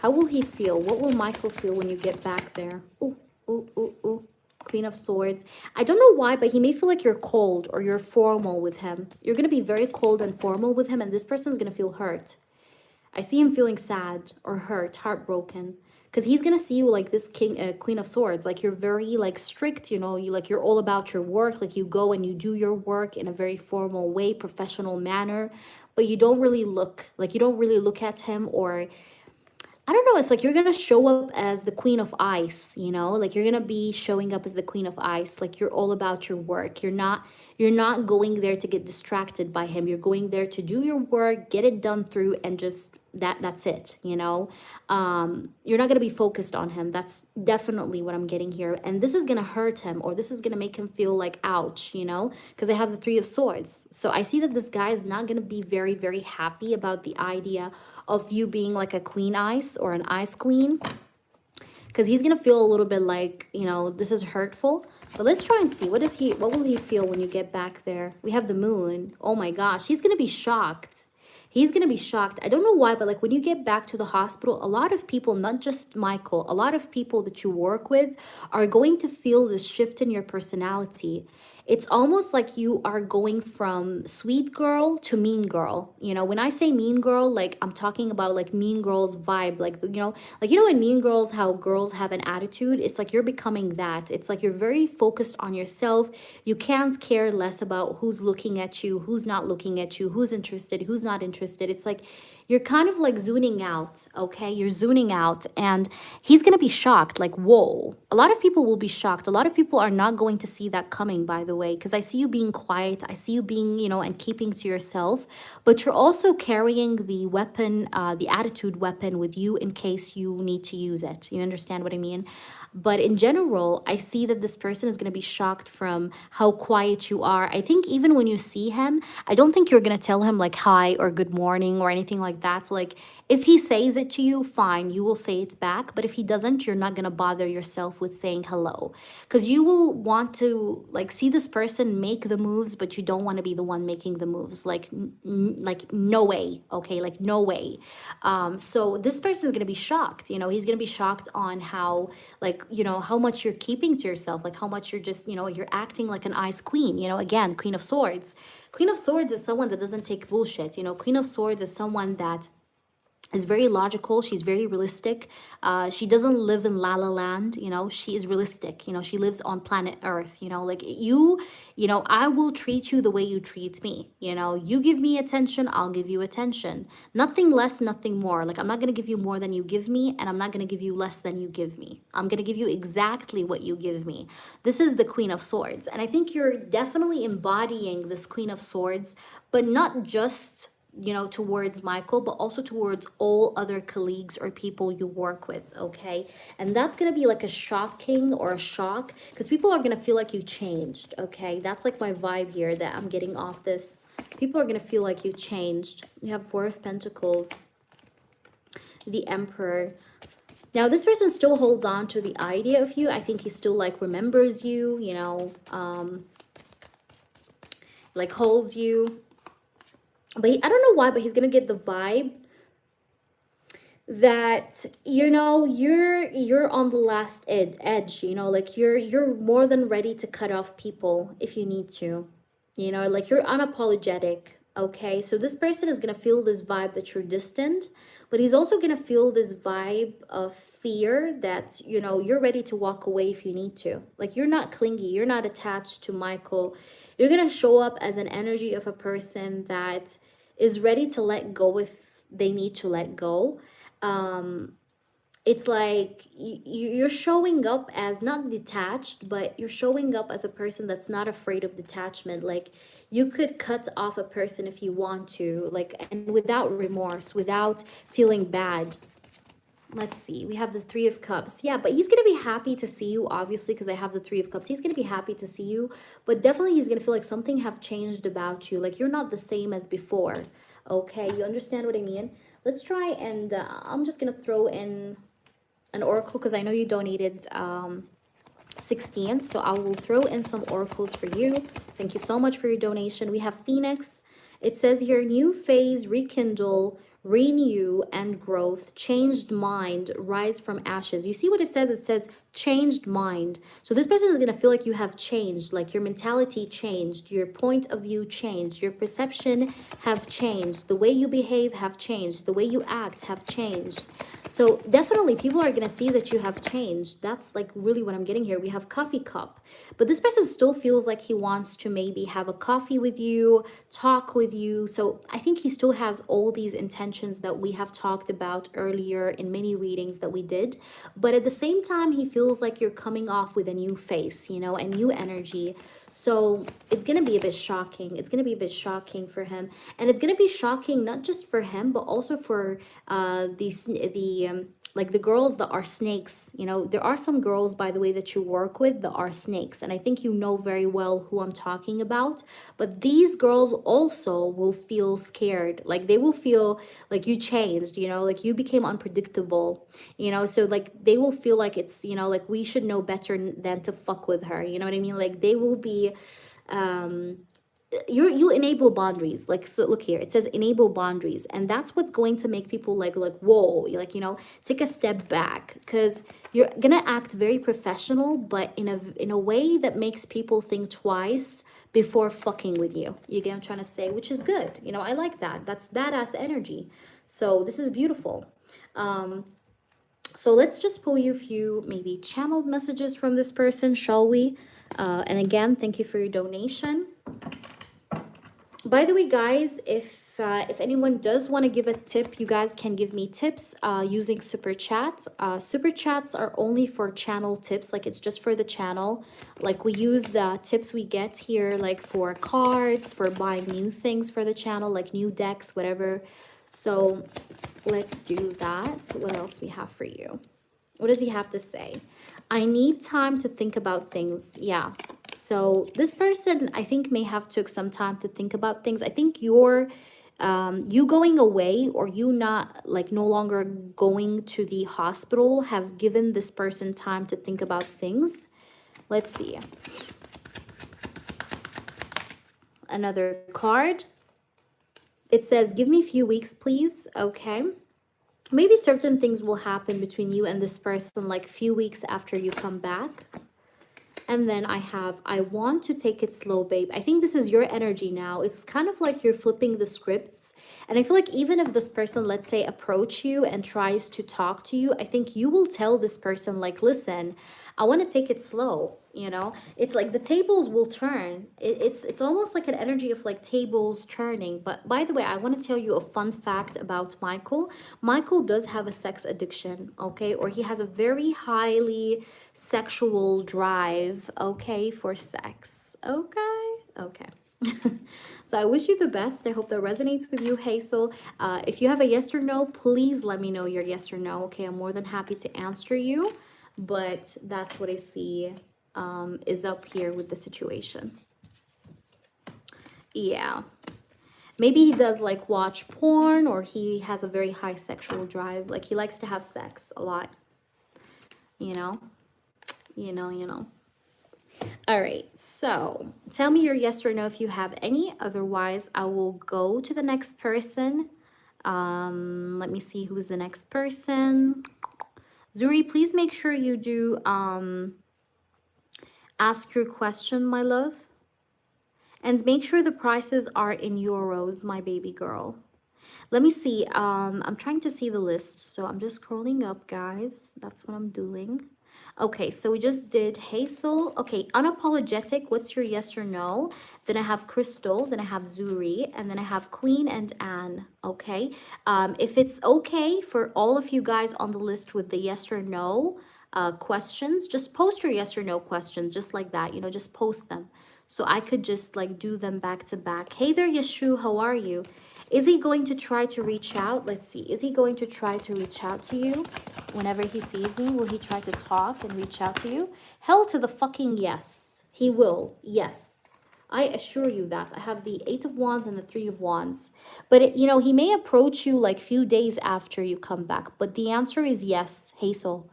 How will he feel? What will Michael feel when you get back there? Ooh, ooh, ooh, ooh. Queen of Swords. I don't know why, but he may feel like you're cold or you're formal with him. You're going to be very cold and formal with him, and this person's going to feel hurt. I see him feeling sad or hurt, heartbroken, because he's going to see you like this Queen of Swords. Like you're very like strict, you know, you're all about your work. Like you go and you do your work in a very formal way, professional manner, but you don't really look at him, or I don't know, it's like you're going to show up as the Queen of Ice, you know? Like you're going to be showing up as the Queen of Ice. Like you're all about your work. You're not going there to get distracted by him. You're going there to do your work, get it done through, and just that's it, you know? You're not going to be focused on him. That's definitely what I'm getting here. And this is going to hurt him, or this is going to make him feel like, ouch, you know? Because I have the Three of Swords. So I see that this guy is not going to be very, very happy about the idea of you being like a queen ice or an ice queen, because he's gonna feel a little bit like, you know, this is hurtful. But let's try and see, what will he feel when you get back there? We have the moon. Oh my gosh, he's gonna be shocked. He's gonna be shocked. I don't know why, but like when you get back to the hospital, a lot of people, not just Michael, a lot of people that you work with are going to feel this shift in your personality. It's almost like you are going from sweet girl to mean girl. You know, when I say mean girl, like I'm talking about like mean girls vibe, like, you know, in Mean Girls, how girls have an attitude. It's like you're becoming that. It's like you're very focused on yourself. You can't care less about who's looking at you, who's not looking at you, who's interested, who's not interested. It's like you're kind of like zoning out, okay? You're zoning out, and he's going to be shocked, like, whoa. A lot of people will be shocked. A lot of people are not going to see that coming, by the way, because I see you being quiet. I see you being, you know, and keeping to yourself, but you're also carrying the weapon, the attitude weapon with you in case you need to use it. You understand what I mean? But in general, I see that this person is going to be shocked from how quiet you are. I think even when you see him, I don't think you're going to tell him like hi or good morning or anything like that. So like if he says it to you, fine, you will say it back. But if he doesn't, you're not going to bother yourself with saying hello, because you will want to like see this person make the moves, but you don't want to be the one making the moves. Like no way. Okay. Like no way. So this person is going to be shocked. You know, he's going to be shocked on how, like, you know, how much you're keeping to yourself, like how much you're just, you know, you're acting like an ice queen, you know, again, Queen of Swords. Queen of Swords is someone that doesn't take bullshit. You know, Queen of Swords is someone that is very logical. She's very realistic. She doesn't live in La La Land, you know, she is realistic. You know, she lives on planet Earth, you know, like you know, I will treat you the way you treat me. You know, you give me attention, I'll give you attention. Nothing less, nothing more. Like I'm not going to give you more than you give me, and I'm not going to give you less than you give me. I'm going to give you exactly what you give me. This is the Queen of Swords. And I think you're definitely embodying this Queen of Swords, but not just, you know, towards Michael, but also towards all other colleagues or people you work with, okay? And that's gonna be like a shocking or a shock, because people are gonna feel like you changed, okay? That's like my vibe here that I'm getting off this. People are gonna feel like you changed. You have Four of Pentacles, the Emperor. Now, this person still holds on to the idea of you. I think he still like remembers you, you know, like holds you. But I don't know why, but he's gonna get the vibe that, you know, you're on the last edge, you know, like you're more than ready to cut off people if you need to, you know, like you're unapologetic. Okay, so this person is gonna feel this vibe that you're distant, but he's also gonna feel this vibe of fear that, you know, you're ready to walk away if you need to. Like you're not clingy, you're not attached to Michael. You're gonna show up as an energy of a person that is ready to let go if they need to let go. um it's like you're showing up as not detached, but you're showing up as a person that's not afraid of detachment. Like you could cut off a person if you want to, like, and without remorse, without feeling bad. Let's see, we have the Three of Cups. Yeah, but he's gonna be happy to see you, obviously, because I have the Three of Cups. He's gonna be happy to see you, but definitely he's gonna feel like something have changed about you. Like you're not the same as before. Okay, you understand what I mean? Let's try, and I'm just gonna throw in an oracle because I know you donated 16, so I will throw in some oracles for you. Thank you so much for your donation. We have Phoenix. It says here, new phase, rekindle, renew, and growth, changed mind, rise from ashes. You see what it says? It says changed mind. So this person is going to feel like you have changed, like your mentality changed, your point of view changed, your perception have changed, the way you behave have changed, the way you act have changed. So definitely people are going to see that you have changed. That's like really what I'm getting here. We have coffee cup, but this person still feels like he wants to maybe have a coffee with you, talk with you. So I think he still has all these intentions that we have talked about earlier in many readings that we did. But at the same time, he feels like you're coming off with a new face, you know, a new energy. So it's going to be a bit shocking. It's going to be a bit shocking for him. And it's going to be shocking not just for him, but also for like the girls that are snakes. You know, there are some girls, by the way, that you work with that are snakes, and I think you know very well who I'm talking about. But these girls also will feel scared, like they will feel like you changed, you know, like you became unpredictable, you know. So like they will feel like it's, you know, like we should know better than to fuck with her, you know what I mean? Like they will be um you'll enable boundaries. Like, so look here, it says enable boundaries, and that's what's going to make people like whoa, like, you know, take a step back, because you're gonna act very professional, but in a way that makes people think twice before fucking with you. You get what I'm trying to say? Which is good, you know. I like that. That's badass energy. So this is beautiful. So let's just pull you a few maybe channeled messages from this person, shall we? And again, thank you for your donation. By the way, guys, if anyone does want to give a tip, you guys can give me tips using super chats. Super chats are only for channel tips, like it's just for the channel. Like we use the tips we get here, like for cards, for buying new things for the channel, like new decks, whatever. So let's do that. What else we have for you? What does he have to say? I need time to think about things. Yeah. So this person, I think, may have took some time to think about things. I think you going away, or you not, like, no longer going to the hospital, have given this person time to think about things. Let's see. Another card. It says, give me a few weeks, please. Okay. Maybe certain things will happen between you and this person like few weeks after you come back. And then I want to take it slow, babe. I think this is your energy now. It's kind of like you're flipping the scripts. And I feel like even if this person, let's say, approach you and tries to talk to you, I think you will tell this person, like, listen, I want to take it slow, you know? It's like the tables will turn. It's almost like an energy of like tables turning. But by the way, I want to tell you a fun fact about Michael. Michael does have a sex addiction, okay? Or he has a very highly sexual drive, okay, for sex. Okay. So I wish you the best. I hope that resonates with you, Hazel. If you have a yes or no, please let me know your yes or no. Okay, I'm more than happy to answer you. But that's what I see is up here with the situation. Yeah. Maybe he does like watch porn, or he has a very high sexual drive. Like he likes to have sex a lot. You know? You know. All right, so tell me your yes or no if you have any. Otherwise, I will go to the next person. Let me see who's the next person. Zuri, please make sure you do ask your question, my love. And make sure the prices are in euros, my baby girl. Let me see. I'm trying to see the list, so I'm just scrolling up, guys. That's what I'm doing. Okay, so we just did Hazel. Okay, unapologetic. What's your yes or no? Then I have Crystal. Then I have Zuri, and then I have Queen and Anne. Okay. If it's okay for all of you guys on the list with the yes or no questions, just post your yes or no questions, just like that. You know, just post them, so I could just like do them back to back. Hey there, Yeshu. How are you? Is he going to try to reach out? Let's see. Is he going to try to reach out to you whenever he sees me? Will he try to talk and reach out to you? Hell to the fucking yes. He will. Yes. I assure you that. I have the 8 of Wands and the 3 of Wands. But, you know, he may approach you like few days after you come back. But the answer is yes, Hazel.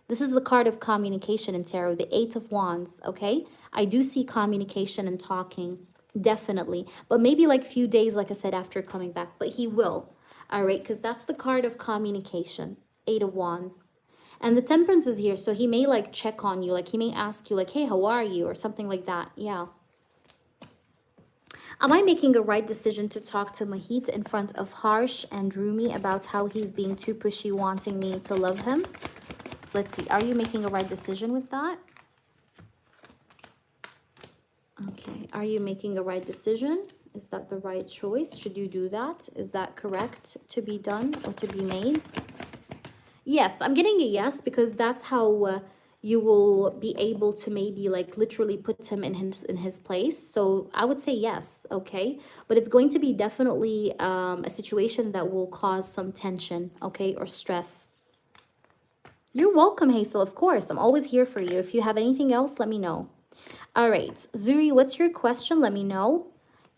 This is the card of communication in tarot, the 8 of Wands, okay? I do see communication and talking. Definitely. But maybe like few days, like I said, after coming back. But he will. All right. Because that's the card of communication. 8 of Wands. And the Temperance is here. So he may like check on you. Like he may ask you like, hey, how are you? Or something like that. Yeah. Am I making a right decision to talk to Mahit in front of Harsh and Rumi about how he's being too pushy, wanting me to love him? Let's see. Are you making a right decision with that? Okay, are you making a right decision? Is that the right choice? Should you do that? Is that correct to be done or to be made? Yes, I'm getting a yes because that's how you will be able to maybe like literally put him in his place. So I would say yes, okay? But it's going to be definitely a situation that will cause some tension, okay, or stress. You're welcome, Hazel, of course. I'm always here for you. If you have anything else, let me know. All right, Zuri, what's your question? Let me know.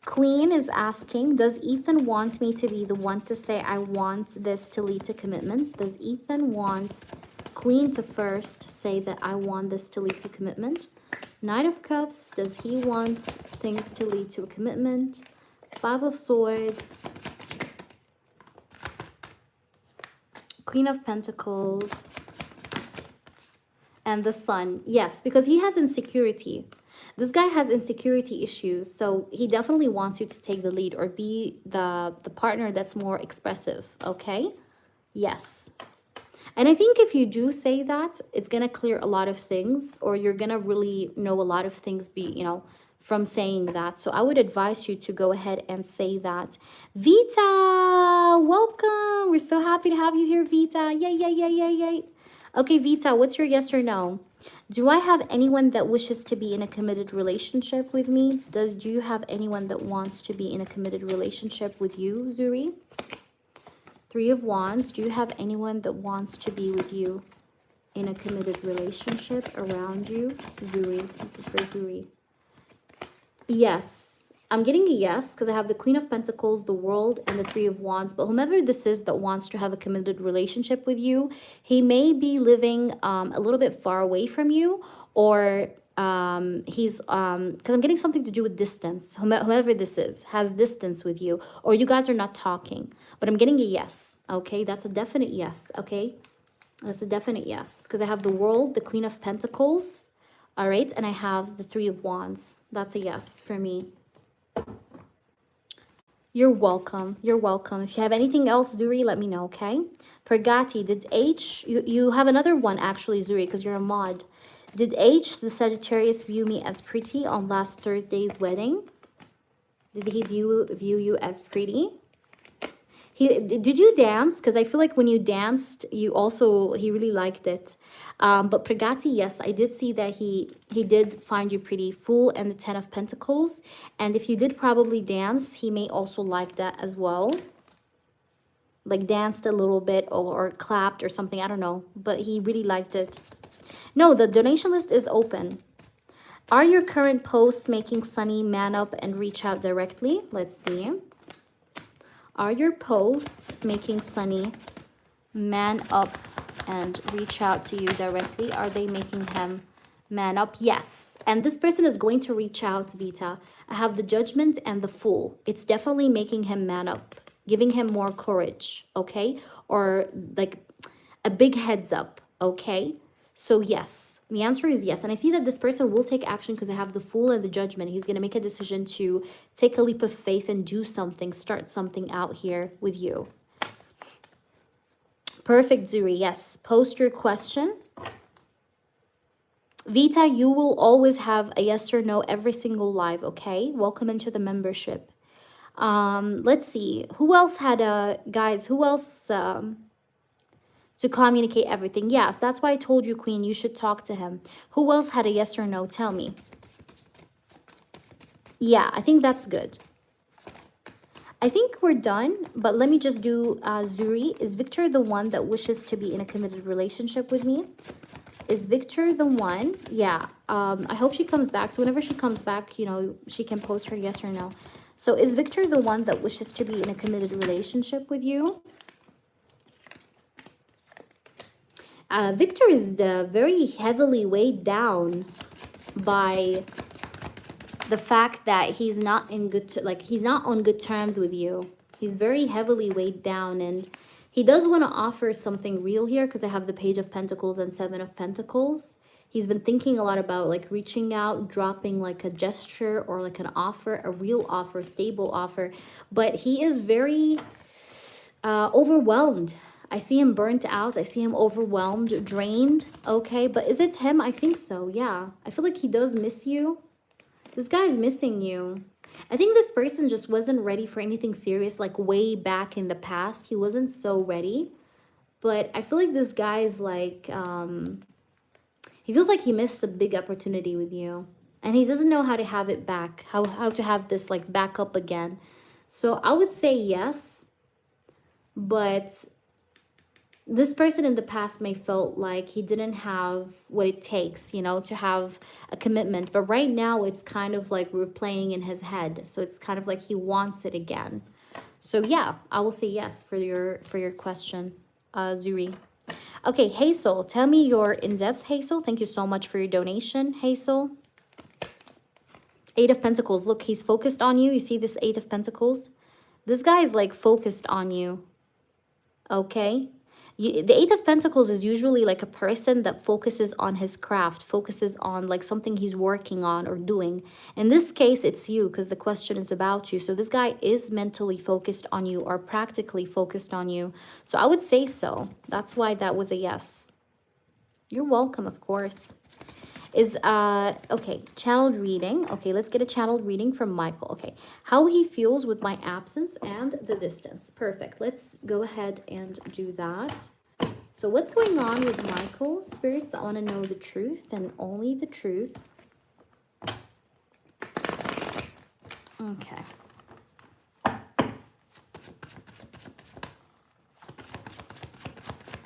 Queen is asking, does Ethan want me to be the one to say I want this to lead to commitment? Does Ethan want Queen to first say that I want this to lead to commitment? Knight of Cups, does he want things to lead to a commitment? 5 of Swords. Queen of Pentacles. And the Sun. Yes, because he has insecurity. This guy has insecurity issues, so he definitely wants you to take the lead or be the partner that's more expressive, okay? Yes. And I think if you do say that, it's going to clear a lot of things, or you're going to really know a lot of things from saying that. So I would advise you to go ahead and say that. Vita, welcome. We're so happy to have you here, Vita. Yay, yay, yay, yay, yay. Okay, Vita, what's your yes or no? Do I have anyone that wishes to be in a committed relationship with me? Do you have anyone that wants to be in a committed relationship with you, Zuri? 3 of Wands. Do you have anyone that wants to be with you in a committed relationship around you? Zuri. This is for Zuri. Yes. I'm getting a yes because I have the Queen of Pentacles, the World, and the 3 of Wands. But whomever this is that wants to have a committed relationship with you, he may be living a little bit far away from you, or he's because I'm getting something to do with distance. Whoever this is has distance with you, or you guys are not talking. But I'm getting a yes. Okay, that's a definite yes. Okay, that's a definite yes because I have the World, the Queen of Pentacles. All right, and I have the 3 of Wands. That's a yes for me. You're welcome. You're welcome. If you have anything else, Zuri, let me know, okay? Purgati, did H... You have another one, actually, Zuri, because you're a mod. Did H, the Sagittarius, view me as pretty on last Thursday's wedding? Did he view you as pretty? Did you dance? Because I feel like when you danced, he really liked it. But Pragati, yes, I did see that he did find you pretty. Fool and the 10 of Pentacles. And if you did probably dance, he may also like that as well. Like danced a little bit or clapped or something. I don't know. But he really liked it. No, the donation list is open. Are your current posts making Sunny man up and reach out directly? Let's see. Are your posts making Sunny man up and reach out to you directly? Are they making him man up? Yes. And this person is going to reach out, Vita. I have the Judgment and the Fool. It's definitely making him man up, giving him more courage, okay? Or like a big heads up, okay? So yes, the answer is yes. And I see that this person will take action because I have the Fool and the Judgment. He's going to make a decision to take a leap of faith and do something, start something out here with you. Perfect, Zuri. Yes, post your question. Vita, you will always have a yes or no every single live, okay? Welcome into the membership. Let's see. Who else had a... Guys, who else... to communicate everything? Yes, that's why I told you, Queen, you should talk to him. Who else had a yes or no? Tell me. Yeah, I think that's good. I think we're done, but let me just do Zuri. Is Victor the one that wishes to be in a committed relationship with me? Is Victor the one? Yeah. I hope she comes back. So whenever she comes back, you know, she can post her yes or no. So is Victor the one that wishes to be in a committed relationship with you? Victor is very heavily weighed down by the fact that he's not in good, he's not on good terms with you. He's very heavily weighed down, and he does want to offer something real here because I have the Page of Pentacles and Seven of Pentacles. He's been thinking a lot about like reaching out, dropping like a gesture or like an offer, a real offer, stable offer. But he is very overwhelmed. I see him burnt out. I see him overwhelmed, drained. Okay, but is it him? I think so. Yeah, I feel like he does miss you. This guy's missing you. I think this person just wasn't ready for anything serious, like way back in the past. He wasn't so ready. But I feel like this guy is like, he feels like he missed a big opportunity with you. And he doesn't know how to have it back, how to have this like back up again. So I would say yes. But this person in the past may felt like he didn't have what it takes, you know, to have a commitment. But right now it's kind of like we're playing in his head. So it's kind of like he wants it again. So yeah, I will say yes for your question, Zuri. Okay, Hazel, tell me your in-depth, Hazel. Thank you so much for your donation, Hazel. Eight of Pentacles. Look, he's focused on you. You see this Eight of Pentacles? This guy is like focused on you. Okay? The Eight of Pentacles is usually like a person that focuses on his craft, focuses on like something he's working on or doing. In this case, it's you because the question is about you. So this guy is mentally focused on you or practically focused on you. So I would say so. That's why that was a yes. You're welcome, of course. Is, okay, channeled reading. Okay, let's get a channeled reading from Michael. Okay, how he feels with my absence and the distance. Perfect. Let's go ahead and do that. So what's going on with Michael? Spirits, I want to know the truth and only the truth. Okay.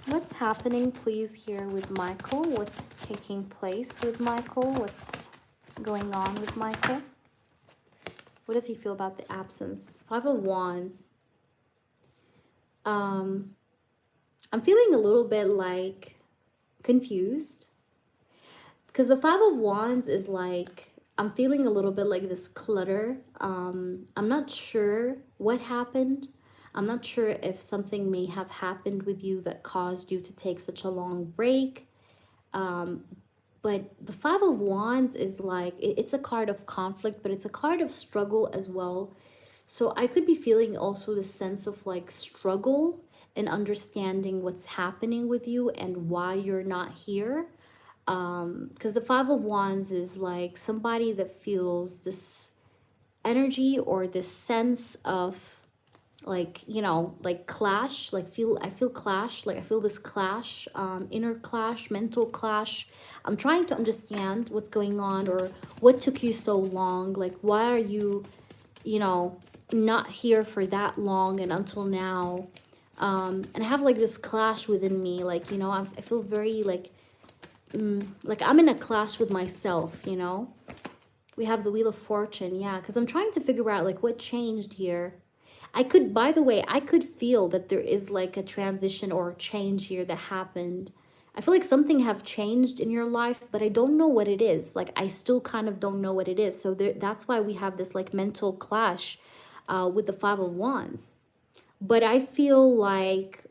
What's happening, please, here with Michael? What's taking place with Michael? What's going on with Michael? What does he feel about the absence? Five of Wands. I'm feeling a little bit like confused. Because the Five of Wands is like, I'm feeling a little bit like this clutter. I'm not sure what happened. I'm not sure if something may have happened with you that caused you to take such a long break. But the Five of Wands is like, it's a card of conflict, but it's a card of struggle as well. So I could be feeling also the sense of like struggle and understanding what's happening with you and why you're not here. Because the Five of Wands is like somebody that feels this energy or this sense of like, you know, like clash, like I feel clash, like I feel this clash, inner clash, mental clash. I'm trying to understand what's going on or what took you so long. Like, why are you, you know, not here for that long and until now? And I have like this clash within me, like, you know, I feel very like I'm in a clash with myself, you know. We have the Wheel of Fortune, yeah, because I'm trying to figure out like what changed here. I could, by the way, I could feel that there is like a transition or a change here that happened. I feel like something have changed in your life, but I don't know what it is. Like, I still kind of don't know what it is. So that's why we have this like mental clash with the Five of Wands. But I feel like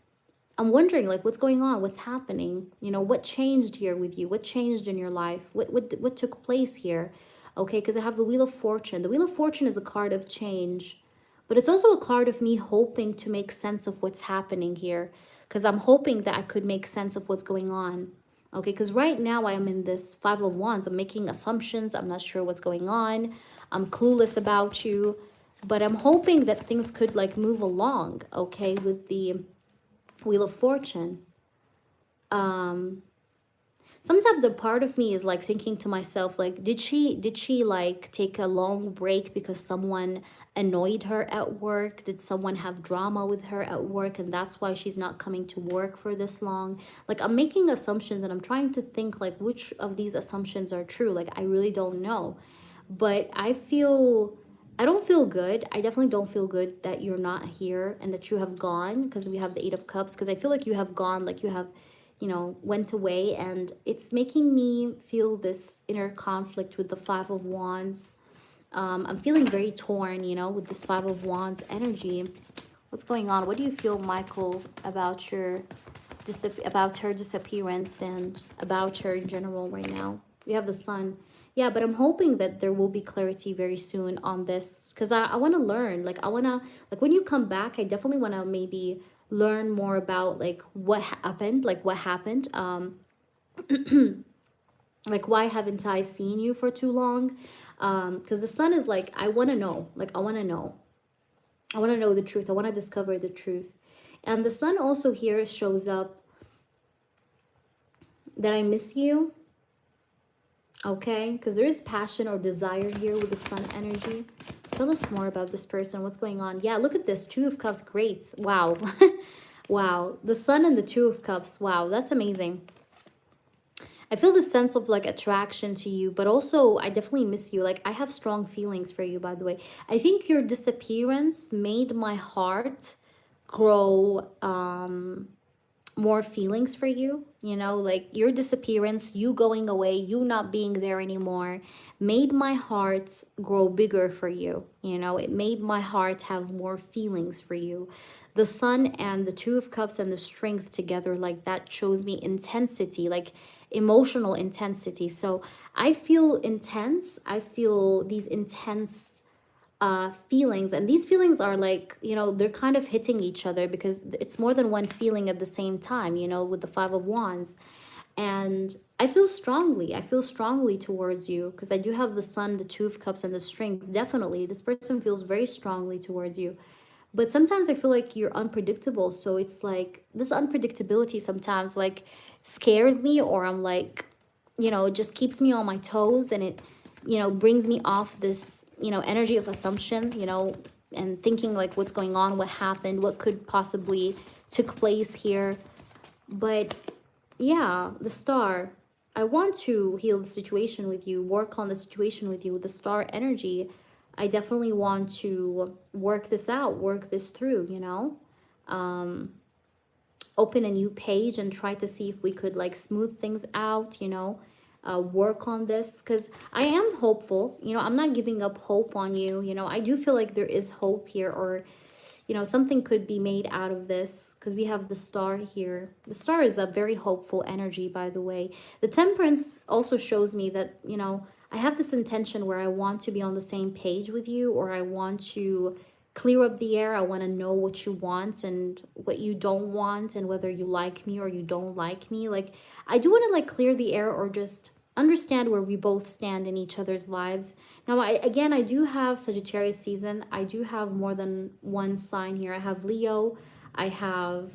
I'm wondering, like, what's going on? What's happening? You know, what changed here with you? What changed in your life? What took place here? Okay, because I have the Wheel of Fortune. The Wheel of Fortune is a card of change, but it's also a card of me hoping to make sense of what's happening here, because I'm hoping that I could make sense of what's going on. Okay, because right now I am in this Five of Wands. I'm making assumptions. I'm not sure what's going on. I'm clueless about you, but I'm hoping that things could like move along, okay, with the Wheel of Fortune. Sometimes a part of me is like thinking to myself, like, did she like take a long break because someone annoyed her at work? Did someone have drama with her at work and that's why she's not coming to work for this long? Like, I'm making assumptions and I'm trying to think like which of these assumptions are true. Like, I really don't know. But I don't feel good. I definitely don't feel good that you're not here and that you have gone, because we have the Eight of Cups, because I feel like you have gone, like you have, you know, went away, and it's making me feel this inner conflict with the Five of Wands. I'm feeling very torn, you know, with this Five of Wands energy. What's going on? What do you feel, Michael, about your about her disappearance and about her in general right now? We have the Sun. Yeah, but I'm hoping that there will be clarity very soon on this, because I want to learn. Like, I want to, like, when you come back, I definitely want to maybe learn more about like what happened, like, why haven't I seen you for too long? Because the Sun is like, I want to know, like, I want to know the truth. I want to discover the truth. And the Sun also here shows up that I miss you. Okay, because there is passion or desire here with the Sun energy. Tell us more about this person. What's going on? Yeah, look at this. Two of Cups. Great. Wow. Wow. The Sun and the Two of Cups. Wow, that's amazing. I feel the sense of like attraction to you, but also I definitely miss you. Like, I have strong feelings for you, by the way. I think your disappearance made my heart grow more feelings for you, you know, like your disappearance, you going away, you not being there anymore, made my heart grow bigger for you. You know, it made my heart have more feelings for you. The Sun and the Two of Cups and the Strength together, like, that shows me intensity, like emotional intensity. So I feel intense. I feel these intense feelings, and these feelings are like, you know, they're kind of hitting each other because it's more than one feeling at the same time, you know, with the Five of Wands. And I feel strongly towards you, because I do have the Sun, the Two of Cups, and the Strength. Definitely this person feels very strongly towards you, but sometimes I feel like you're unpredictable. So it's like this unpredictability sometimes like scares me, or I'm like, you know, it just keeps me on my toes, and it, you know, brings me off this, you know, energy of assumption, you know, and thinking like what's going on, what happened, what could possibly took place here. But yeah, the Star, I want to heal the situation with you, work on the situation with you with the Star energy. I definitely want to work this out, work this through, you know, open a new page and try to see if we could like smooth things out, you know, work on this, because I am hopeful, you know, I'm not giving up hope on you, you know, I do feel like there is hope here, or, you know, something could be made out of this, because we have the Star here. The Star is a very hopeful energy, by the way. The Temperance also shows me that, you know, I have this intention where I want to be on the same page with you, or I want to clear up the air. I want to know what you want and what you don't want, and whether you like me or you don't like me. Like, I do want to like clear the air, or just understand where we both stand in each other's lives. Now, I do have Sagittarius season. I do have more than one sign here. I have Leo, I have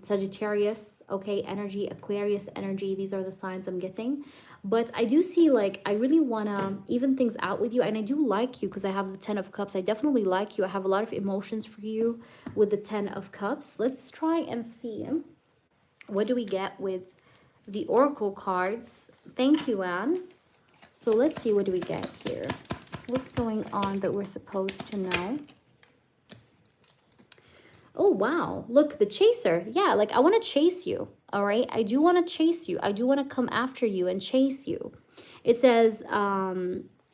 Sagittarius, okay, energy, Aquarius energy. These are the signs I'm getting. But I do see like I really want to even things out with you, and I do like you because I have the Ten of Cups. I definitely like you. I have a lot of emotions for you with the Ten of Cups. Let's try and see what do we get with the Oracle cards. Thank you, Anne. So let's see, what do we get here? What's going on that we're supposed to know? Oh, wow. Look, the chaser. Yeah, like I want to chase you. All right. I do want to chase you. I do want to come after you and chase you. It says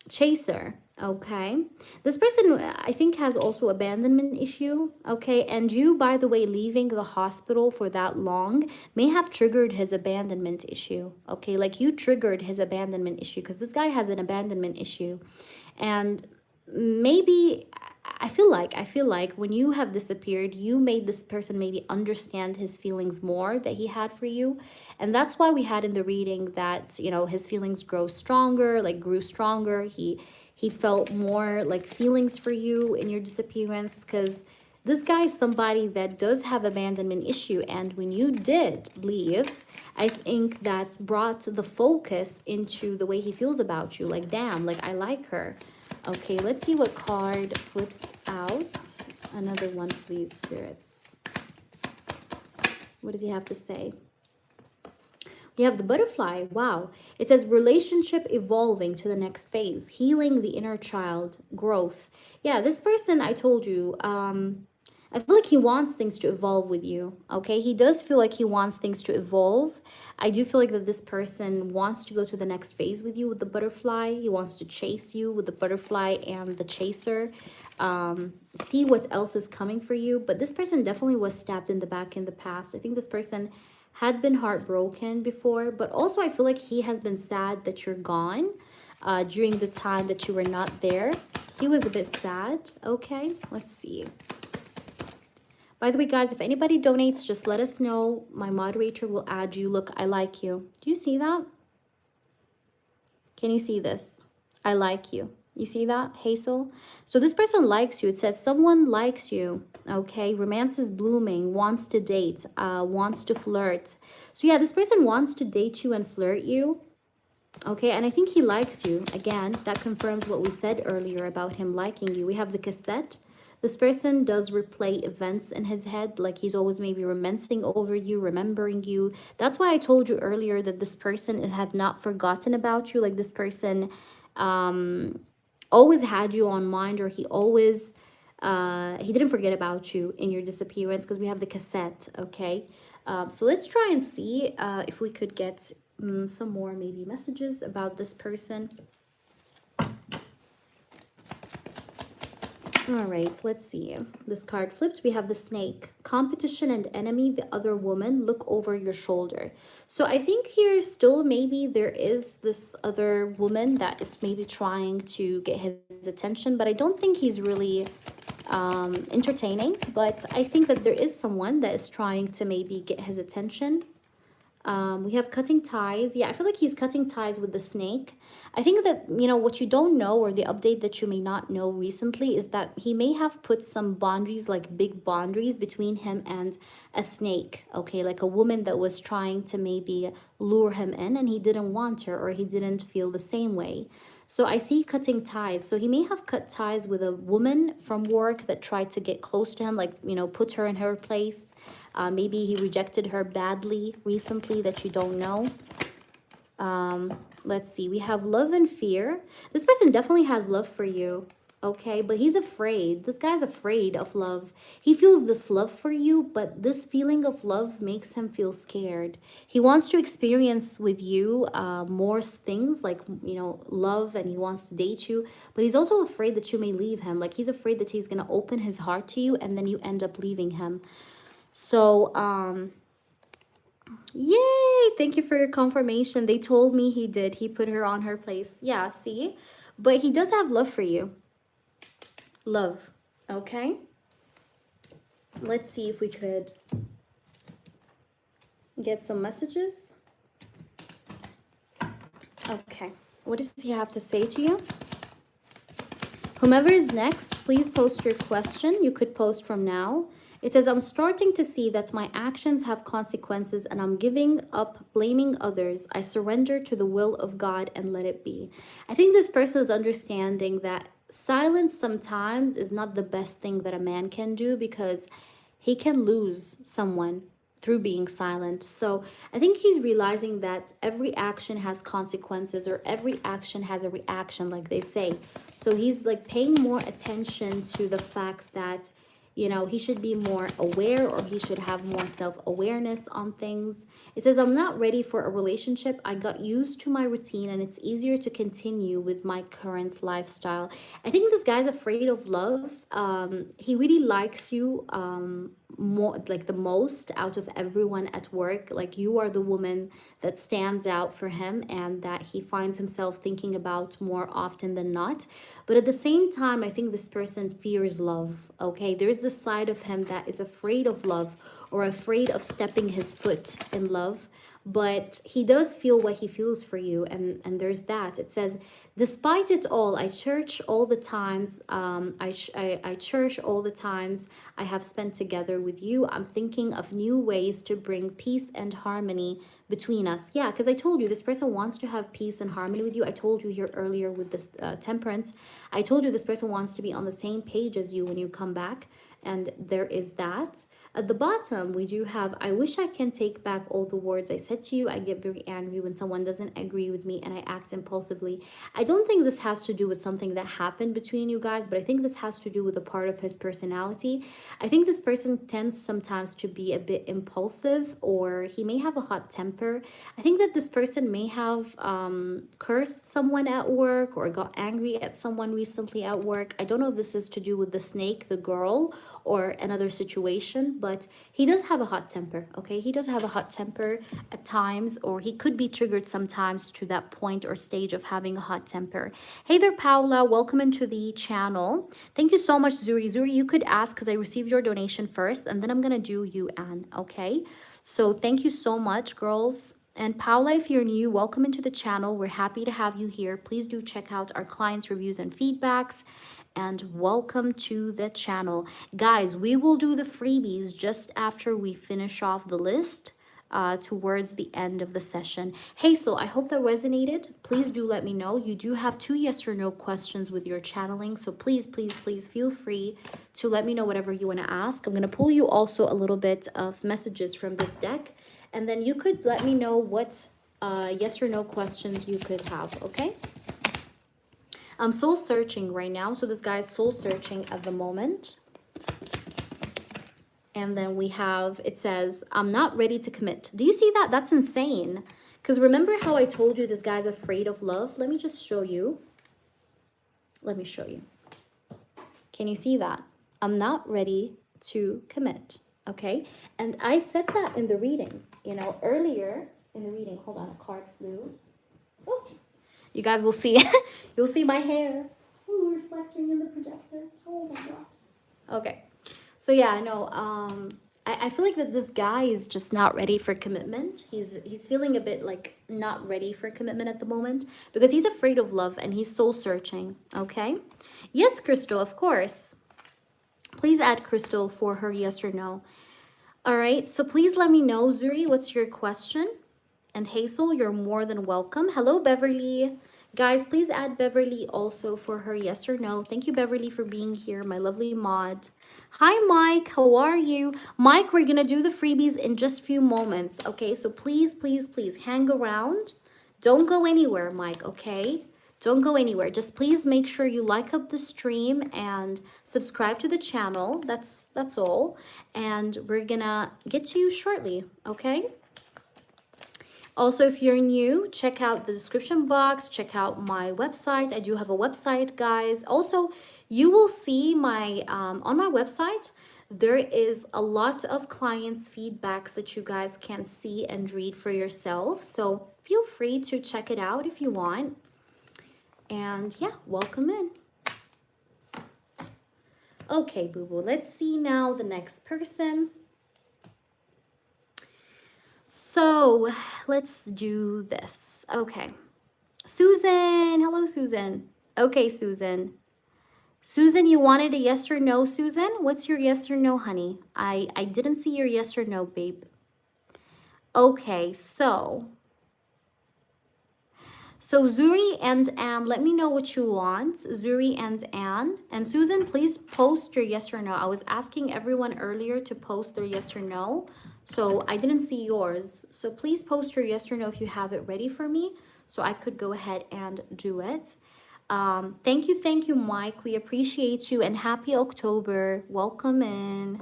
chaser. Okay. This person, I think, has also abandonment issue. Okay. And you, by the way, leaving the hospital for that long may have triggered his abandonment issue. Okay. Like you triggered his abandonment issue because this guy has an abandonment issue. And maybe I feel like when you have disappeared, you made this person maybe understand his feelings more that he had for you. And that's why we had in the reading that, you know, his feelings grew stronger. He felt more like feelings for you in your disappearance, because this guy is somebody that does have abandonment issue. And when you did leave, I think that's brought the focus into the way he feels about you. Like, damn, like I like her. Okay, let's see what card flips out. Another one, please, spirits. What does he have to say? We have the butterfly. Wow. It says relationship evolving to the next phase, healing the inner child, growth. Yeah, this person, I told you, I feel like he wants things to evolve with you. Okay, he does feel like he wants things to evolve. I do feel like that this person wants to go to the next phase with you with the butterfly. He wants to chase you with the butterfly and the chaser. See what else is coming for you. But this person definitely was stabbed in the back in the past. I think this person had been heartbroken before, but also I feel like he has been sad that you're gone during the time that you were not there. He was a bit sad. Okay, let's see. By the way, guys, if anybody donates, just let us know. My moderator will add you. Look, I like you. Do you see that? Can you see this? I like you. You see that, Hazel? So this person likes you. It says someone likes you, okay? Romance is blooming, wants to date, wants to flirt. So yeah, this person wants to date you and flirt you, okay? And I think he likes you. Again, that confirms what we said earlier about him liking you. We have the cassette. This person does replay events in his head, like he's always maybe reminiscing over you, remembering you. That's why I told you earlier that this person had not forgotten about you. Like this person always had you on mind, or he didn't forget about you in your disappearance, because we have the cassette, okay? So let's try and see if we could get some more maybe messages about this person. All right, let's see. This card flipped. We have the snake. Competition and enemy, the other woman, look over your shoulder. So I think here still maybe there is this other woman that is maybe trying to get his attention, but I don't think he's really entertaining. But I think that there is someone that is trying to maybe get his attention. We have cutting ties. Yeah, I feel like he's cutting ties with the snake. I think that, you know, what you don't know, or the update that you may not know recently, is that he may have put some boundaries, like big boundaries between him and a snake, okay? Like a woman that was trying to maybe lure him in, and he didn't want her, or he didn't feel the same way. So I see cutting ties. So he may have cut ties with a woman from work that tried to get close to him, like, you know, put her in her place. Maybe he rejected her badly recently that you don't know. Let's see. We have love and fear. This person definitely has love for you, okay? But he's afraid. This guy's afraid of love. He feels this love for you, but this feeling of love makes him feel scared. He wants to experience with you more things, like, you know, love, and he wants to date you. But he's also afraid that you may leave him. Like, he's afraid that he's going to open his heart to you, and then you end up leaving him. So, yay! Thank you for your confirmation. They told me he did. He put her on her place. Yeah, see? But he does have love for you. Love. Okay? Let's see if we could get some messages. Okay. What does he have to say to you? Whomever is next, please post your question. You could post from now. It says, I'm starting to see that my actions have consequences, and I'm giving up blaming others. I surrender to the will of God and let it be. I think this person is understanding that silence sometimes is not the best thing that a man can do, because he can lose someone through being silent. So I think he's realizing that every action has consequences, or every action has a reaction, like they say. So he's like paying more attention to the fact that You know, he should be more aware, or he should have more self-awareness on things. It says, I'm not ready for a relationship. I got used to my routine and it's easier to continue with my current lifestyle. I think this guy's afraid of love. He really likes you more, like the most out of everyone at work. Like you are the woman that stands out for him and that he finds himself thinking about more often than not. But at the same time, I think this person fears love. Okay, there's this side of him that is afraid of love, or afraid of stepping his foot in love. But he does feel what he feels for you, and there's that. It says, despite it all, I cherish all the times I cherish all the times I have spent together with you. I'm thinking of new ways to bring peace and harmony between us. Yeah, because I told you this person wants to have peace and harmony with you. I told you here earlier with the temperance. I told you this person wants to be on the same page as you when you come back. And there is that. At the bottom, we do have, I wish I can take back all the words I said to you. I get very angry when someone doesn't agree with me and I act impulsively. I don't think this has to do with something that happened between you guys, but I think this has to do with a part of his personality. I think this person tends sometimes to be a bit impulsive, or he may have a hot temper. I think that this person may have cursed someone at work or got angry at someone recently at work. I don't know if this is to do with the snake, the girl, or another situation, but he does have a hot temper. Okay, he does have a hot temper at times, or he could be triggered sometimes to that point or stage of having a hot temper. Hey there, Paula, welcome into the channel. Thank you so much, Zuri. Zuri, you could ask because I received your donation first, and then I'm gonna do you, Anne. Okay, so thank you so much, girls. And Paula, if you're new, welcome into the channel. We're happy to have you here. Please do check out our clients' reviews and feedbacks, and welcome to the channel. Guys, we will do the freebies just after we finish off the list towards the end of the session. Hazel, I hope that resonated. Please do let me know. You do have 2 yes or no questions with your channeling, so please, please, please feel free to let me know whatever you want to ask. I'm going to pull you also a little bit of messages from this deck, and then you could let me know what yes or no questions you could have, okay? I'm soul searching right now. So this guy's soul searching at the moment. And then we have, it says, I'm not ready to commit. Do you see that? That's insane. Because remember how I told you this guy's afraid of love? Let me just show you. Let me show you. Can you see that? I'm not ready to commit. Okay. And I said that in the reading, you know, earlier in the reading. Hold on, a card flew. Oh. You guys will see, you'll see my hair. Ooh, reflecting in the projector. Oh my gosh. Okay. So yeah, I know. I feel like that this guy is just not ready for commitment. He's feeling a bit like not ready for commitment at the moment because he's afraid of love and he's soul searching. Okay. Yes, Crystal, of course. Please add Crystal for her yes or no. All right. So please let me know, Zuri, what's your question? And Hazel, you're more than welcome. Hello, Beverly. Guys, please add Beverly also for her yes or no. Thank you, Beverly, for being here, my lovely mod. Hi, Mike. How are you? Mike, we're going to do the freebies in just a few moments. Okay, so please, please, please hang around. Don't go anywhere, Mike, okay? Don't go anywhere. Just please make sure you like up the stream and subscribe to the channel. That's all. And we're going to get to you shortly, okay? Also, if you're new, check out the description box, check out my website. I do have a website, guys. Also, you will see my on my website, there is a lot of clients' feedbacks that you guys can see and read for yourself. So feel free to check it out if you want. And yeah, welcome in. Okay, boo-boo, let's see now the next person. So let's do this. Okay. Susan. Hello, Susan. Okay, Susan. Susan, you wanted a yes or no, Susan? What's your yes or no, honey? I didn't see your yes or no, babe. Okay, so Zuri and Anne, let me know what you want. Zuri and Anne. And Susan, please post your yes or no. I was asking everyone earlier to post their yes or no. So I didn't see yours. So please post your yes or no if you have it ready for me so I could go ahead and do it. Thank you, Mike. We appreciate you, and happy October. Welcome in.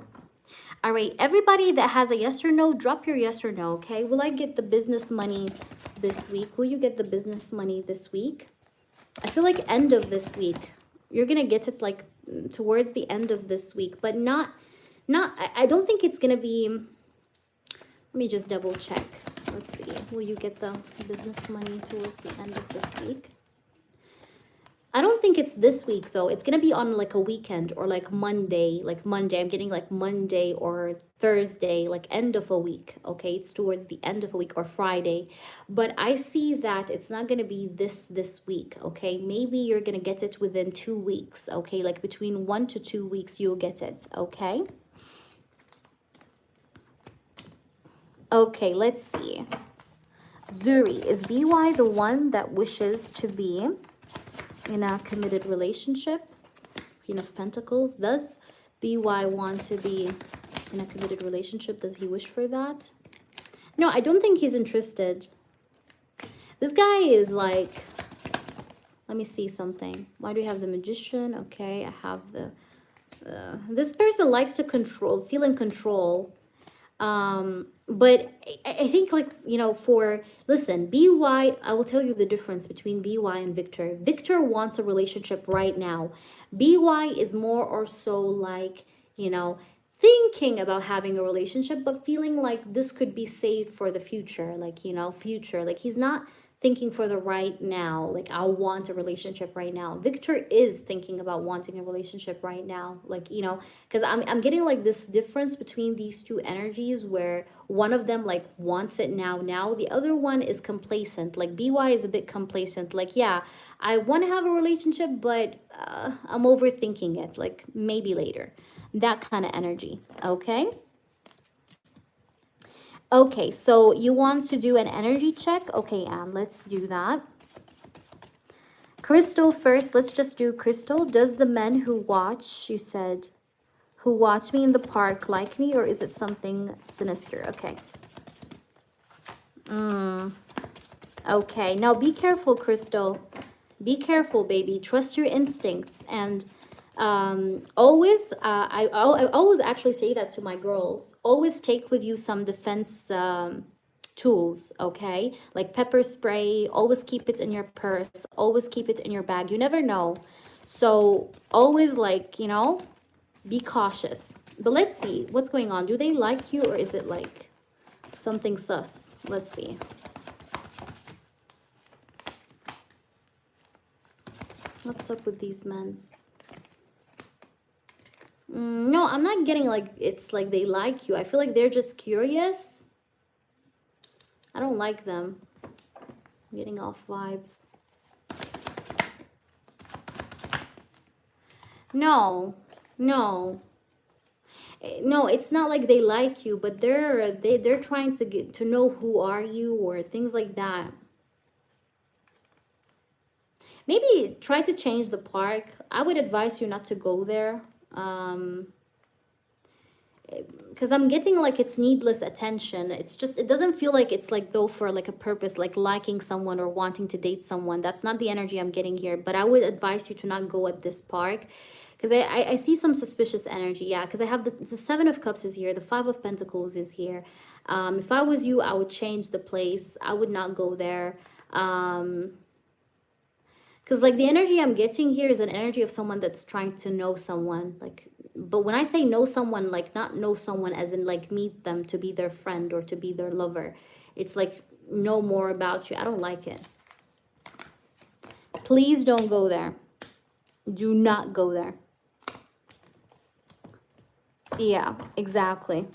All right, everybody that has a yes or no, drop your yes or no, okay? Will I get the business money this week? Will you get the business money this week? I feel like end of this week. You're gonna get it like towards the end of this week, but I don't think it's gonna be. Let me just double check. Let's see. Will you get the business money towards the end of this week? I don't think it's this week though. It's gonna be on like a weekend or like Monday. Like Monday, I'm getting like Monday or Thursday, like end of a week. Okay, it's towards the end of a week or Friday. But I see that it's not gonna be this week. Okay, maybe you're gonna get it within 2 weeks. Okay, like between 1 to 2 weeks, you'll get it. Okay. Okay, let's see. Zuri, is BY the one that wishes to be in a committed relationship? Queen of Pentacles. Does BY want to be in a committed relationship? Does he wish for that? No, I don't think he's interested. This guy is like, let me see something. Why do we have the Magician? Okay, I have the, this person likes to control, feel in control. But I think like, you know, listen, BY, I will tell you the difference between BY and Victor. Victor wants a relationship right now. BY is more or so like, you know, thinking about having a relationship, but feeling like this could be saved for the future, like, you know, future. Like he's not thinking for the right now, like I want a relationship right now. Victor is thinking about wanting a relationship right now, like, you know, because I'm getting like this difference between these two energies where one of them like wants it now, the other one is complacent. Like BY is a bit complacent, like, yeah, I want to have a relationship, but I'm overthinking it, like maybe later, that kind of energy. Okay. Okay, so you want to do an energy check? Okay, Anne, let's do that. Crystal first. Let's just do Crystal. Does the men who watch, you said, who watch me in the park like me, or is it something sinister? Okay. Okay, now be careful, Crystal. Be careful, baby. Trust your instincts. And always, I always actually say that to my girls. Always take with you some defense tools, okay? Like pepper spray. Always keep it in your purse. Always keep it in your bag. You never know. So always, like, you know, be cautious. But let's see what's going on. Do they like you, or is it like something sus? Let's see. What's up with these men? No, I'm not getting like it's like they like you. I feel like they're just curious. I don't like them. I'm getting off vibes. No, it's not like they like you, but they're trying to get to know who are you or things like that. Maybe try to change the park. I would advise you not to go there. Because I'm getting like it's needless attention. It's just, it doesn't feel like it's like though for like a purpose, like liking someone or wanting to date someone. That's not the energy I'm getting here. But I would advise you to not go at this park. Because I see some suspicious energy. Yeah, because I have the Seven of Cups is here. The Five of Pentacles is here. If I was you, I would change the place. I would not go there. Because like the energy I'm getting here is an energy of someone that's trying to know someone. Like, but when I say know someone, like not know someone as in like meet them to be their friend or to be their lover. It's like know more about you. I don't like it. Please don't go there. Do not go there. Yeah, exactly.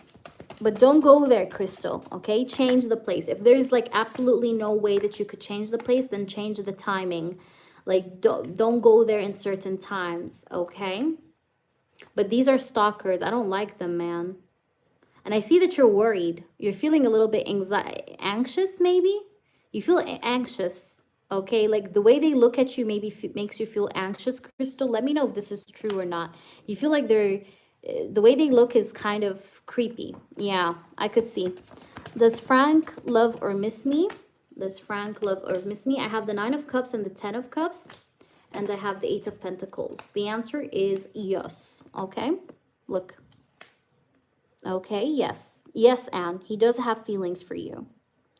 But don't go there, Crystal, okay? Change the place. If there's like absolutely no way that you could change the place, then change the timing. Like, don't go there in certain times, okay? But these are stalkers. I don't like them, man. And I see that you're worried. You're feeling a little bit anxious, maybe? You feel anxious, okay? Like, the way they look at you maybe makes you feel anxious, Crystal. Let me know if this is true or not. You feel like they're... the way they look is kind of creepy. Yeah, I could see. Does Frank love or miss me? Does Frank love or miss me? I have the Nine of Cups and the Ten of Cups. and I have the Eight of Pentacles. The answer is yes. Okay, look. Okay, yes. Yes, Anne. He does have feelings for you.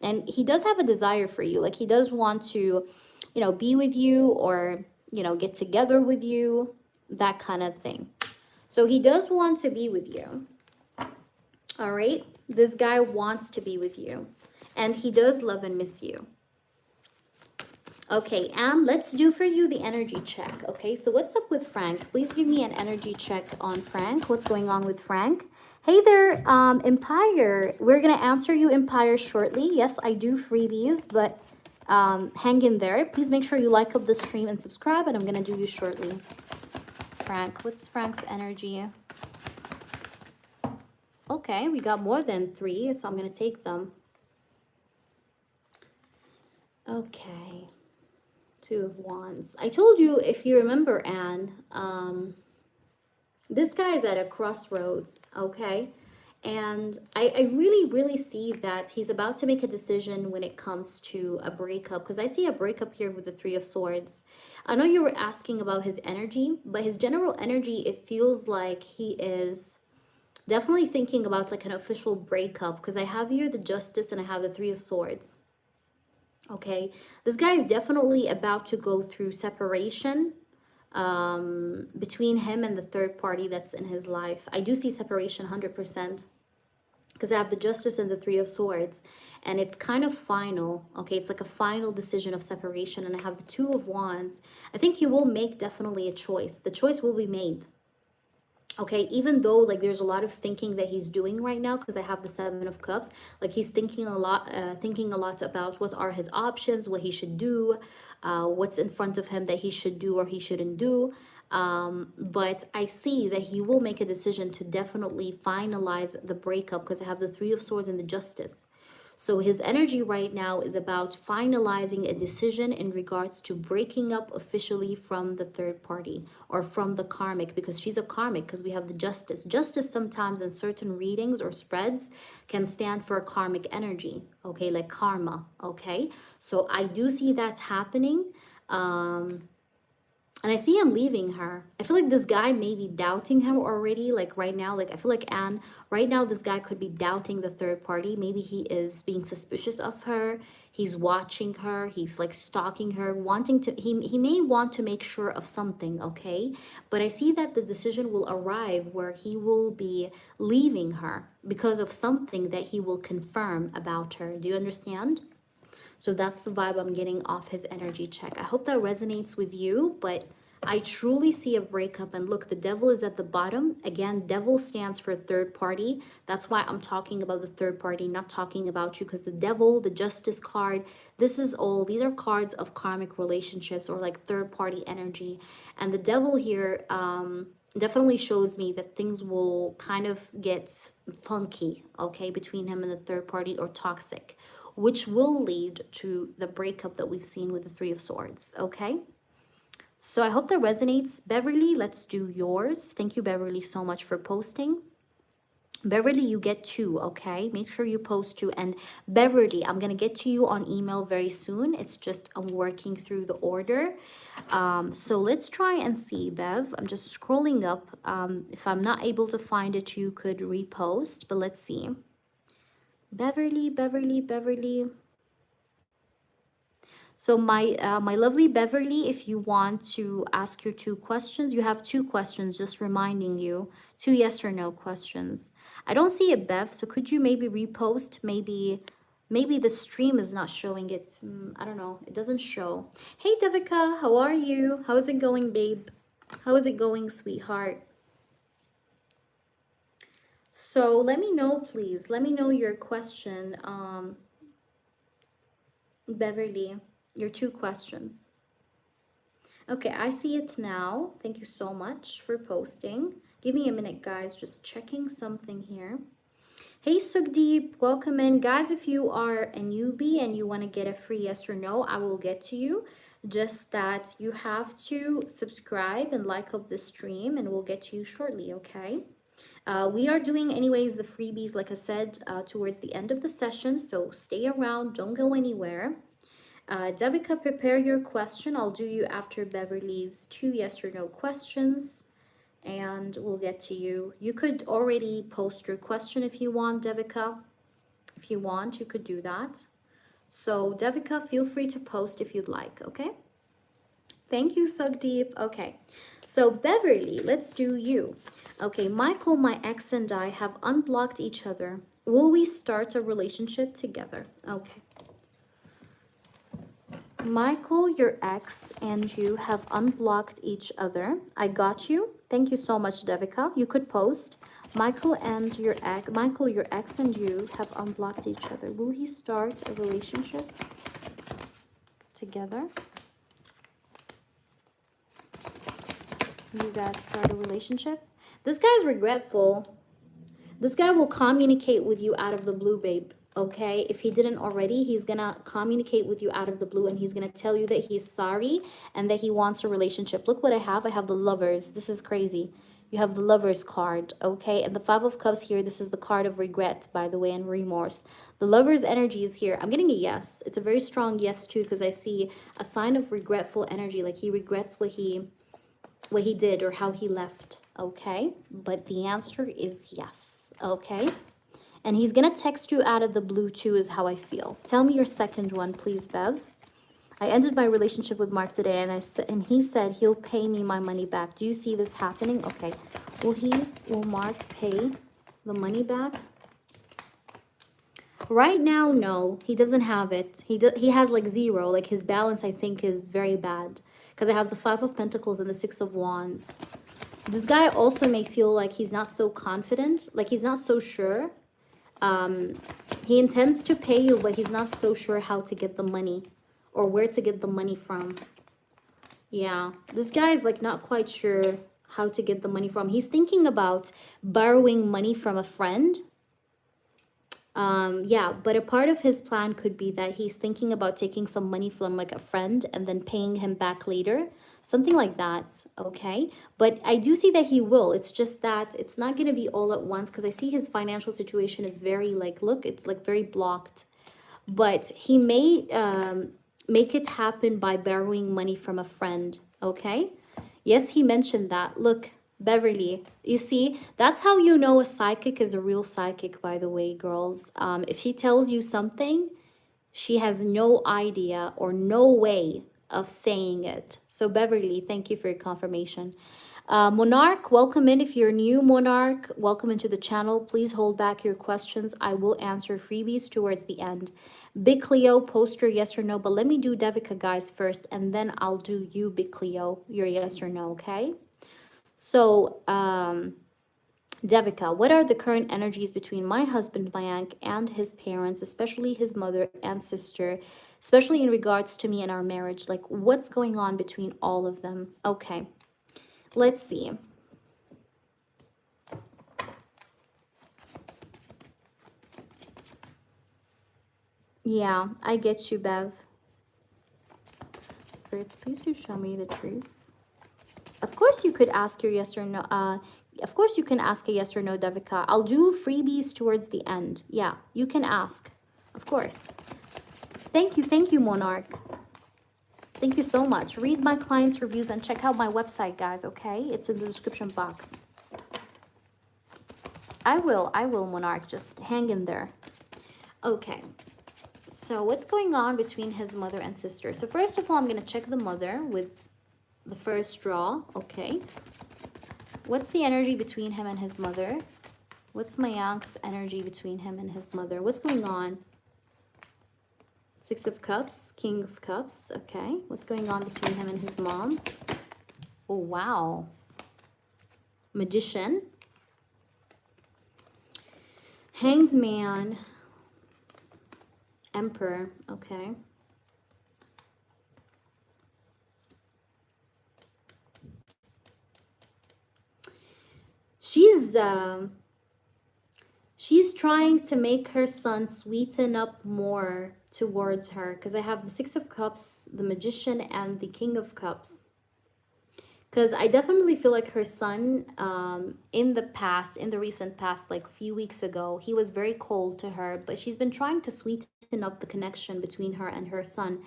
And he does have a desire for you. Like, he does want to, you know, be with you or, you know, get together with you, that kind of thing. So he does want to be with you. All right? This guy wants to be with you. And he does love and miss you. Okay, Anne, let's do for you the energy check. Okay, so what's up with Frank? Please give me an energy check on Frank. What's going on with Frank? Hey there, Empire. We're going to answer you, Empire, shortly. Yes, I do freebies, but hang in there. Please make sure you like up the stream and subscribe, and I'm going to do you shortly. Frank, what's Frank's energy? Okay, we got more than 3, so I'm going to take them. Okay. 2 of Wands. I told you, if you remember, Anne, this guy is at a crossroads, okay? And I really, really see that he's about to make a decision when it comes to a breakup, because I see a breakup here with the 3 of Swords. I know you were asking about his energy, but his general energy, it feels like he is definitely thinking about like an official breakup, because I have here the Justice and I have the 3 of Swords. Okay, this guy is definitely about to go through separation between him and the third party that's in his life. I do see separation 100% because I have the Justice and the 3 of Swords, and it's kind of final. Okay, it's like a final decision of separation, and I have the 2 of Wands. I think he will make definitely a choice. The choice will be made. Okay, even though like there's a lot of thinking that he's doing right now, because I have the 7 of Cups, like he's thinking a lot about what are his options, what he should do, what's in front of him that he should do or he shouldn't do. But I see that he will make a decision to definitely finalize the breakup, because I have the 3 of Swords and the Justice. So his energy right now is about finalizing a decision in regards to breaking up officially from the third party or from the karmic, because she's a karmic, because we have the Justice. Justice sometimes in certain readings or spreads can stand for karmic energy, okay, like karma, okay? So I do see that happening. And I see him leaving her. I feel like this guy may be doubting him already. Like right now, like I feel like Anne, right now this guy could be doubting the third party. Maybe he is being suspicious of her. He's watching her. He's like stalking her, wanting to, he may want to make sure of something, okay? But I see that the decision will arrive where he will be leaving her because of something that he will confirm about her. Do you understand? So that's the vibe I'm getting off his energy check. I hope that resonates with you, but I truly see a breakup. And look, the devil is at the bottom. Again, devil stands for third party. That's why I'm talking about the third party, not talking about you, because the devil, the Justice card, these are cards of karmic relationships or like third party energy. And the devil here definitely shows me that things will kind of get funky, okay, between him and the third party, or toxic, which will lead to the breakup that we've seen with the 3 of Swords, okay? So I hope that resonates. Beverly, let's do yours. Thank you, Beverly, so much for posting. Beverly, you get 2, okay? Make sure you post 2. And Beverly, I'm going to get to you on email very soon. It's just I'm working through the order. So let's try and see, Bev. I'm just scrolling up. If I'm not able to find it, you could repost, but let's see. Beverly. So my lovely Beverly, if you want to ask your 2 questions, you have 2 questions, just reminding you, 2 yes or no questions. I don't see it, Bev, so could you maybe repost? Maybe the stream is not showing it. I don't know. It doesn't show. Hey, Devika, how are you? How is it going, babe? How is it going, sweetheart? So let me know, please. Let me know your question, Beverly, your 2 questions. Okay, I see it now. Thank you so much for posting. Give me a minute, guys. Just checking something here. Hey, Sugdeep, welcome in. Guys, if you are a newbie and you want to get a free yes or no, I will get to you. Just that you have to subscribe and like up the stream, and we'll get to you shortly, okay? We are doing anyways the freebies, like I said, towards the end of the session, so stay around, don't go anywhere. Devika, prepare your question. I'll do you after Beverly's 2 yes or no questions, and we'll get to you. You could already post your question if you want, Devika. If you want, you could do that. So Devika, feel free to post if you'd like, okay? Thank you, Sugdeep. Okay, so Beverly, let's do you. Okay, Michael, my ex, and I have unblocked each other. Will we start a relationship together? Okay. Michael, your ex, and you have unblocked each other. I got you. Thank you so much, Devika. You could post. Michael, your ex, and you have unblocked each other. Will he start a relationship together? You guys start a relationship? This guy's regretful. This guy will communicate with you out of the blue, babe. Okay? If he didn't already, he's gonna communicate with you out of the blue, and he's gonna tell you that he's sorry and that he wants a relationship. Look what I have. I have the Lovers. This is crazy. You have the Lovers card, okay? And the Five of Cups here, this is the card of regret, by the way, and remorse. The Lovers energy is here. I'm getting a yes. It's a very strong yes, too, because I see a sign of regretful energy. Like he regrets what he did or how he left, okay? But the answer is yes, okay? And he's gonna text you out of the blue too, is how I feel. Tell me your second one, please, Bev. I ended my relationship with Mark today, and he said he'll pay me my money back. Do you see this happening? Okay. Will Mark pay the money back? Right now, no. He doesn't have it. He has like 0. Like his balance, I think, is very bad. Because I have the 5 of Pentacles and the 6 of Wands. This guy also may feel like he's not so confident. Like he's not so sure. He intends to pay you, but he's not so sure how to get the money. Or where to get the money from. Yeah. This guy is like not quite sure how to get the money from. He's thinking about borrowing money from a friend. Yeah, but a part of his plan could be that he's thinking about taking some money from like a friend and then paying him back later. Something like that, okay? But I do see that he will. It's just that it's not going to be all at once, because I see his financial situation is very like, look, it's like very blocked. But he may make it happen by borrowing money from a friend, okay? Yes, he mentioned that. Look, Beverly, you see, that's how you know a psychic is a real psychic, by the way, girls. If she tells you something, she has no idea or no way of saying it. So Beverly, thank you for your confirmation. Monarch, welcome in. If you're new, Monarch, welcome into the channel. Please hold back your questions. I will answer freebies towards the end. Big Cleo, post your yes or no, but let me do Devika, guys, first, and then I'll do you, Big Cleo, your yes or no, okay? So, Devika, what are the current energies between my husband, Mayank, and his parents, especially his mother and sister, especially in regards to me and our marriage? Like, what's going on between all of them? Okay, let's see. Yeah, I get you, Bev. Spirits, please do show me the truth. Of course, you could ask your yes or no. Of course, you can ask a yes or no, Devika. I'll do freebies towards the end. Yeah, you can ask. Of course. Thank you, Monarch. Thank you so much. Read my clients' reviews and check out my website, guys, okay? It's in the description box. I will, Monarch. Just hang in there. Okay. So what's going on between his mother and sister? So first of all, I'm going to check the mother with the first draw. Okay. What's the energy between him and his mother? What's Mayank's energy between him and his mother? What's going on? 6 of Cups, King of Cups. Okay. What's going on between him and his mom? Oh, wow. Magician. Hanged Man. Emperor. Okay. She's trying to make her son sweeten up more towards her, because I have the 6 of Cups, the Magician, and the King of Cups. Because I definitely feel like her son, in the recent past, like a few weeks ago, he was very cold to her, but she's been trying to sweeten up the connection between her and her son.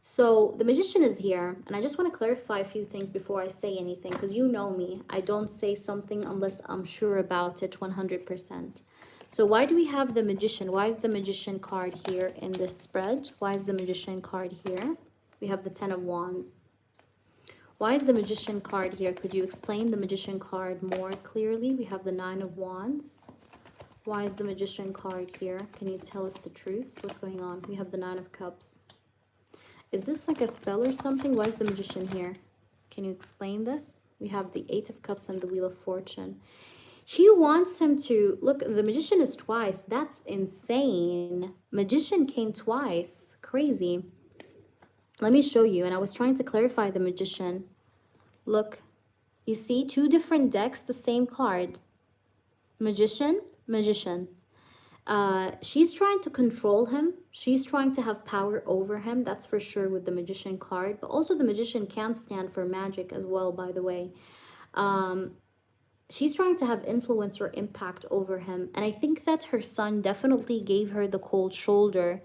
So the Magician is here, and I just want to clarify a few things before I say anything, because you know me. I don't say something unless I'm sure about it 100%. So why do we have the Magician? Why is the Magician card here in this spread? Why is the Magician card here? We have the Ten of Wands. Why is the Magician card here? Could you explain the Magician card more clearly? We have the Nine of Wands. Why is the Magician card here? Can you tell us the truth? What's going on? We have the Nine of Cups. Is this like a spell or something? Why is the Magician here? Can you explain this? We have the Eight of Cups and the Wheel of Fortune. She wants him to... Look, the Magician is twice. That's insane. Magician came twice. Crazy. Let me show you. And I was trying to clarify the Magician. Look. You see? Two different decks, the same card. Magician, Magician. She's trying to control him. She's trying to have power over him. That's for sure with the Magician card. But also the Magician can stand for magic as well, by the way. She's trying to have influence or impact over him. And I think that her son definitely gave her the cold shoulder.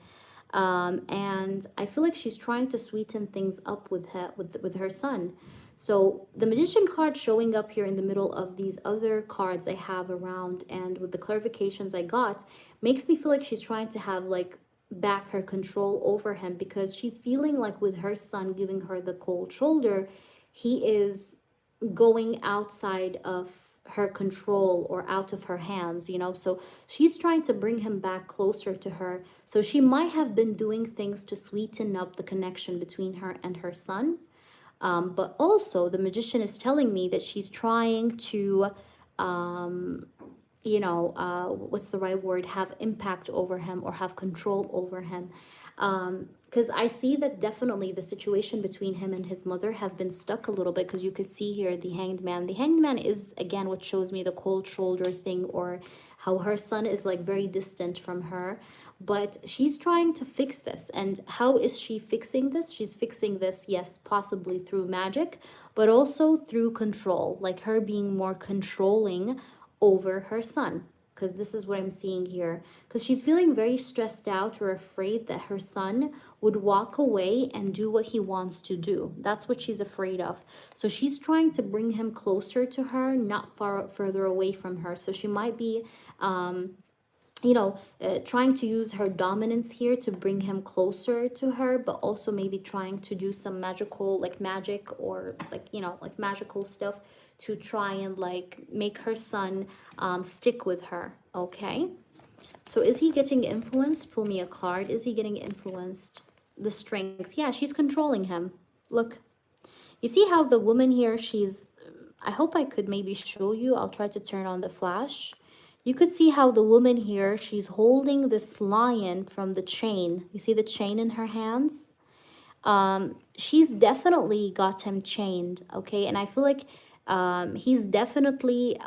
And I feel like she's trying to sweeten things up with her son. So the Magician card showing up here in the middle of these other cards I have around, and with the clarifications I got, makes me feel like she's trying to have like back her control over him, because she's feeling like with her son giving her the cold shoulder, he is going outside of her control or out of her hands, you know. So she's trying to bring him back closer to her. So she might have been doing things to sweeten up the connection between her and her son. But also the Magician is telling me that she's trying to, you know, what's the right word? Have impact over him or have control over him. Because I see that definitely the situation between him and his mother have been stuck a little bit, because you could see here the Hanged Man. The Hanged Man is, again, what shows me the cold shoulder thing, or how her son is like very distant from her. But she's trying to fix this. And how is she fixing this? She's fixing this, yes, possibly through magic, but also through control, like her being more controlling over her son. Because this is what I'm seeing here. Because she's feeling very stressed out or afraid that her son would walk away and do what he wants to do. That's what she's afraid of. So she's trying to bring him closer to her, not further away from her. So she might be... you know, trying to use her dominance here to bring him closer to her, but also maybe trying to do some magical, like magic, or like, you know, like magical stuff to try and like make her son stick with her. Okay, so is he getting influenced? Pull me a card. Is he getting influenced? The Strength. Yeah, she's controlling him. Look, you see how the woman here, she's... I hope I could maybe show you. I'll try to turn on the flash. You could see how the woman here, she's holding this lion from the chain. You see the chain in her hands? She's definitely got him chained, okay? And I feel like he's definitely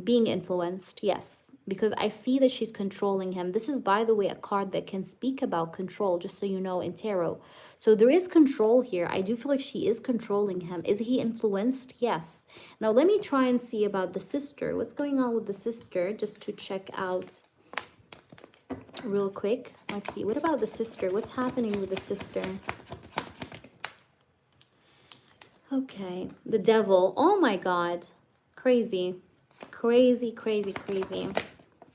being influenced, yes. Because I see that she's controlling him. This is, by the way, a card that can speak about control, just so you know, in tarot. So there is control here. I do feel like she is controlling him. Is he influenced? Yes. Now, let me try and see about the sister. What's going on with the sister? Just to check out real quick. Let's see. What about the sister? What's happening with the sister? Okay. The Devil. Oh, my God. Crazy. Crazy, crazy, crazy.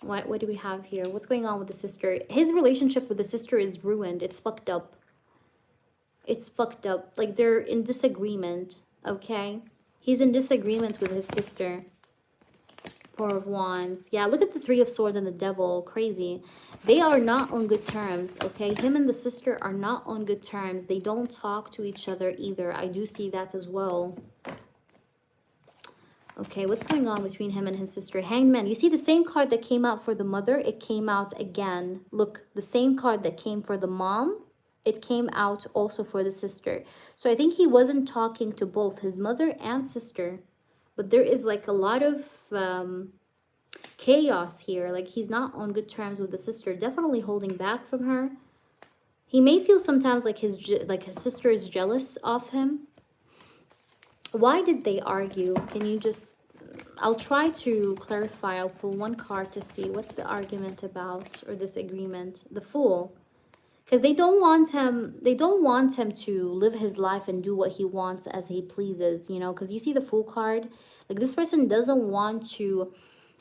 What do we have here? What's going on with the sister? His relationship with the sister is ruined. It's fucked up. It's fucked up. Like, they're in disagreement, okay? He's in disagreement with his sister. Four of Wands. Yeah, look at the Three of Swords and the Devil. Crazy. They are not on good terms, okay? Him and the sister are not on good terms. They don't talk to each other either. I do see that as well. Okay, what's going on between him and his sister? Hanged Man. You see the same card that came out for the mother, it came out again. Look, the same card that came for the mom, it came out also for the sister. So I think he wasn't talking to both his mother and sister. But there is like a lot of chaos here. Like, he's not on good terms with the sister. Definitely holding back from her. He may feel sometimes like his sister is jealous of him. Why did they argue? Can you just... I'll try to clarify. I'll pull one card to see what's the argument about, or disagreement. The Fool. Because they don't want him to live his life and do what he wants as he pleases, you know, because you see the Fool card. Like this person doesn't want to,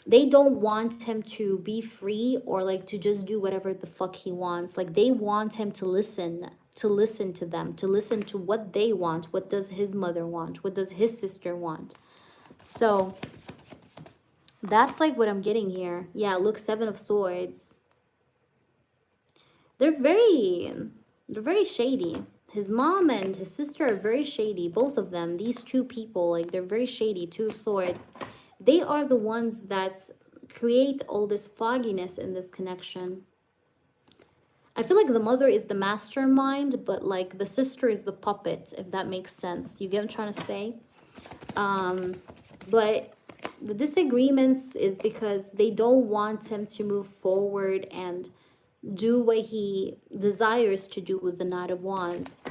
they don't want him to be free or like to just do whatever the fuck he wants. Like they want him to listen to them, to listen to what they want. What does his mother want? What does his sister want? So that's like what I'm getting here. Yeah, look, Seven of Swords. They're very shady. His mom and his sister are very shady. Both of them, these two people, like they're very shady. Two of Swords. They are the ones that create all this fogginess in this connection. I feel like the mother is the mastermind, but like the sister is the puppet, if that makes sense. You get what I'm trying to say? But the disagreements is because they don't want him to move forward and do what he desires to do with the Knight of Wands.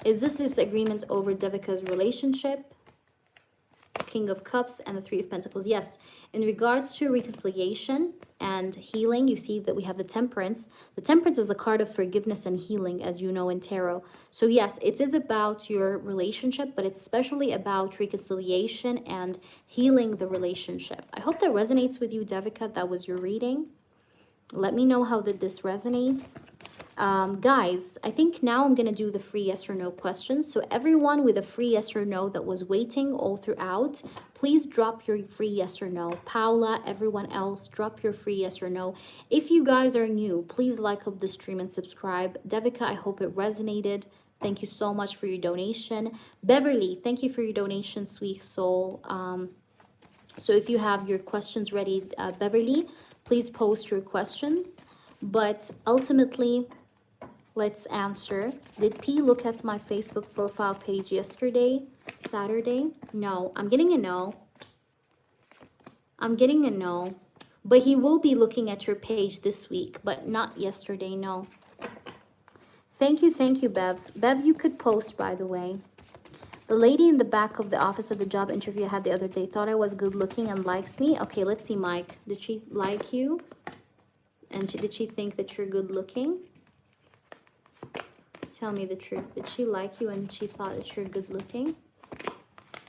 Is this disagreement over Devika's relationship? King of Cups and the Three of Pentacles. Yes, in regards to reconciliation and healing, you see that we have the Temperance. The Temperance is a card of forgiveness and healing, as you know, in tarot. So yes, it is about your relationship, but it's especially about reconciliation and healing the relationship. I hope that resonates with you, Devika. That was your reading. Let me know how this resonates. Guys, I think now I'm going to do the free yes or no questions. So everyone with a free yes or no that was waiting all throughout, please drop your free yes or no. Paula, everyone else, drop your free yes or no. If you guys are new, please like up the stream and subscribe. Devika, I hope it resonated. Thank you so much for your donation. Beverly, thank you for your donation, sweet soul. So if you have your questions ready, Beverly, please post your questions. But ultimately, let's answer. Did P look at my Facebook profile page yesterday, Saturday? No, I'm getting a no. I'm getting a no. But he will be looking at your page this week, but not yesterday, no. Thank you, Bev. Bev, you could post, by the way. The lady in the back of the office of the job interview I had the other day thought I was good looking and likes me. Okay, let's see, Mike. Did she like you? And did she think that you're good looking? Tell me the truth. Did she like you and she thought that you're good looking?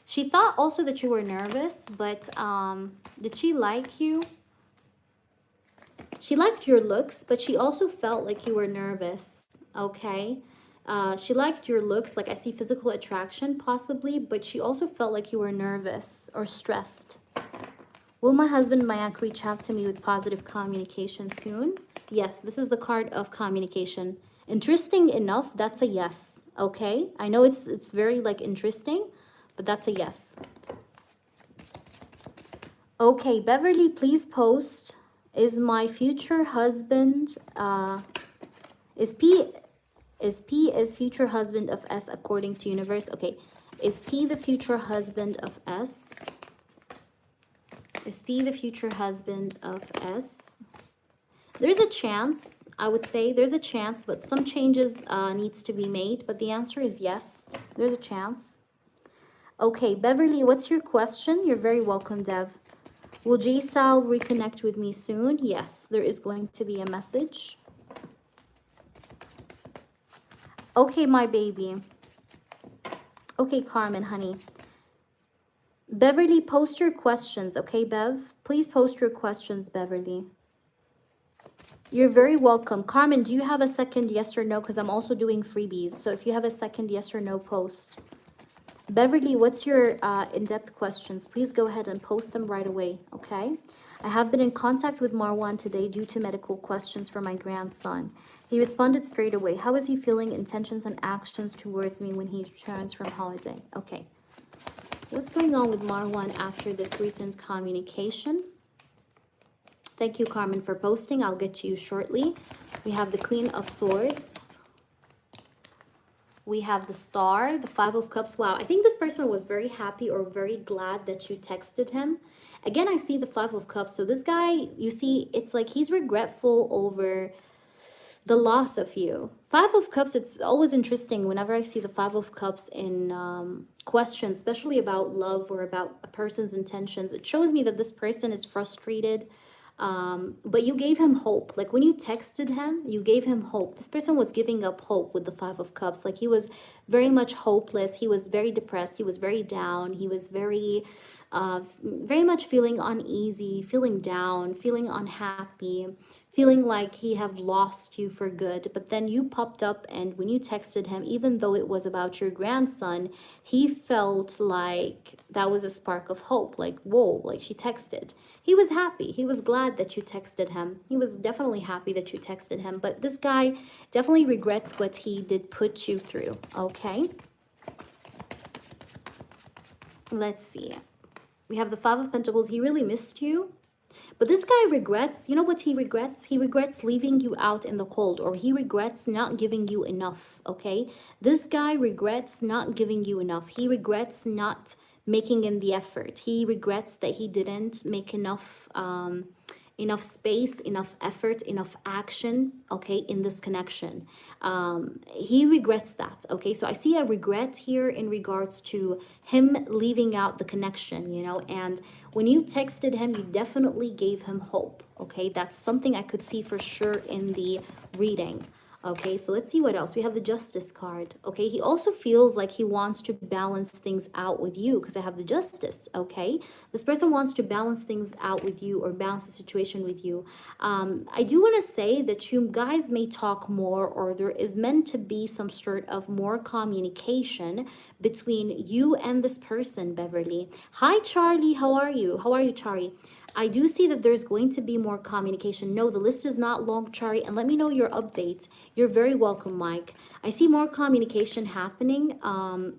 She thought also that you were nervous, but did she like you? She liked your looks, but she also felt like you were nervous, okay? She liked your looks, like I see physical attraction possibly, but she also felt like you were nervous or stressed. Will my husband Mayank reach out to me with positive communication soon? Yes, this is the card of communication. Interesting enough, that's a yes, okay? I know it's very like interesting, but that's a yes. Okay, Beverly, please post. Is my future husband, is future husband of S according to universe? Okay, is P the future husband of S? Is P the future husband of S? There's a chance, I would say. There's a chance, but some changes needs to be made. But the answer is yes. There's a chance. Okay, Beverly, what's your question? You're very welcome, Dev. Will J-Sal reconnect with me soon? Yes, there is going to be a message. Okay, my baby. Okay, Carmen, honey. Beverly, post your questions, okay, Bev? Please post your questions, Beverly. You're very welcome. Carmen, do you have a second yes or no? Because I'm also doing freebies. So if you have a second yes or no, post. Beverly, what's your in-depth questions? Please go ahead and post them right away, okay? I have been in contact with Marwan today due to medical questions for my grandson. He responded straight away. How is he feeling? Intentions and actions towards me when he returns from holiday? Okay. What's going on with Marwan after this recent communication? Thank you, Carmen, for posting. I'll get to you shortly. We have the Queen of Swords. We have the Star, the Five of Cups. Wow, I think this person was very happy or very glad that you texted him. Again, I see the Five of Cups. So this guy, you see, it's like he's regretful over the loss of you. Five of Cups, it's always interesting whenever I see the Five of Cups in questions, especially about love or about a person's intentions. It shows me that this person is frustrated. but you gave him hope. Like when you texted him, you gave him hope. This person was giving up hope with the Five of Cups. Like he was very much hopeless. He was very depressed. He was very down. He was very much feeling uneasy, feeling down, feeling unhappy, feeling like he have lost you for good. But then you popped up, and when you texted him, even though it was about your grandson, he felt like that was a spark of hope. Like, whoa, like she texted. He was happy. He was glad that you texted him. He was definitely happy that you texted him. But this guy definitely regrets what he did put you through. Okay. Let's see. We have the Five of Pentacles. He really missed you. But this guy regrets, you know what he regrets? He regrets leaving you out in the cold, or he regrets not giving you enough, okay? This guy regrets not giving you enough. He regrets not making in the effort. He regrets that he didn't make enough enough space, enough effort, enough action, okay, in this connection. He regrets that, okay? So I see a regret here in regards to him leaving out the connection, you know, and when you texted him, you definitely gave him hope, okay? That's something I could see for sure in the reading. Okay, so let's see what else. We have the Justice card. Okay, he also feels like he wants to balance things out with you because I have the Justice. Okay, this person wants to balance things out with you or balance the situation with you. I do want to say that you guys may talk more, or there is meant to be some sort of more communication between you and this person, Beverly. Hi, Charlie. How are you? How are you, Charlie? I do see that there's going to be more communication. No, the list is not long, Chari, and let me know your updates. You're very welcome, Mike. I see more communication happening.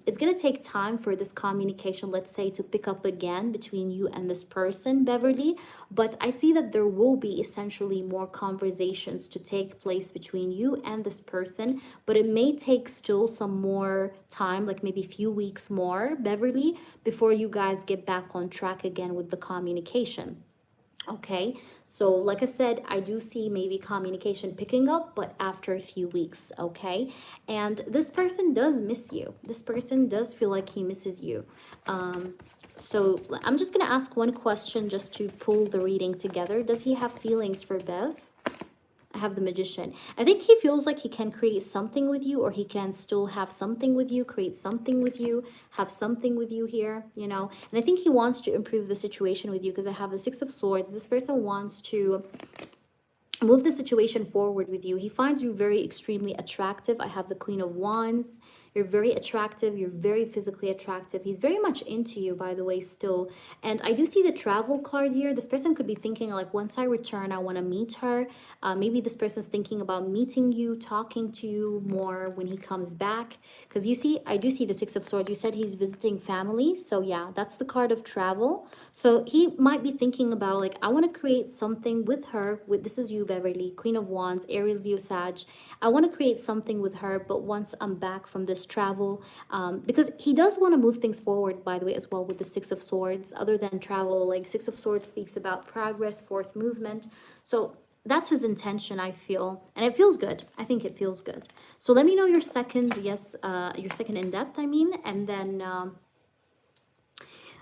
It's going to take time for this communication, let's say, to pick up again between you and this person, Beverly, but I see that there will be essentially more conversations to take place between you and this person, but it may take still some more time, like maybe a few weeks more, Beverly, before you guys get back on track again with the communication. Okay, so like I said, I do see maybe communication picking up, but after a few weeks, okay? And this person does miss you. This person does feel like he misses you. So I'm just going to ask one question just to pull the reading together. Does he have feelings for Bev? I have the Magician. I think he feels like he can create something with you, or he can still have something with you, create something with you, have something with you here, you know. And I think he wants to improve the situation with you because I have the Six of Swords. This person wants to move the situation forward with you. He finds you very extremely attractive. I have the Queen of Wands. You're very attractive. You're very physically attractive. He's very much into you, by the way, still. And I do see the travel card here. This person could be thinking like, once I return, I want to meet her. Maybe this person's thinking about meeting you, talking to you more when he comes back. Because you see, I do see the Six of Swords. You said he's visiting family. So yeah, that's the card of travel. So he might be thinking about like, I want to create something with her. This is you, Beverly, Queen of Wands, Aries, Leo, Sag. I want to create something with her, but once I'm back from this travel, because he does want to move things forward, by the way, as well, with the Six of Swords. Other than travel, like Six of Swords speaks about progress, forth movement. So that's his intention, I feel, and it feels good. I think it feels good. So let me know your second, your second in depth, I mean, and then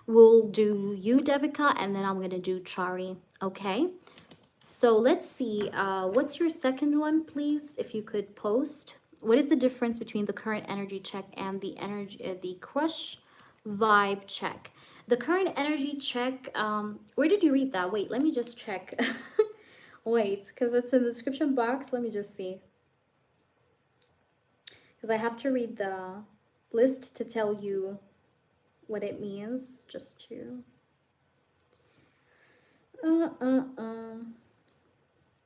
we'll do you, Devika, and then I'm gonna do Chari. Okay, so let's see, what's your second one, please, if you could post. What is the difference between the current energy check and the the crush vibe check? The current energy check, where did you read that? Wait, let me just check. Wait, because it's in the description box. Let me just see. Because I have to read the list to tell you what it means. Just to...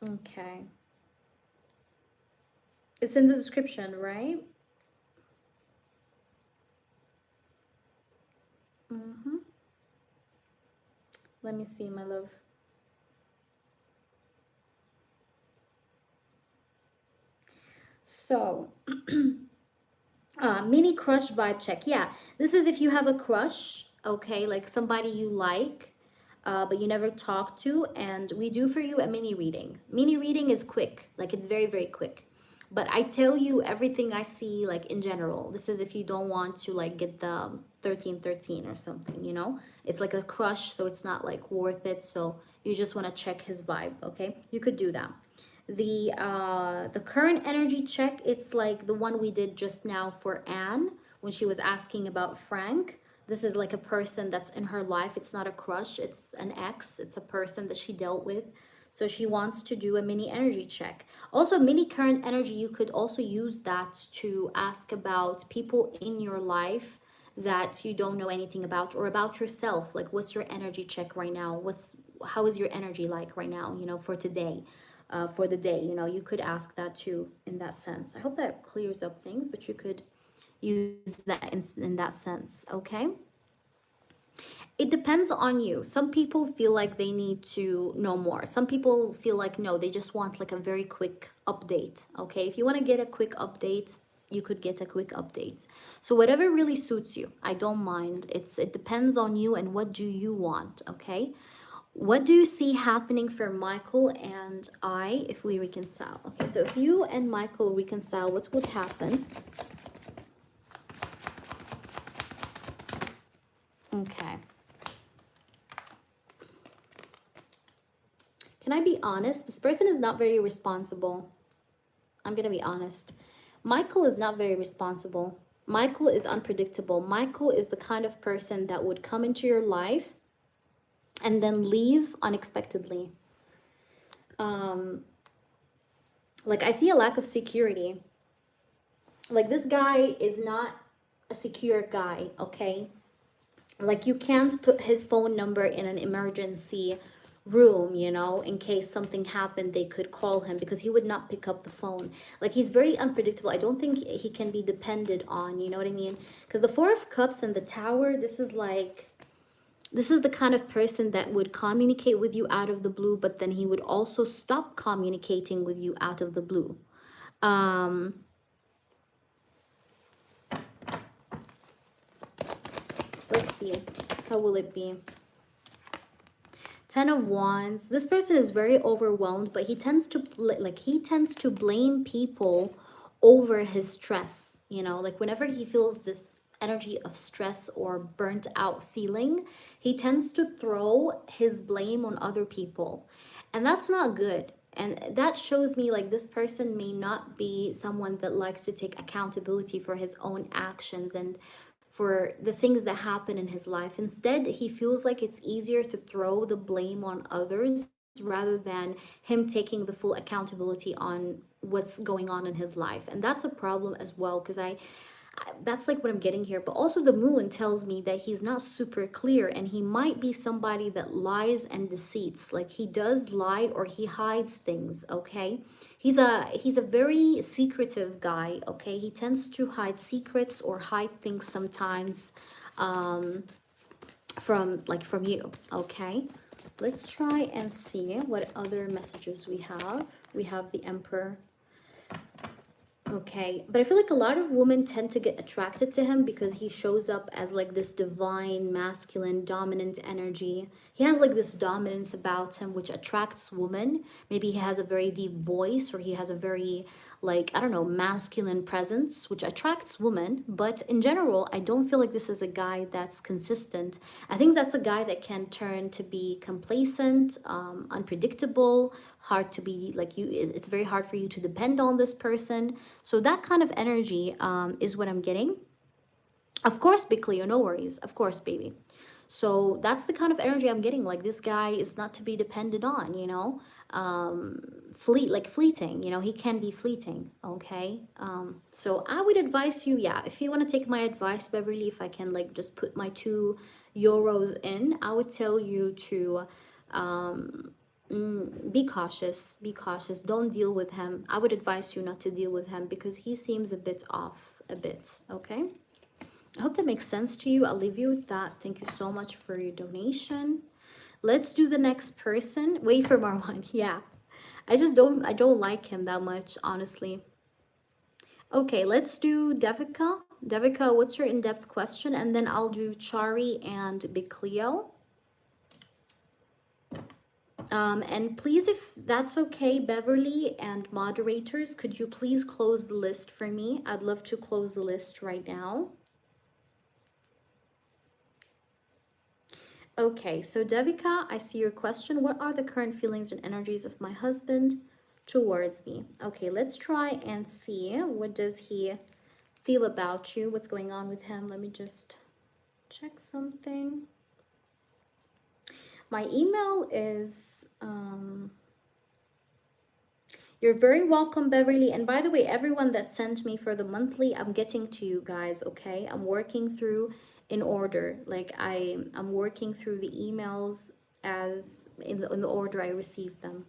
Okay. It's in the description, right? Let me see, my love. So, mini crush vibe check. Yeah, this is if you have a crush, okay, like somebody you like, but you never talk to, and we do for you a mini reading. Mini reading is quick, like it's very, very quick. But I tell you everything I see, like in general. This is if you don't want to like get the 1313 or something, you know? It's like a crush, so it's not like worth it. So you just want to check his vibe, okay? You could do that. The current energy check, it's like the one we did just now for Anne when she was asking about Frank. This is like a person that's in her life. It's not a crush, it's an ex, it's a person that she dealt with. So she wants to do a mini energy check. Also, mini current energy, you could also use that to ask about people in your life that you don't know anything about, or about yourself. Like, what's your energy check right now? How is your energy like right now, you know, for today, for the day, you know? You could ask that too in that sense. I hope that clears up things, but you could use that in that sense, okay? It depends on you. Some people feel like they need to know more. Some people feel like, no, they just want like a very quick update. Okay, if you want to get a quick update, you could get a quick update. So whatever really suits you, I don't mind. It depends on you and what do you want. Okay, what do you see happening for Michael and I if we reconcile? Okay, so if you and Michael reconcile, what would happen? Okay. Can I be honest? This person is not very responsible. I'm going to be honest. Michael is not very responsible. Michael is unpredictable. Michael is the kind of person that would come into your life and then leave unexpectedly. Like, I see a lack of security. Like, this guy is not a secure guy, okay? Like, you can't put his phone number in an emergency room, you know, in case something happened, they could call him, because he would not pick up the phone. Like, he's very unpredictable. I don't think he can be depended on, you know what I mean? Because the Four of Cups and the Tower, this is the kind of person that would communicate with you out of the blue, but then he would also stop communicating with you out of the blue. Let's see, how will it be? 10 of Wands. This person is very overwhelmed, but he tends to blame people over his stress, you know, like whenever he feels this energy of stress or burnt out feeling, he tends to throw his blame on other people, and that's not good. And that shows me like this person may not be someone that likes to take accountability for his own actions and for the things that happen in his life. Instead, he feels like it's easier to throw the blame on others rather than him taking the full accountability on what's going on in his life. And that's a problem as well, because that's like what I'm getting here. But also the moon tells me that he's not super clear, and he might be somebody that lies and deceits. Like, he does lie or he hides things, okay? He's a very secretive guy, okay? He tends to hide secrets or hide things sometimes from you, okay? Let's try and see what other messages we have. We have the Emperor. Okay, but I feel like a lot of women tend to get attracted to him because he shows up as like this divine, masculine, dominant energy. He has like this dominance about him, which attracts women. Maybe he has a very deep voice, or he has a very, like, I don't know, masculine presence, which attracts women. But in general, I don't feel like this is a guy that's consistent. I think that's a guy that can turn to be complacent, unpredictable, hard to be like you. It's very hard for you to depend on this person. So that kind of energy is what I'm getting. Of course, Big Leo, no worries. Of course, baby. So that's the kind of energy I'm getting. Like, this guy is not to be depended on, you know. Fleeting, you know, he can be fleeting, okay? So I would advise you, yeah, if you want to take my advice, Beverly, if I can like just put my €2 in, I would tell you to be cautious, don't deal with him. I would advise you not to deal with him because he seems a bit off, okay? I hope that makes sense to you. I'll leave you with that. Thank you so much for your donation. Let's do the next person. Wait for Marwan. Yeah, I don't like him that much, honestly. Okay, let's do Devika. Devika, what's your in-depth question? And then I'll do Chari and Big Cleo. And please, if that's okay, Beverly and moderators, could you please close the list for me? I'd love to close the list right now. Okay, so Devika, I see your question. What are the current feelings and energies of my husband towards me? Okay, let's try and see. What does he feel about you? What's going on with him? Let me just check something. My email is... You're very welcome, Beverly. And by the way, everyone that sent me for the monthly, I'm getting to you guys, okay? I'm working through in order. Like I'm working through the emails as in the order I received them.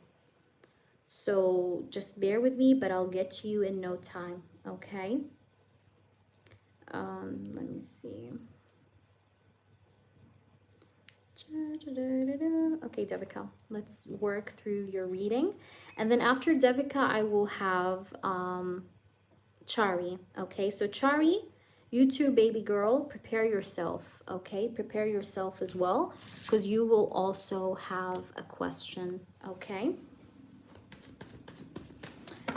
So just bear with me, but I'll get to you in no time, okay? Let me see. Okay, Devika, let's work through your reading. And then after Devika, I will have Chari. Okay, so Chari, you too, baby girl, prepare yourself. Okay, prepare yourself as well, because you will also have a question. Okay.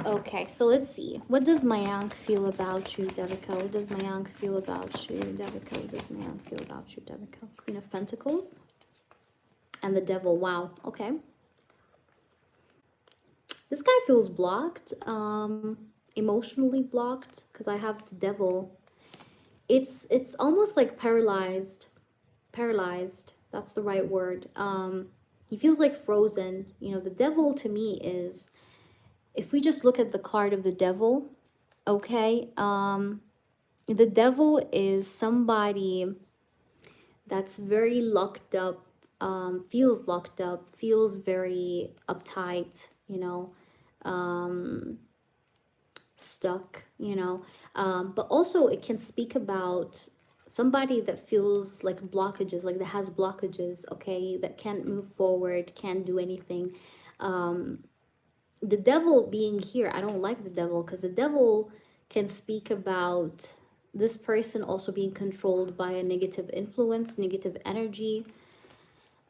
Okay, so let's see. What does Mayank feel about you, Devika? What does Mayank feel about you, Devika? What does Mayank feel about you, Devika? Queen of Pentacles and the Devil. Wow. Okay. This guy feels blocked, emotionally blocked, because I have the Devil. It's almost like paralyzed. That's the right word. He feels like frozen. You know, the Devil to me is, if we just look at the card of the Devil, okay, the Devil is somebody that's very locked up, feels locked up, feels very uptight, you know, stuck, you know. But also it can speak about somebody that feels like blockages, like that has blockages, okay, that can't move forward, can't do anything. The Devil being here, I don't like the Devil, because the Devil can speak about this person also being controlled by a negative influence, negative energy.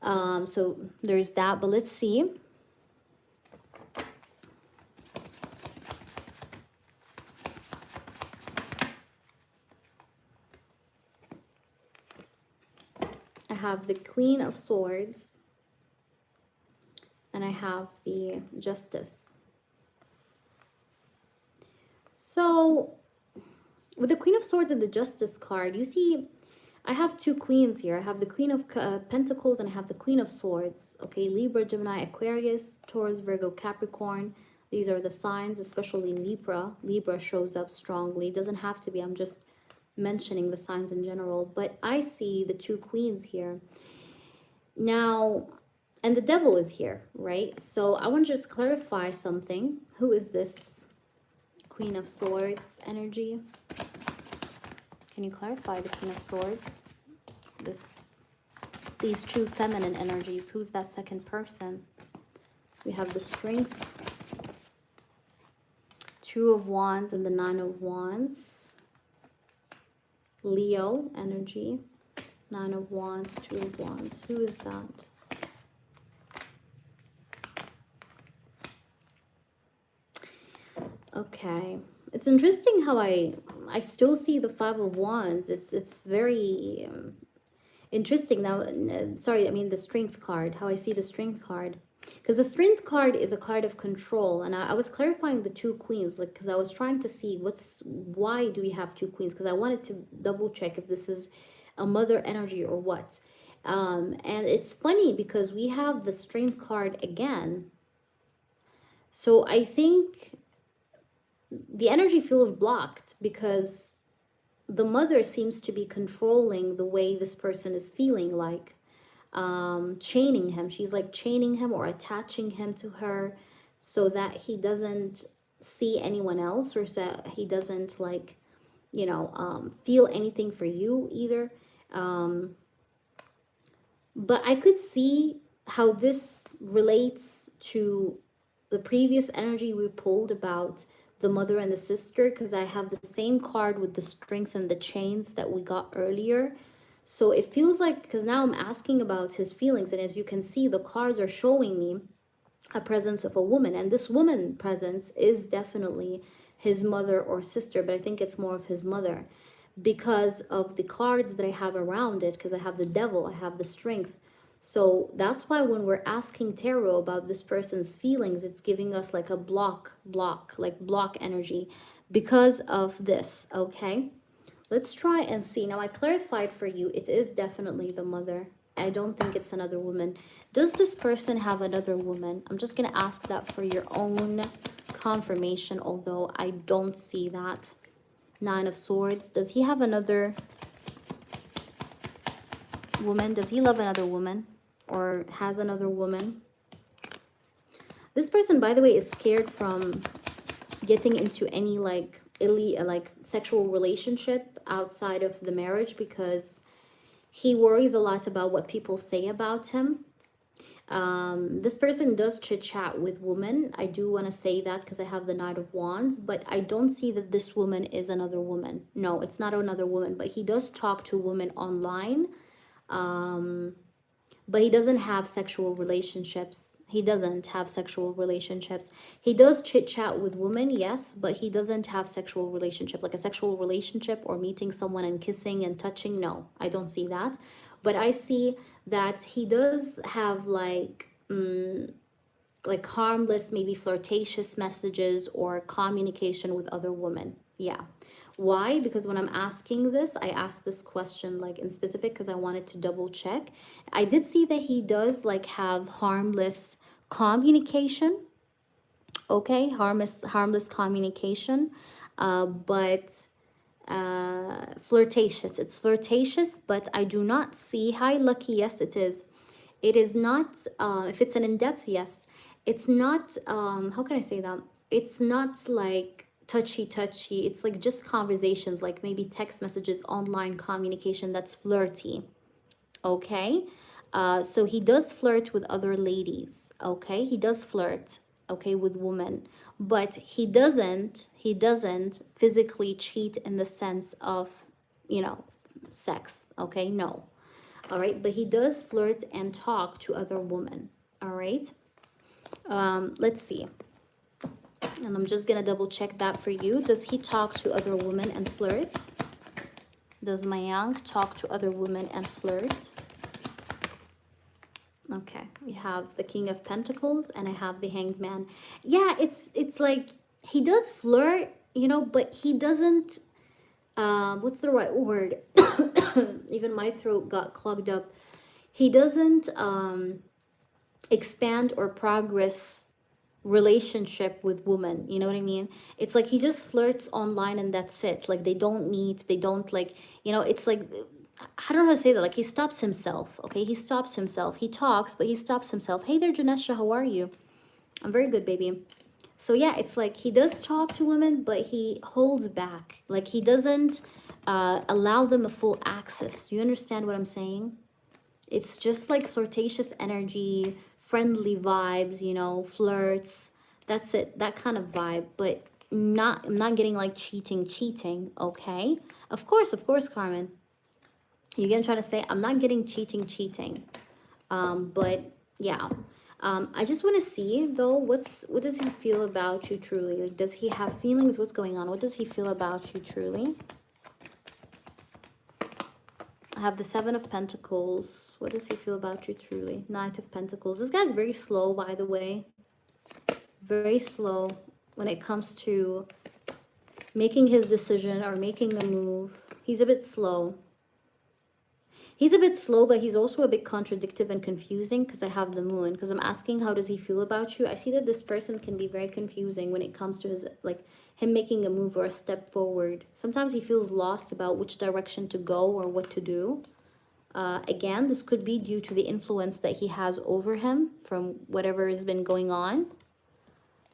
So there's that, but let's see. I have the Queen of Swords and I have the Justice. So with the Queen of Swords and the Justice card, you see, I have two queens here. I have the Queen of Pentacles and I have the Queen of Swords. Okay, Libra, Gemini, Aquarius, Taurus, Virgo, Capricorn. These are the signs, especially Libra. Libra shows up strongly. It doesn't have to be. I'm just mentioning the signs in general. But I see the two queens here. Now, and the Devil is here, right? So I want to just clarify something. Who is this Queen of Swords energy? Can you clarify the Queen of Swords? These two feminine energies. Who's that second person? We have the Strength, Two of Wands, and the Nine of Wands. Leo energy. Nine of Wands, Two of Wands. Who is that? Okay. It's interesting how I still see the Five of Wands. It's very interesting. Now, sorry, I mean the Strength card. How I see the Strength card, because the Strength card is a card of control, and I was clarifying the two queens, like, because I was trying to see why do we have two queens, because I wanted to double check if this is a mother energy or what. And it's funny because we have the Strength card again. So I think the energy feels blocked because the mother seems to be controlling the way this person is feeling, like chaining him. She's like chaining him or attaching him to her so that he doesn't see anyone else, or so that he doesn't, like, you know, feel anything for you either. But I could see how this relates to the previous energy we pulled about the mother and the sister, because I have the same card with the Strength and the chains that we got earlier. So it feels like, because now I'm asking about his feelings, and as you can see, the cards are showing me a presence of a woman, and this woman presence is definitely his mother or sister, but I think it's more of his mother because of the cards that I have around it, because I have the devil, I have the strength. So that's why when we're asking tarot about this person's feelings, it's giving us like a block energy because of this. Okay, let's try and see. Now I clarified for you, it is definitely the mother. I don't think it's another woman. Does this person have another woman? I'm just going to ask that for your own confirmation, although I don't see that. Nine of Swords. Does he have another woman? Does he love another woman or has another woman? This person, by the way, is scared from getting into any like sexual relationship outside of the marriage because he worries a lot about what people say about him. This person does chit chat with women. I do want to say that because I have the Knight of Wands, but I don't see that this woman is another woman. No, it's not another woman, but he does talk to women online. But he doesn't have sexual relationships. He doesn't have sexual relationships. He does chit chat with women, yes, but he doesn't have sexual relationship, like a sexual relationship or meeting someone and kissing and touching. No, I don't see that. But I see that he does have like harmless, maybe flirtatious messages or communication with other women. Yeah. Why? Because when I'm asking this, I asked this question like in specific because I wanted to double check. I did see that he does like have harmless communication. Okay, harmless communication, but flirtatious. It's flirtatious, but I do not see. Hi, Lucky. Yes, it is. It is not. If it's an in-depth, yes. It's not. How can I say that? It's not like touchy. It's like just conversations, like maybe text messages, online communication. That's flirty. Okay. So he does flirt with other ladies. Okay, he does flirt. Okay, with women, but he doesn't physically cheat in the sense of, you know, sex. Okay, no. All right, but he does flirt and talk to other women. All right. Let's see. And I'm just gonna double check that for you. Does he talk to other women and flirt? Does Mayank talk to other women and flirt? Okay, we have the King of Pentacles and I have the Hanged Man. Yeah, it's like he does flirt, you know, but he doesn't, what's the right word? Even my throat got clogged up. He doesn't expand or progress relationship with women, you know what I mean? It's like he just flirts online and that's it. Like they don't meet, they don't, like, you know, it's like, I don't know how to say that. Like he stops himself. Okay, he stops himself. He talks, but he stops himself. Hey there, Janesha, how are you? I'm very good, baby. So yeah, it's like he does talk to women, but he holds back. Like he doesn't allow them a full access. Do you understand what I'm saying? It's just like flirtatious energy, friendly vibes, you know, flirts. That's it, that kind of vibe. But I'm not getting like cheating, okay? Of course, Carmen. You're gonna try to say, I'm not getting cheating. But yeah. I just want to see though, what does he feel about you truly? Like, does he have feelings? What's going on? What does he feel about you truly? I have the Seven of Pentacles. What does he feel about you truly? Knight of Pentacles. This guy's very slow, by the way. Very slow when it comes to making his decision or making a move. He's a bit slow. He's a bit slow, but he's also a bit contradictive and confusing because I have the Moon. Because I'm asking, how does he feel about you? I see that this person can be very confusing when it comes to his, like, him making a move or a step forward. Sometimes he feels lost about which direction to go or what to do. Again, this could be due to the influence that he has over him from whatever has been going on.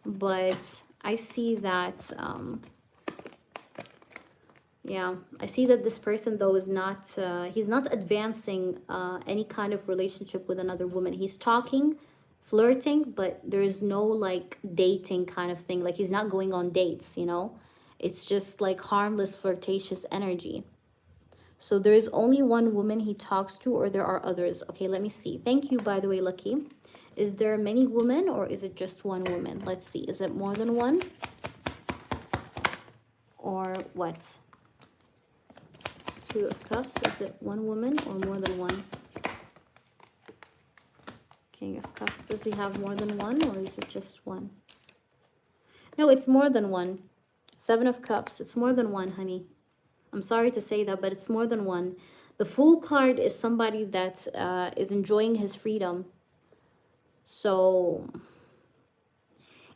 But I see that... yeah, I see that this person, though, is not, he's not advancing any kind of relationship with another woman. He's talking, flirting, but there is no, like, dating kind of thing. Like, he's not going on dates, you know? It's just, like, harmless, flirtatious energy. So there is only one woman he talks to, or there are others. Okay, let me see. Thank you, by the way, Lucky. Is there many women, or is it just one woman? Let's see. Is it more than one? Or what? Two of Cups. Is it one woman or more than one? King of Cups. Does he have more than one, or is it just one? No, it's more than one. Seven of Cups. It's more than one, honey. I'm sorry to say that, but it's more than one. The Fool card is somebody that is enjoying his freedom. So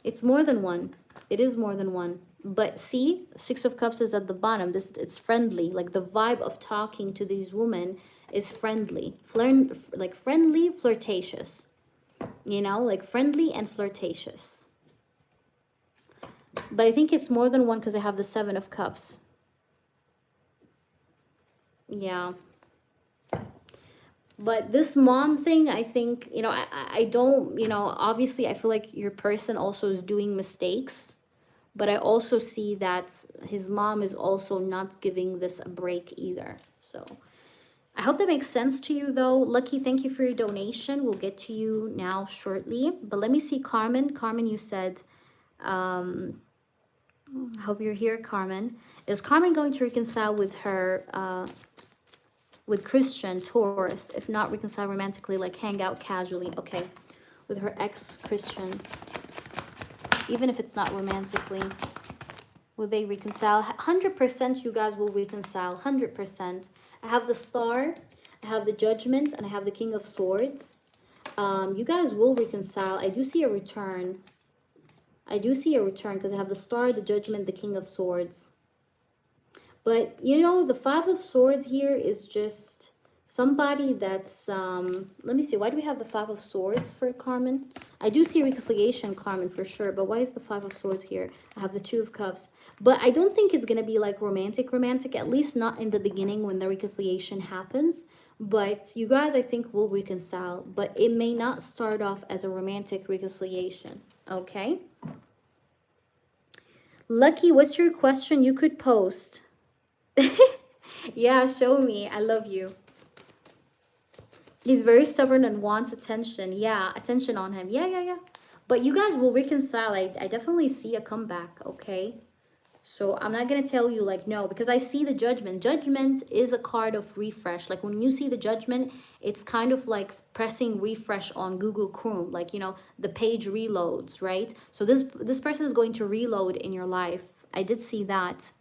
it's more than one. It is more than one. But see, Six of Cups is at the bottom. It's friendly. Like the vibe of talking to these women is friendly. Like friendly, flirtatious. You know, like friendly and flirtatious. But I think it's more than one because I have the Seven of Cups. Yeah. But this mom thing, I think, you know, I don't, you know, obviously I feel like your person also is doing mistakes. But I also see that his mom is also not giving this a break either. So I hope that makes sense to you, though. Lucky, thank you for your donation. We'll get to you now shortly. But let me see, Carmen. Carmen, you said, I hope you're here, Carmen. Is Carmen going to reconcile with her, with Christian, Taurus? If not reconcile romantically, like hang out casually. Okay. With her ex-Christian. Even if it's not romantically. Will they reconcile? 100% you guys will reconcile. 100%. I have the Star, I have the Judgment, and I have the King of Swords. You guys will reconcile. I do see a return. I do see a return because I have the Star, the Judgment, the King of Swords. But, you know, the Five of Swords here is just somebody that's, let me see. Why do we have the Five of Swords for Carmen? I do see reconciliation, Carmen, for sure. But why is the Five of Swords here? I have the Two of Cups. But I don't think it's going to be like romantic, at least not in the beginning when the reconciliation happens. But you guys, I think, will reconcile. But it may not start off as a romantic reconciliation. Okay? Lucky, what's your question? You could post. Yeah, show me. I love you. He's very stubborn and wants attention. Yeah, attention on him. Yeah. But you guys will reconcile. I definitely see a comeback, okay? So I'm not going to tell you like no, because I see the Judgment. Judgment is a card of refresh. Like when you see the Judgment, it's kind of like pressing refresh on Google Chrome. Like, you know, the page reloads, right? So this person is going to reload in your life. I did see that.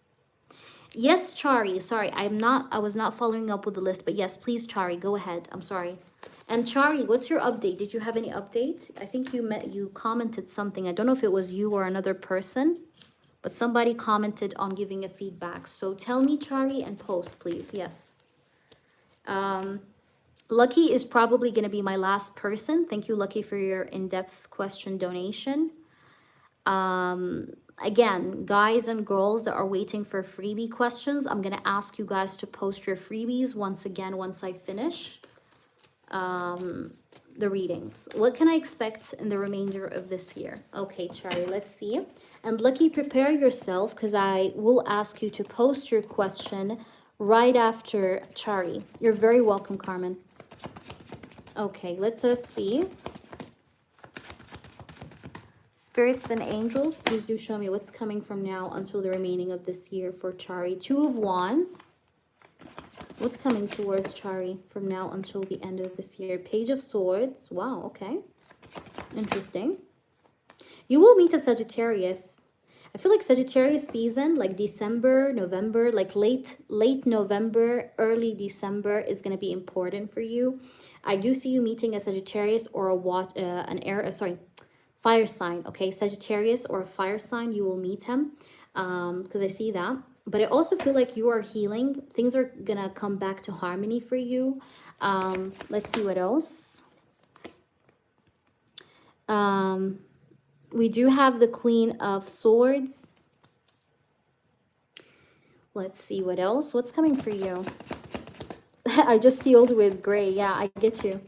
Yes, Chari. Sorry, I was not following up with the list, but yes, please, Chari, go ahead. I'm sorry. And Chari, what's your update? Did you have any update? I think you commented something. I don't know if it was you or another person, but somebody commented on giving a feedback. So tell me, Chari, and post, please. Yes. Lucky is probably going to be my last person. Thank you, Lucky, for your in-depth question donation. Again, guys and girls that are waiting for freebie questions, I'm going to ask you guys to post your freebies once I finish the readings. What can I expect in the remainder of this year? Okay, Charlie, let's see. And Lucky, prepare yourself because I will ask you to post your question right after Charlie. You're very welcome, Carmen. Okay, let's see. Spirits and angels, please do show me what's coming from now until the remaining of this year for Chari. Two of Wands. What's coming towards Chari from now until the end of this year? Page of Swords. Wow, okay. Interesting. You will meet a Sagittarius. I feel like Sagittarius season, like December, November, like late November, early December is going to be important for you. I do see you meeting a Sagittarius or fire sign, okay? Sagittarius or a fire sign, you will meet him because I see that. But I also feel like you are healing. Things are going to come back to harmony for you. Let's see what else. We do have the Queen of Swords. Let's see what else. What's coming for you? I just sealed with gray. Yeah, I get you.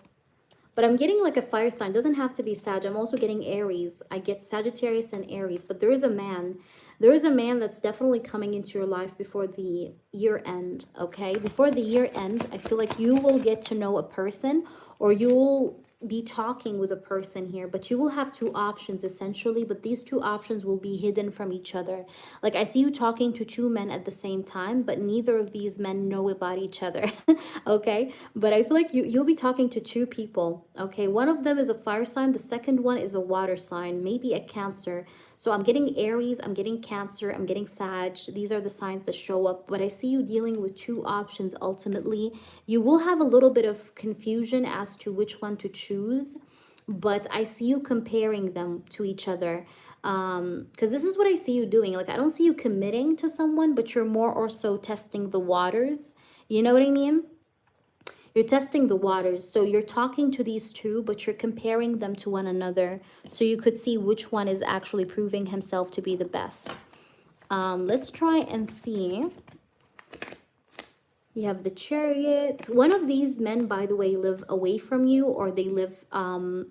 But I'm getting like a fire sign. Doesn't have to be Sag. I'm also getting Aries. I get Sagittarius and Aries. But there is a man There is a man that's definitely coming into your life before the year end, okay? Before the year end, I feel like you will get to know a person, or you'll be talking with a person here, but you will have two options essentially, but these two options will be hidden from each other. Like, I see you talking to two men at the same time, but neither of these men know about each other. Okay, but I feel like you'll be talking to two people. Okay, one of them is a fire sign, the second one is a water sign, maybe a Cancer. So I'm getting Aries, I'm getting Cancer, I'm getting Sag. These are the signs that show up, but I see you dealing with two options ultimately. You will have a little bit of confusion as to which one to choose, but I see you comparing them to each other. Because this is what I see you doing. Like, I don't see you committing to someone, but you're more or so testing the waters. You know what I mean? You're testing the waters. So you're talking to these two, but you're comparing them to one another. So you could see which one is actually proving himself to be the best. Let's try and see. You have the Chariot. One of these men, by the way, live away from you, or they live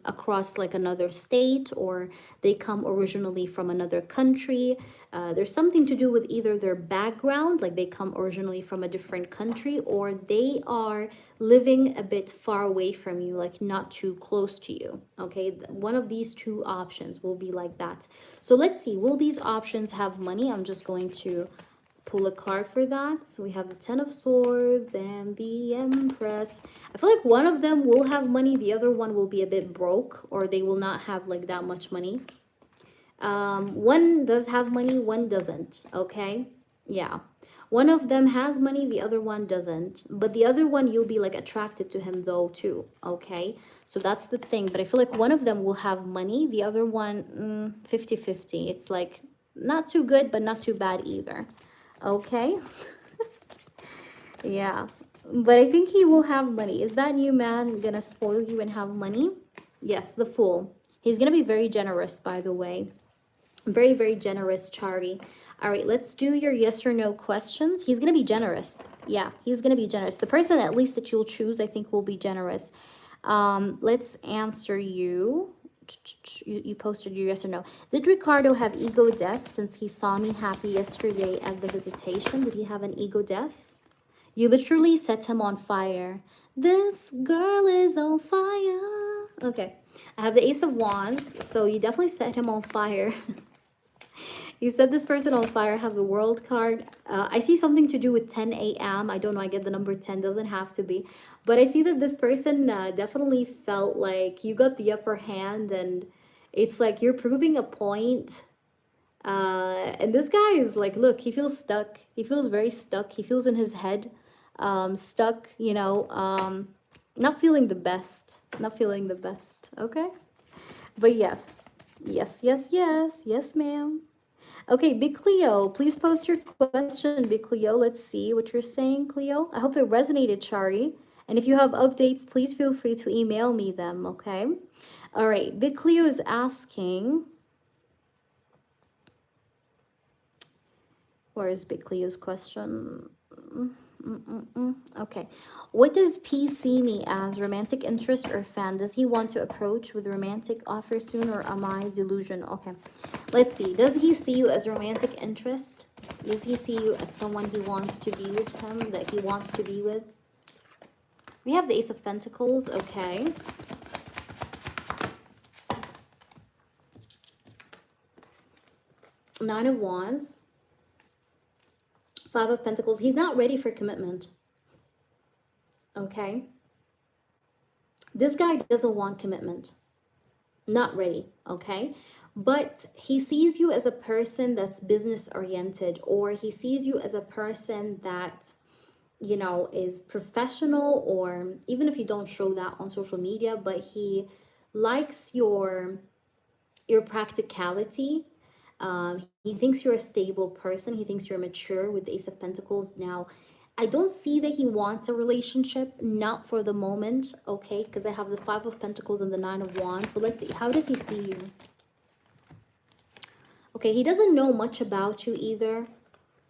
across like another state, or they come originally from another country. There's something to do with either their background, like they come originally from a different country, or they are living a bit far away from you, like not too close to you. Okay, one of these two options will be like that. So let's see, will these options have money? I'm just going to pull a card for that. So we have the Ten of Swords and the Empress. I feel like one of them will have money, the other one will be a bit broke, or they will not have like that much money. One does have money, one doesn't. Okay, yeah, one of them has money, the other one doesn't, but the other one, you'll be like attracted to him though too. Okay, so that's the thing. But I feel like one of them will have money, the other one 50-50. It's like not too good but not too bad either. Okay. Yeah, but I think he will have money. Is that new man gonna spoil you and have money? Yes, the Fool. He's gonna be very generous, by the way. Very, very generous, Chari. All right, let's do your yes or no questions. He's gonna be generous. Yeah, he's gonna be generous. The person at least that you'll choose, I think, will be generous. Let's answer you. You posted your yes or no. Did Ricardo have ego death since he saw me happy yesterday at the visitation? Did he have an ego death? You literally set him on fire. This girl is on fire. Okay, I have the Ace of Wands, so you definitely set him on fire. You set this person on fire. Have the World card. I see something to do with 10 a.m. I don't know. I get the number 10. Doesn't have to be. But I see that this person definitely felt like you got the upper hand. And it's like you're proving a point. And this guy is like, look, he feels stuck. He feels very stuck. He feels in his head stuck, you know, not feeling the best. Not feeling the best. Okay? But yes. Yes, yes, yes. Yes, ma'am. Okay, Big Cleo, please post your question, Big Cleo. Let's see what you're saying, Cleo. I hope it resonated, Chari. And if you have updates, please feel free to email me them, okay? All right, Big Cleo is asking... Where is Big Cleo's question? Okay. What does P see me as? Romantic interest or fan? Does he want to approach with romantic offer soon, or am I delusional? Okay. Let's see. Does he see you as romantic interest? Does he see you as someone he wants to be with him, that he wants to be with? We have the Ace of Pentacles. Okay. Nine of Wands. Five of Pentacles. He's not ready for commitment. Okay. This guy doesn't want commitment. Not ready. Okay. But he sees you as a person that's business oriented, or he sees you as a person that, you know, is professional, or even if you don't show that on social media, but he likes your practicality. He thinks you're a stable person. He thinks you're mature with the Ace of Pentacles. Now, I don't see that he wants a relationship, not for the moment, okay? Because I have the Five of Pentacles and the Nine of Wands. But let's see, how does he see you? Okay, he doesn't know much about you either,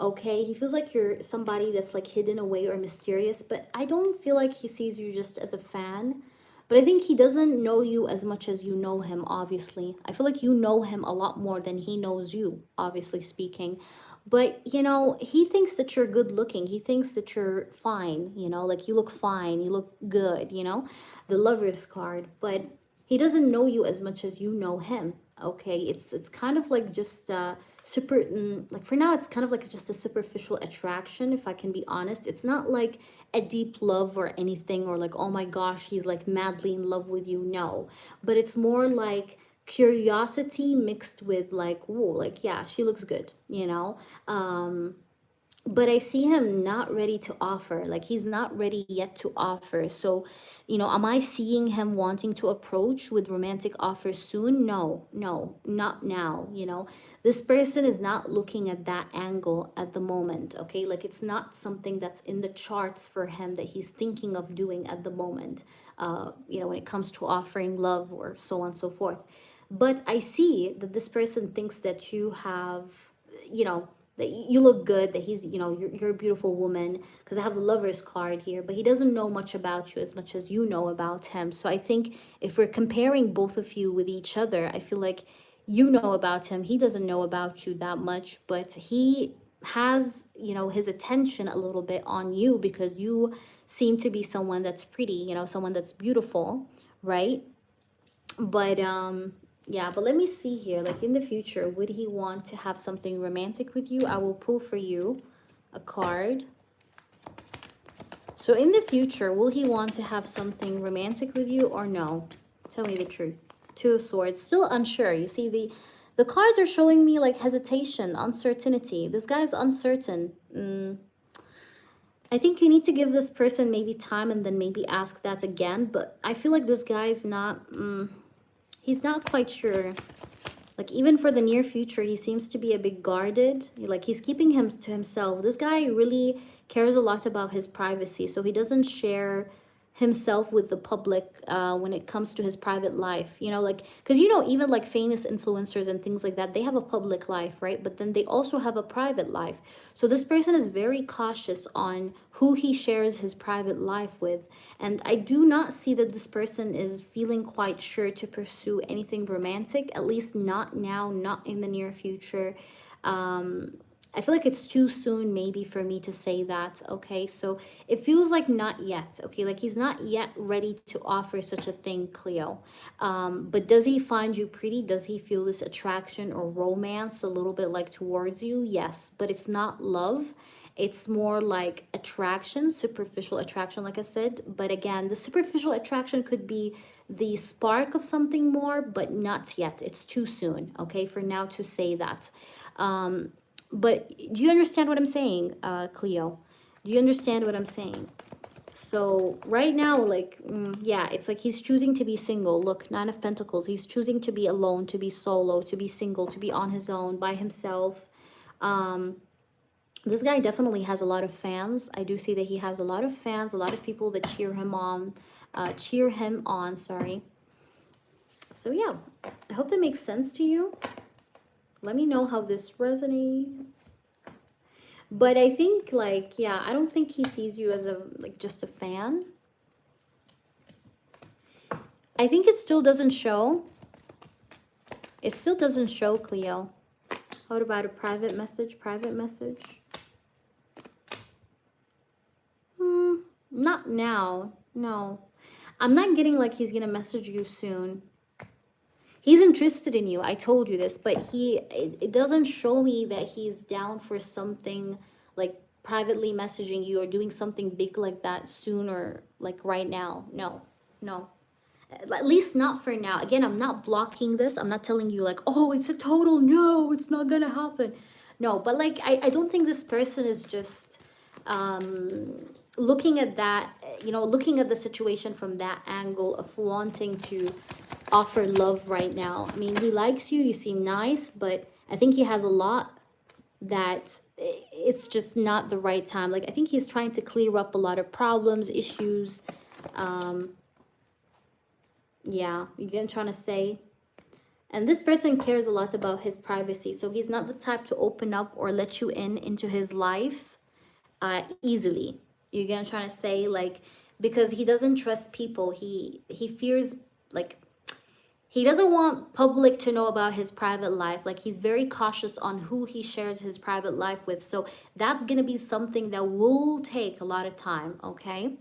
okay? He feels like you're somebody that's like hidden away or mysterious, but I don't feel like he sees you just as a fan. But I think he doesn't know you as much as you know him, obviously. I feel like you know him a lot more than he knows you, obviously speaking. But, you know, he thinks that you're good looking. He thinks that you're fine, you know, like you look fine, you look good, you know, the Lover's card. But he doesn't know you as much as you know him. Okay, it's kind of like just super like for now it's kind of like just a superficial attraction, if I can be honest. It's not like a deep love or anything, or like, oh my gosh, he's like madly in love with you. No, but it's more like curiosity mixed with like, whoa, like, yeah, she looks good, you know. But I see him not ready to offer. Like he's not ready yet to offer. So, you know, am I seeing him wanting to approach with romantic offers soon? No, no, not now. You know, this person is not looking at that angle at the moment. Okay, like it's not something that's in the charts for him that he's thinking of doing at the moment. You know, when it comes to offering love or so on and so forth. But I see that this person thinks that you have, you know, that you look good, that he's, you know, you're a beautiful woman, because I have the Lover's card here, but he doesn't know much about you as much as you know about him. So I think if we're comparing both of you with each other, I feel like you know about him, he doesn't know about you that much, but he has, you know, his attention a little bit on you because you seem to be someone that's pretty, you know, someone that's beautiful, right? But yeah, but let me see here, like in the future, would he want to have something romantic with you? I will pull for you a card. So in the future, will he want to have something romantic with you or no? Tell me the truth. Two of Swords, still unsure. You see, the cards are showing me like hesitation, uncertainty. This guy's uncertain. I think you need to give this person maybe time and then maybe ask that again. But I feel like this guy's not, he's not quite sure. Like even for the near future, he seems to be a bit guarded. Like he's keeping him to himself. This guy really cares a lot about his privacy. So he doesn't share himself with the public when it comes to his private life, you know, like, because you know, even like famous influencers and things like that, they have a public life, right? But then they also have a private life. So this person is very cautious on who he shares his private life with, and I do not see that this person is feeling quite sure to pursue anything romantic, at least not now, not in the near future. I feel like it's too soon maybe for me to say that, okay? So it feels like not yet, okay? Like he's not yet ready to offer such a thing, Cleo. But does he find you pretty? Does he feel this attraction or romance a little bit like towards you? Yes, but it's not love. It's more like attraction, superficial attraction, like I said. But again, the superficial attraction could be the spark of something more, but not yet. It's too soon, okay, for now to say that. But do you understand what I'm saying, Cleo? Do you understand what I'm saying? So right now, like, yeah, it's like he's choosing to be single. Look, Nine of Pentacles. He's choosing to be alone, to be solo, to be single, to be on his own, by himself. This guy definitely has a lot of fans. I do see that he has a lot of fans, a lot of people that cheer him on, sorry. So yeah, I hope that makes sense to you. Let me know how this resonates. But I think, like, yeah, I don't think he sees you as a, like, just a fan. I think it still doesn't show. It still doesn't show, Cleo. What about a private message? Private message? Not now. No. I'm not getting like he's gonna message you soon. He's interested in you. I told you this, but it doesn't show me that he's down for something like privately messaging you or doing something big like that soon or like right now. No, no. At least not for now. Again, I'm not blocking this. I'm not telling you like, oh, it's a total no, it's not gonna happen. No, but like, I don't think this person is just looking at that, you know, looking at the situation from that angle of wanting to offer love right now. I mean, he likes you, you seem nice, but I think he has a lot that it's just not the right time. Like, I think he's trying to clear up a lot of problems, issues. Yeah, you get what I'm trying to say? And this person cares a lot about his privacy. So he's not the type to open up or let you into his life easily. You get what I'm trying to say? Like, because he doesn't trust people. He fears, like, he doesn't want public to know about his private life. Like, he's very cautious on who he shares his private life with. So that's going to be something that will take a lot of time, okay?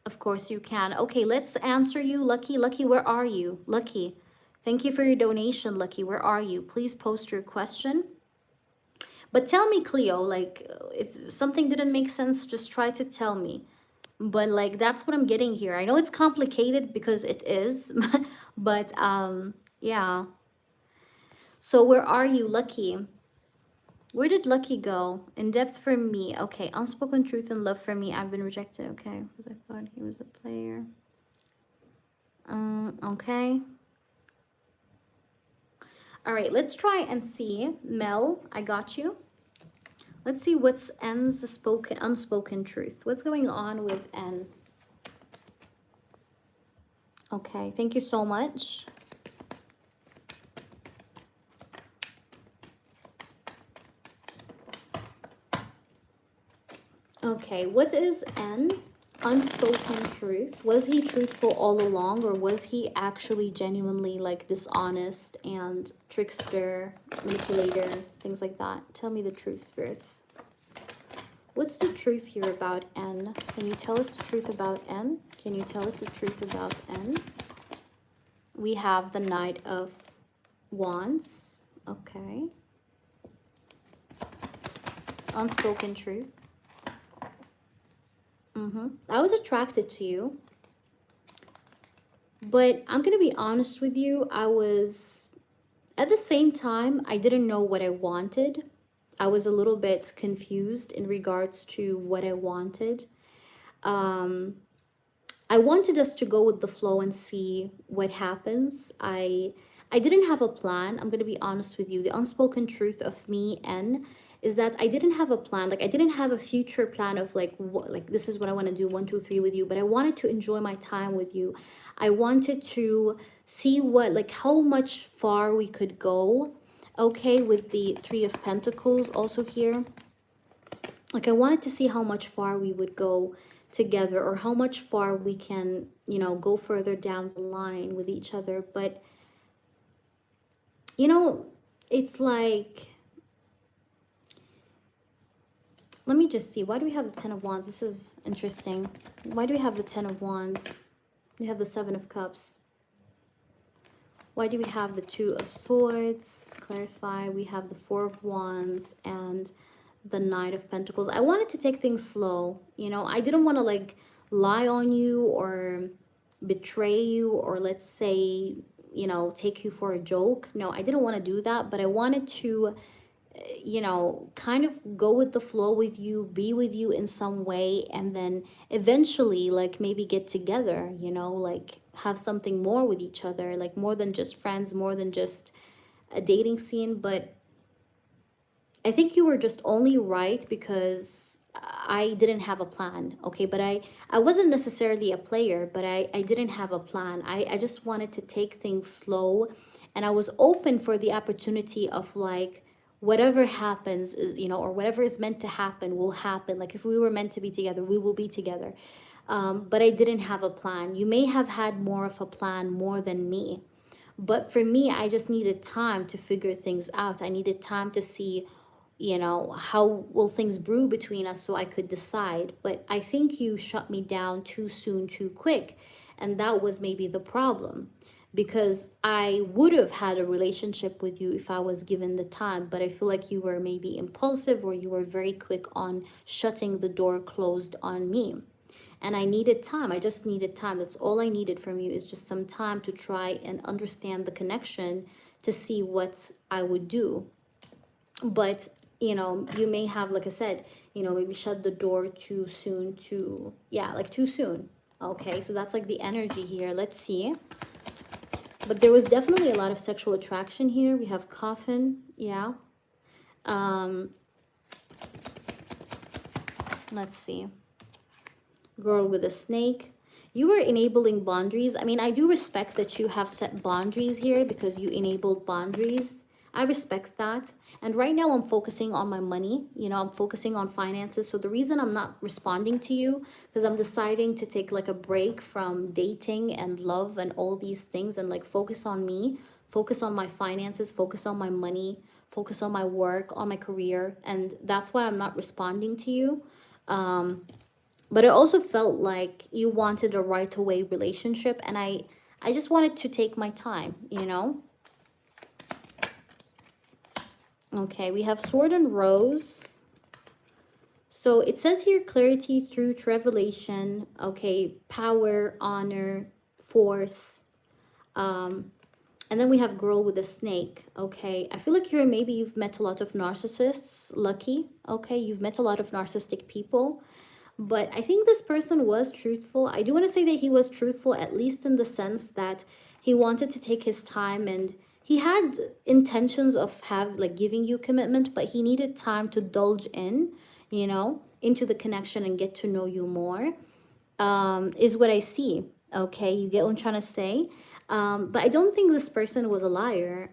Of course you can. Okay, let's answer you. Lucky, Lucky, where are you? Lucky, thank you for your donation, Lucky. Where are you? Please post your question. But tell me, Cleo, like, if something didn't make sense, just try to tell me. But like, that's what I'm getting here. I know it's complicated because it is, but yeah. So where are you, Lucky? Where did Lucky go? In depth for me. Okay, unspoken truth and love for me. I've been rejected. Okay, because I thought he was a player. Okay. All right, let's try and see. Mel, I got you. Let's see what's N's unspoken truth. What's going on with N? Okay, thank you so much. Okay, what is N? Unspoken truth. Was he truthful all along, or was he actually genuinely like dishonest and trickster, manipulator, things like that? Tell me the truth, spirits. What's the truth here about N? Can you tell us the truth about N? Can you tell us the truth about N? We have the Knight of Wands. Okay. Unspoken truth. I was attracted to you. But I'm going to be honest with you. I was, at the same time, I didn't know what I wanted. I was a little bit confused in regards to what I wanted. I wanted us to go with the flow and see what happens. I didn't have a plan. I'm going to be honest with you. The unspoken truth of me, N, is that I didn't have a plan. Like, I didn't have a future plan of like, what, like, this is what I want to do, 1, 2, 3 with you. But I wanted to enjoy my time with you. I wanted to see what, like, how much far we could go. Okay, with the Three of Pentacles also here. Like, I wanted to see how much far we would go together, or how much far we can, you know, go further down the line with each other. But, you know, it's like, let me just see. Why do we have the Ten of Wands? This is interesting. Why do we have the Ten of Wands? We have the Seven of Cups. Why do we have the Two of Swords? Clarify. We have the Four of Wands and the Knight of Pentacles. I wanted to take things slow. You know, I didn't want to like lie on you or betray you, or let's say, you know, take you for a joke. No, I didn't want to do that, but I wanted to, you know, kind of go with the flow with you, be with you in some way, and then eventually like maybe get together, you know, like have something more with each other, like more than just friends, more than just a dating scene. But I think you were just only right because I didn't have a plan, okay? But I wasn't necessarily a player, but I didn't have a plan. I just wanted to take things slow, and I was open for the opportunity of like, whatever happens is, you know, or whatever is meant to happen will happen. Like, if we were meant to be together, we will be together. But I didn't have a plan. You may have had more of a plan, more than me. But for me, I just needed time to figure things out. I needed time to see, you know, how will things brew between us so I could decide. But I think you shut me down too soon, too quick. And that was maybe the problem, because I would have had a relationship with you if I was given the time. But I feel like you were maybe impulsive, or you were very quick on shutting the door closed on me. And I needed time. I just needed time. That's all I needed from you, is just some time to try and understand the connection, to see what I would do. But, you know, you may have, like I said, you know, maybe shut the door too soon, too, yeah, like too soon. Okay, so that's like the energy here. Let's see. But there was definitely a lot of sexual attraction here. We have Coffin, yeah. Let's see. Girl with a snake. You were enabling boundaries. I mean, I do respect that you have set boundaries here, because you enabled boundaries. I respect that. And right now I'm focusing on my money. You know, I'm focusing on finances. So the reason I'm not responding to you, because I'm deciding to take like a break from dating and love and all these things and like focus on me, focus on my finances, focus on my money, focus on my work, on my career. And that's why I'm not responding to you. But it also felt like you wanted a right away relationship, and I just wanted to take my time, you know. Okay, we have Sword and Rose. So it says here clarity, truth, revelation, okay, power, honor, force. And then we have Girl with a Snake. Okay, I feel like here maybe you've met a lot of narcissists. Lucky. Okay, you've met a lot of narcissistic people. But I think this person was truthful. I do want to say that he was truthful, at least in the sense that he wanted to take his time, and he had intentions of giving you commitment, but he needed time to indulge in, you know, into the connection and get to know you more, is what I see. Okay, you get what I'm trying to say? But I don't think this person was a liar.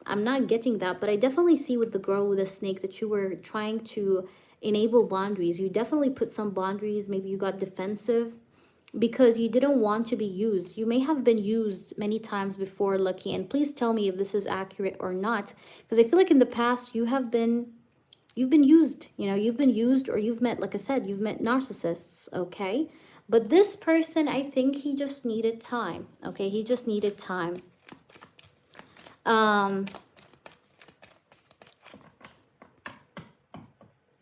I'm not getting that, but I definitely see with the girl with a snake that you were trying to enable boundaries. You definitely put some boundaries. Maybe you got defensive because you didn't want to be used. You may have been used many times before, Lucky, and please tell me if this is accurate or not, because I feel like in the past you've been used. You know, you've been used, or you've met, like I said, you've met narcissists. Okay, but this person, I think he just needed time. Okay, he just needed time.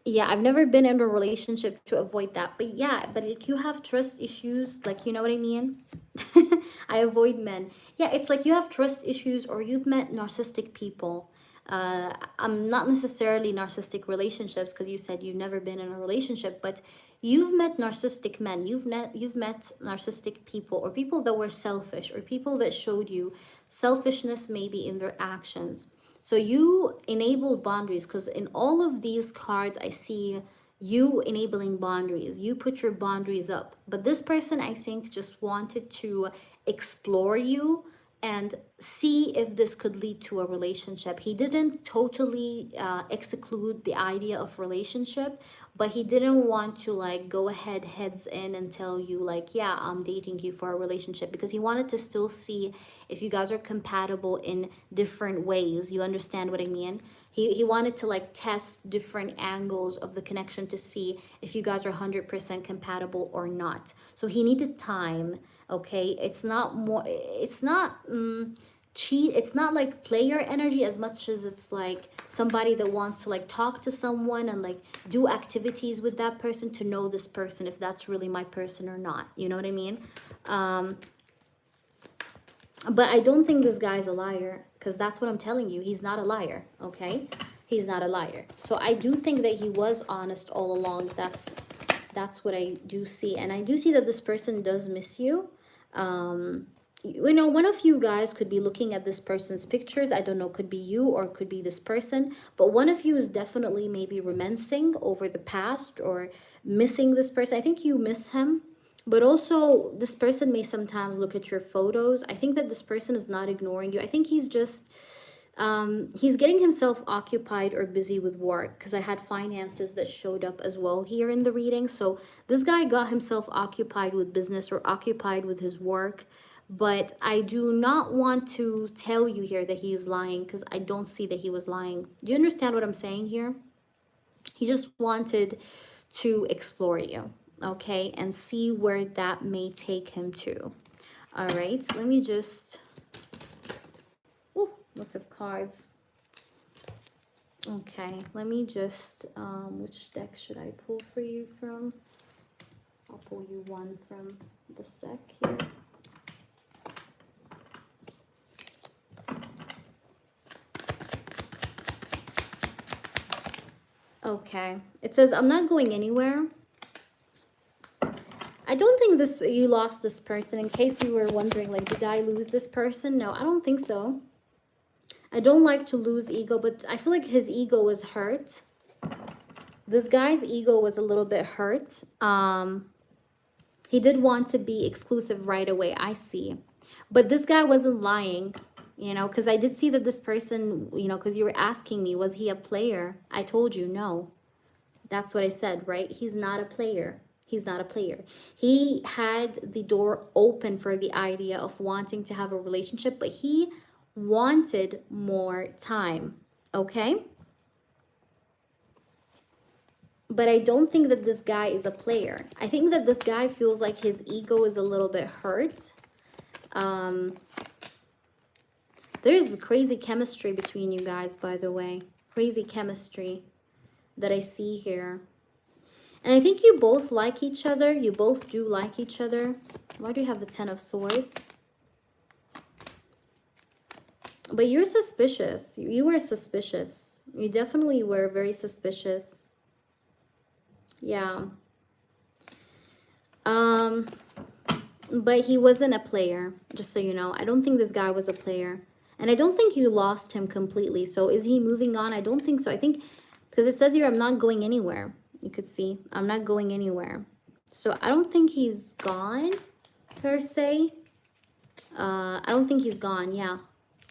Yeah, I've never been in a relationship to avoid that. But yeah, but like you have trust issues, like, you know what I mean? I avoid men. Yeah, it's like you have trust issues, or you've met narcissistic people. I'm not necessarily narcissistic relationships, because you said you've never been in a relationship, but you've met narcissistic men. You've met narcissistic people, or people that were selfish, or people that showed you selfishness maybe in their actions. So you enable boundaries, because in all of these cards, I see you enabling boundaries. You put your boundaries up. But this person, I think, just wanted to explore you and see if this could lead to a relationship. He didn't totally exclude the idea of relationship, but he didn't want to like go ahead heads in and tell you like, yeah, I'm dating you for a relationship, because he wanted to still see if you guys are compatible in different ways. You understand what I mean? He wanted to like test different angles of the connection to see if you guys are 100% compatible or not. So he needed time. Okay, it's not more, it's not cheat, it's not like player energy as much as it's like somebody that wants to like talk to someone and like do activities with that person to know this person, if that's really my person or not. You know what I mean? But I don't think this guy's a liar, because that's what I'm telling you. He's not a liar. Okay, he's not a liar. So I do think that he was honest all along. That's what I do see. And I do see that this person does miss you. You know, one of you guys could be looking at this person's pictures. I don't know, could be you or could be this person. But one of you is definitely maybe reminiscing over the past or missing this person. I think you miss him. But also, this person may sometimes look at your photos. I think that this person is not ignoring you. I think he's just... he's getting himself occupied or busy with work, because I had finances that showed up as well here in the reading. So this guy got himself occupied with business or occupied with his work, but I do not want to tell you here that he is lying, because I don't see that he was lying. Do you understand what I'm saying here? He just wanted to explore you, okay, and see where that may take him to. All right, let me just... Ooh, lots of cards. Okay, let me just, which deck should I pull for you from? I'll pull you one from this deck here. Okay, it says, I'm not going anywhere. I don't think you lost this person. In case you were wondering, like, did I lose this person? No, I don't think so. I don't like to lose ego, but I feel like his ego was hurt. This guy's ego was a little bit hurt. He did want to be exclusive right away, I see. But this guy wasn't lying. you know, because I did see that this person, you know, because you were asking me, was he a player? I told you no. That's what I said, right? He's not a player. He's not a player. He had the door open for the idea of wanting to have a relationship, but he wanted more time, okay? But I don't think that this guy is a player. I think that this guy feels like his ego is a little bit hurt. There's crazy chemistry between you guys, by the way. Crazy chemistry that I see here. And I think you both like each other. You both do like each other. Why do you have the Ten of Swords? But you're suspicious. You were suspicious. You definitely were very suspicious. Yeah. But he wasn't a player, just so you know. I don't think this guy was a player. And I don't think you lost him completely. So is he moving on? I don't think so. I think, because it says here, I'm not going anywhere. You could see, I'm not going anywhere. So I don't think he's gone, per se. I don't think he's gone, yeah.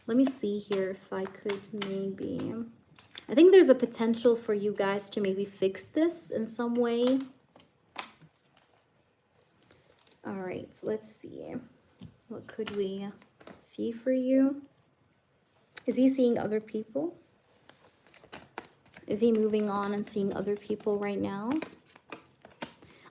Let me see here if I could maybe... I think there's a potential for you guys to maybe fix this in some way. All right, so let's see. What could we see for you? Is he seeing other people? Is he moving on and seeing other people right now?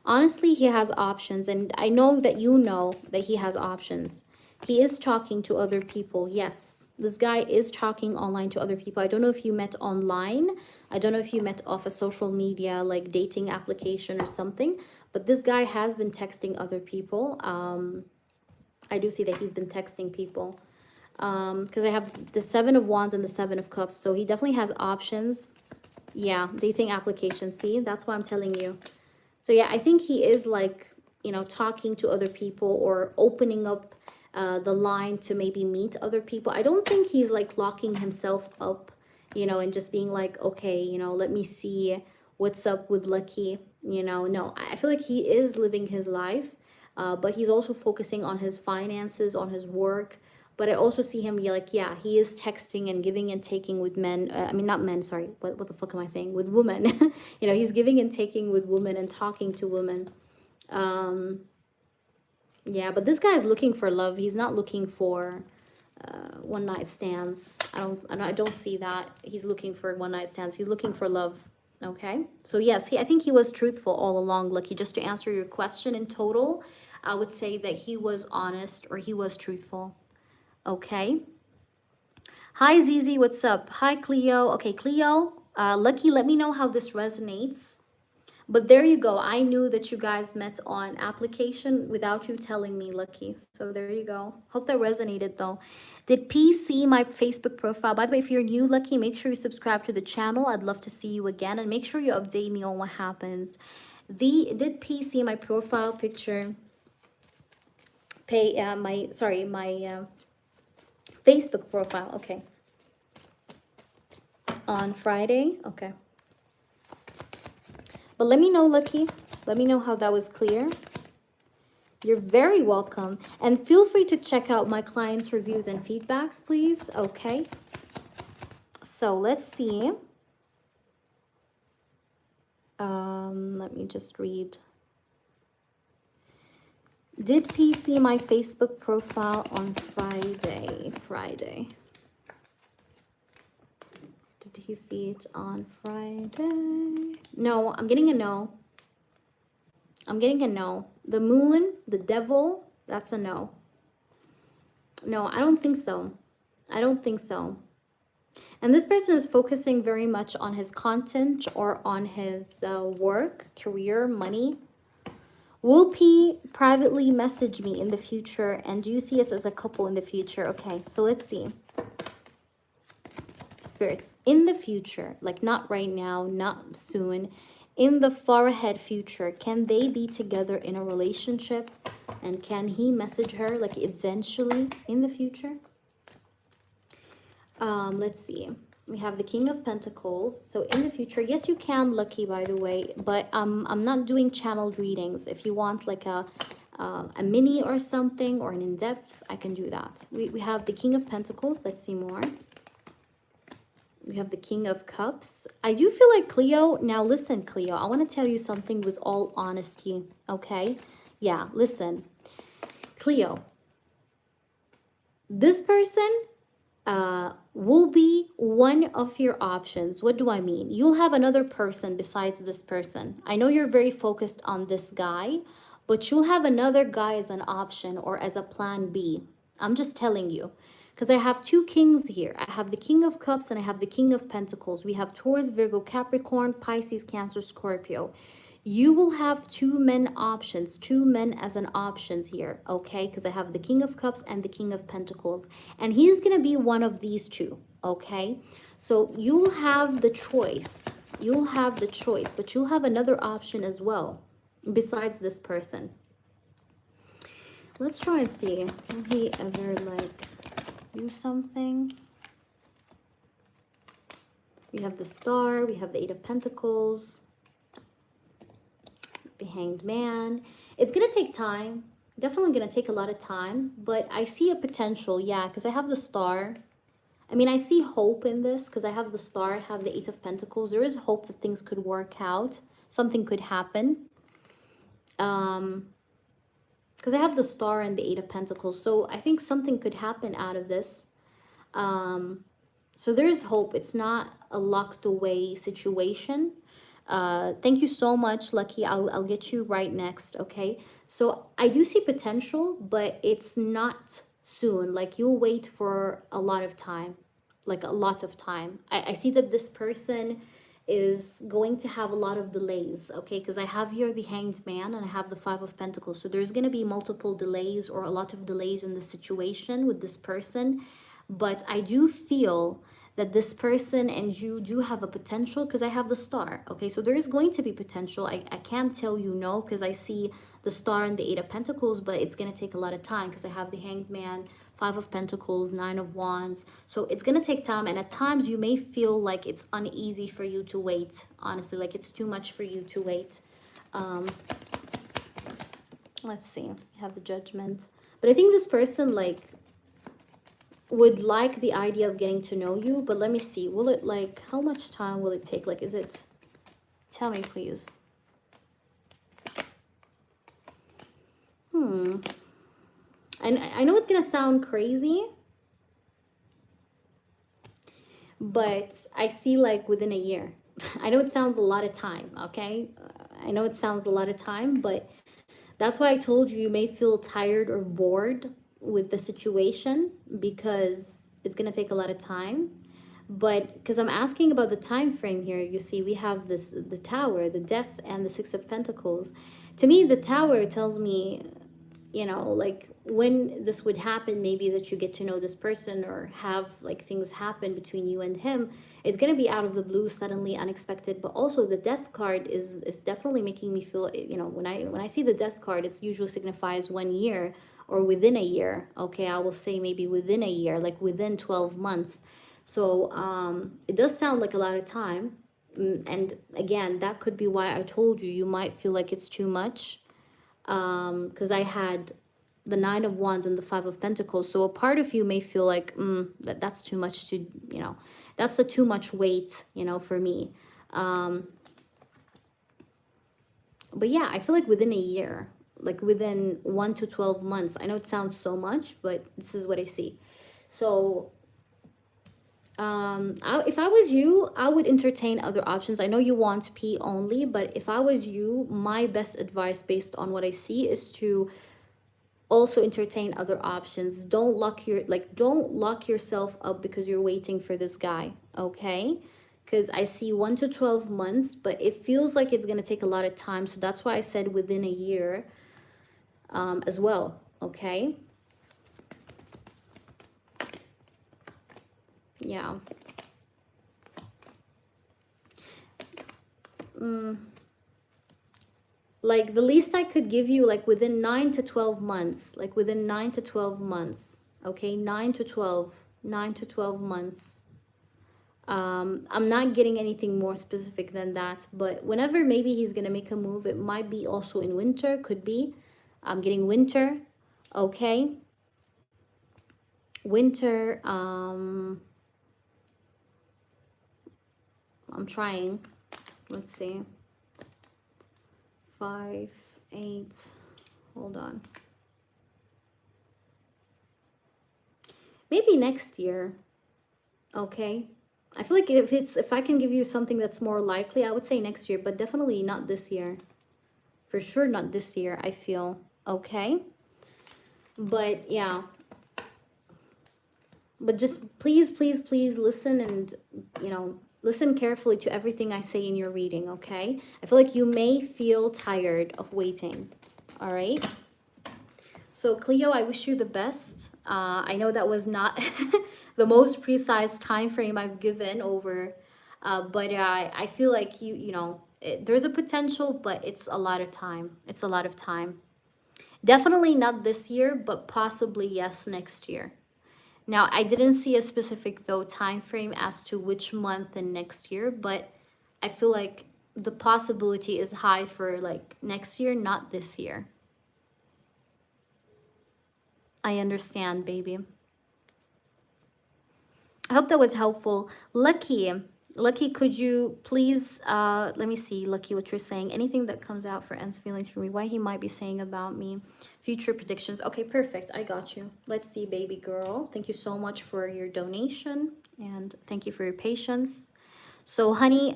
Honestly, he has options, and I know that you know that he has options. He is talking to other people, yes. This guy is talking online to other people. I don't know if you met online. I don't know if you met off a social media, like dating application or something. But this guy has been texting other people. I do see that he's been texting people. Because I have the Seven of Wands and the Seven of Cups. So he definitely has options. Yeah, dating application. See, that's why I'm telling you. So yeah, I think he is like, you know, talking to other people or opening up the line to maybe meet other people. I don't think he's like locking himself up, you know, and just being like, okay, you know, let me see what's up with Lucky, you know. No, I feel like he is living his life, but he's also focusing on his finances, on his work. But I also see him like, yeah, he is texting and giving and taking with men. I mean, not men, sorry. What the fuck am I saying? With women. You know, he's giving and taking with women and talking to women. Yeah, but this guy is looking for love. He's not looking for one night stands. I don't see that. He's looking for one night stands. He's looking for love. Okay. So yes, I think he was truthful all along. Lucky, just to answer your question in total, I would say that he was honest or he was truthful. Okay. Hi, Zizi. What's up? Hi, Cleo. Okay, Cleo. Lucky, let me know how this resonates. But there you go. I knew that you guys met on application without you telling me, Lucky. So there you go. Hope that resonated, though. Did P see my Facebook profile? By the way, if you're new, Lucky, make sure you subscribe to the channel. I'd love to see you again. And make sure you update me on what happens. Did P see my profile picture? My Facebook profile. Okay. On Friday. Okay. But let me know, Lucky. Let me know how that was clear. You're very welcome. And feel free to check out my clients' reviews and feedbacks, please. Okay. So let's see. Let me just read. Did P see my Facebook profile on Friday? Did he see it on Friday? No, I'm getting a no. I'm getting a no. The moon, the devil, that's a no. No, I don't think so. I don't think so. And this person is focusing very much on his content or on his work, career, money. Will P privately message me in the future? And do you see us as a couple in the future? Okay, so let's see. Spirits, in the future, like not right now, not soon, in the far ahead future, can they be together in a relationship? And can he message her like eventually in the future? Let's see. We have the King of Pentacles. So in the future, yes, you can, Lucky, by the way, but I'm not doing channeled readings. If you want like a a mini or something, or an in-depth, I can do that. We have the King of Pentacles. Let's see more. We have the King of Cups. I do feel like Cleo, now listen, Cleo, I want to tell you something with all honesty, okay? Yeah, listen. Cleo, this person will be one of your options. What do I mean? You'll have another person besides this person. I know you're very focused on this guy, but you'll have another guy as an option or as a plan B. I'm just telling you. Because I have two kings here. I have the King of Cups and I have the King of Pentacles. We have Taurus, Virgo, Capricorn, Pisces, Cancer, Scorpio. You will have two men options, two men as an options here, okay? Because I have the King of Cups and the King of Pentacles. And he's going to be one of these two, okay? So you'll have the choice. You'll have the choice, but you'll have another option as well besides this person. Let's try and see. Will he ever, like, do something? We have the Star. We have the Eight of Pentacles. The Hanged Man. It's gonna take time, definitely gonna take a lot of time, but I see a potential, yeah, because I have the Star. I mean, I see hope in this because I have the Star, I have the Eight of Pentacles. There is hope that things could work out, something could happen, because I have the Star and the Eight of Pentacles, so I think something could happen out of this. So there is hope. It's not a locked away situation. Thank you so much, Lucky. I'll get you right next, okay? So I do see potential, but it's not soon. Like, you'll wait for a lot of time, like a lot of time. I see that this person is going to have a lot of delays, okay? Because I have here the Hanged Man and I have the Five of Pentacles. So there's going to be multiple delays or a lot of delays in the situation with this person. But I do feel that this person and you do have a potential because I have the Star, okay? So there is going to be potential. I can't tell you no because I see the Star and the Eight of Pentacles, but it's going to take a lot of time because I have the Hanged Man, Five of Pentacles, Nine of Wands. So it's going to take time, and at times you may feel like it's uneasy for you to wait, honestly, like it's too much for you to wait. Let's see. We have the Judgment. But I think this person, like, would like the idea of getting to know you, but let me see. Will it, like, how much time will it take? Like, is it, tell me please. And I know it's gonna sound crazy, but I see like within a year. I know it sounds a lot of time, okay? I know it sounds a lot of time, but that's why I told you may feel tired or bored with the situation because it's going to take a lot of time. But because I'm asking about the time frame here, you see we have this, the Tower, the Death, and the Six of Pentacles. To me, the Tower tells me, you know, like when this would happen, maybe that you get to know this person or have like things happen between you and him. It's going to be out of the blue, suddenly, unexpected. But also the Death card is definitely making me feel, you know, when I see the Death card, it usually signifies 1 year or within a year. Okay, I will say maybe within a year, like within 12 months. So it does sound like a lot of time. And again, that could be why I told you, you might feel like it's too much. Because I had the Nine of Wands and the Five of Pentacles. So a part of you may feel like, that's too much to, you know, that's a too much weight, you know, for me. But yeah, I feel like within a year, like within 1 to 12 months. I know it sounds so much, but this is what I see. So if I was you, I would entertain other options. I know you want P only, but if I was you, my best advice based on what I see is to also entertain other options. Don't lock yourself up because you're waiting for this guy, okay? Because I see 1 to 12 months, but it feels like it's gonna take a lot of time. So that's why I said within a year as well, okay? Yeah. Like the least I could give you, like within 9 to 12 months, like within 9 to 12 months, okay? 9 to 12 months. I'm not getting anything more specific than that, but whenever maybe he's gonna make a move, it might be also in winter, could be. I'm getting winter. Okay. Winter. I'm trying. Let's see. 5, 8. Hold on. Maybe next year. Okay. I feel like if I can give you something that's more likely, I would say next year, but definitely not this year. For sure not this year, I feel. Okay. But yeah. But just please, please, please listen and, you know, listen carefully to everything I say in your reading, okay? I feel like you may feel tired of waiting. All right. So Cleo, I wish you the best. I know that was not the most precise time frame I've given over, but I feel like there's a potential, but it's a lot of time. It's a lot of time. Definitely not this year, but possibly yes, next year. Now, I didn't see a specific though time frame as to which month in next year, but I feel like the possibility is high for like next year, not this year. I understand, baby. I hope that was helpful. Lucky, could you please, let me see, Lucky, what you're saying. Anything that comes out for N's feelings for me, why he might be saying about me, future predictions. Okay, perfect. I got you. Let's see, baby girl. Thank you so much for your donation and thank you for your patience. So, honey,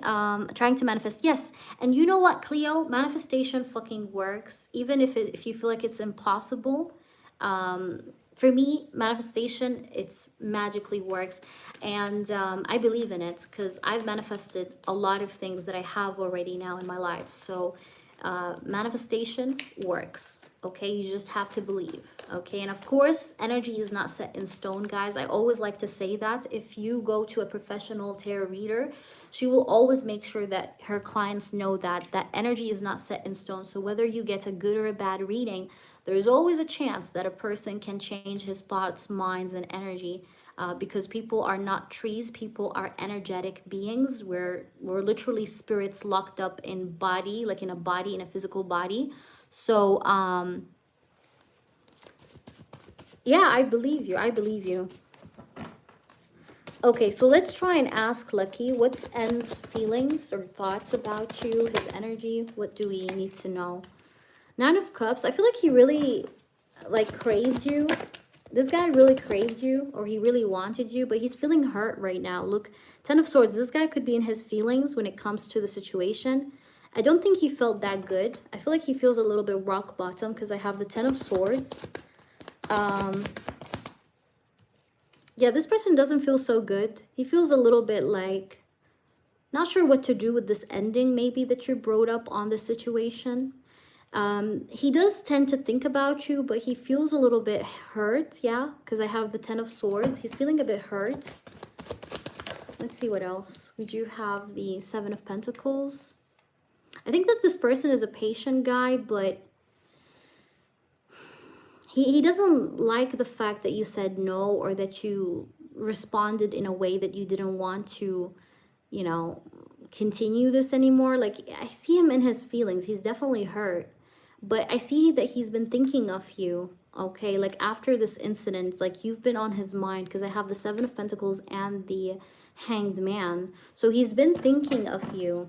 trying to manifest. Yes. And you know what, Cleo? Manifestation fucking works. Even if you feel like it's impossible. For me, manifestation, it's magically works. And I believe in it because I've manifested a lot of things that I have already now in my life. So manifestation works. Okay, you just have to believe. Okay, and of course, energy is not set in stone, guys. I always like to say that. If you go to a professional tarot reader, she will always make sure that her clients know that energy is not set in stone. So whether you get a good or a bad reading, there's always a chance that a person can change his thoughts, minds, and energy. Because people are not trees, people are energetic beings. We're literally spirits locked up in body, like in a body, in a physical body. So yeah, I believe you. I believe you. Okay, so let's try and ask Lucky, what's N's feelings or thoughts about you, his energy? What do we need to know? 9 of Cups. I feel like he really like craved you. This guy really craved you, or he really wanted you, but he's feeling hurt right now. Look, 10 of Swords. This guy could be in his feelings when it comes to the situation. I don't think he felt that good. I feel like he feels a little bit rock bottom because I have the 10 of Swords. Yeah, this person doesn't feel so good. He feels a little bit like not sure what to do with this ending maybe that you brought up on the situation. He does tend to think about you, but he feels a little bit hurt, yeah, because I have the 10 of Swords. He's feeling a bit hurt. Let's see what else. We do have the 7 of Pentacles. I think that this person is a patient guy, but he doesn't like the fact that you said no or that you responded in a way that you didn't want to, you know, continue this anymore. Like, I see him in his feelings. He's definitely hurt. But I see that he's been thinking of you, okay? Like, after this incident, like, you've been on his mind because I have the 7 of Pentacles and the Hanged Man. So he's been thinking of you.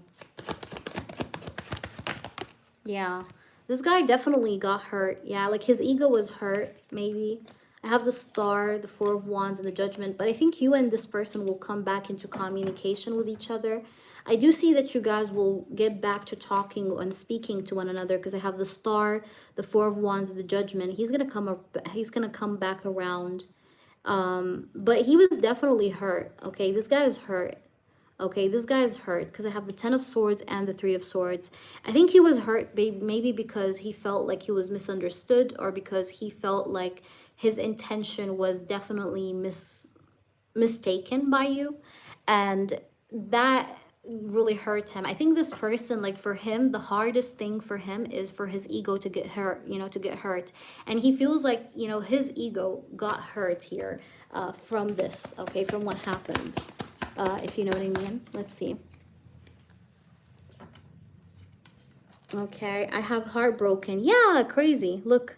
Yeah. This guy definitely got hurt. Yeah, like, his ego was hurt, maybe. I have the Star, the 4 of Wands, and the Judgment. But I think you and this person will come back into communication with each other. I do see that you guys will get back to talking and speaking to one another because I have the Star, the 4 of Wands, the Judgment. He's gonna come back around. But he was definitely hurt. Okay, this guy is hurt. Okay, this guy is hurt because I have the 10 of Swords and the 3 of Swords. I think he was hurt maybe because he felt like he was misunderstood or because he felt like his intention was definitely mistaken by you. And that really hurt him. I think this person, like, for him, the hardest thing for him is for his ego to get hurt, you know, to get hurt. And he feels like, you know, his ego got hurt here from this, okay, from what happened, if you know what I mean. Let's see. Okay, I have heartbroken. Yeah, crazy. Look,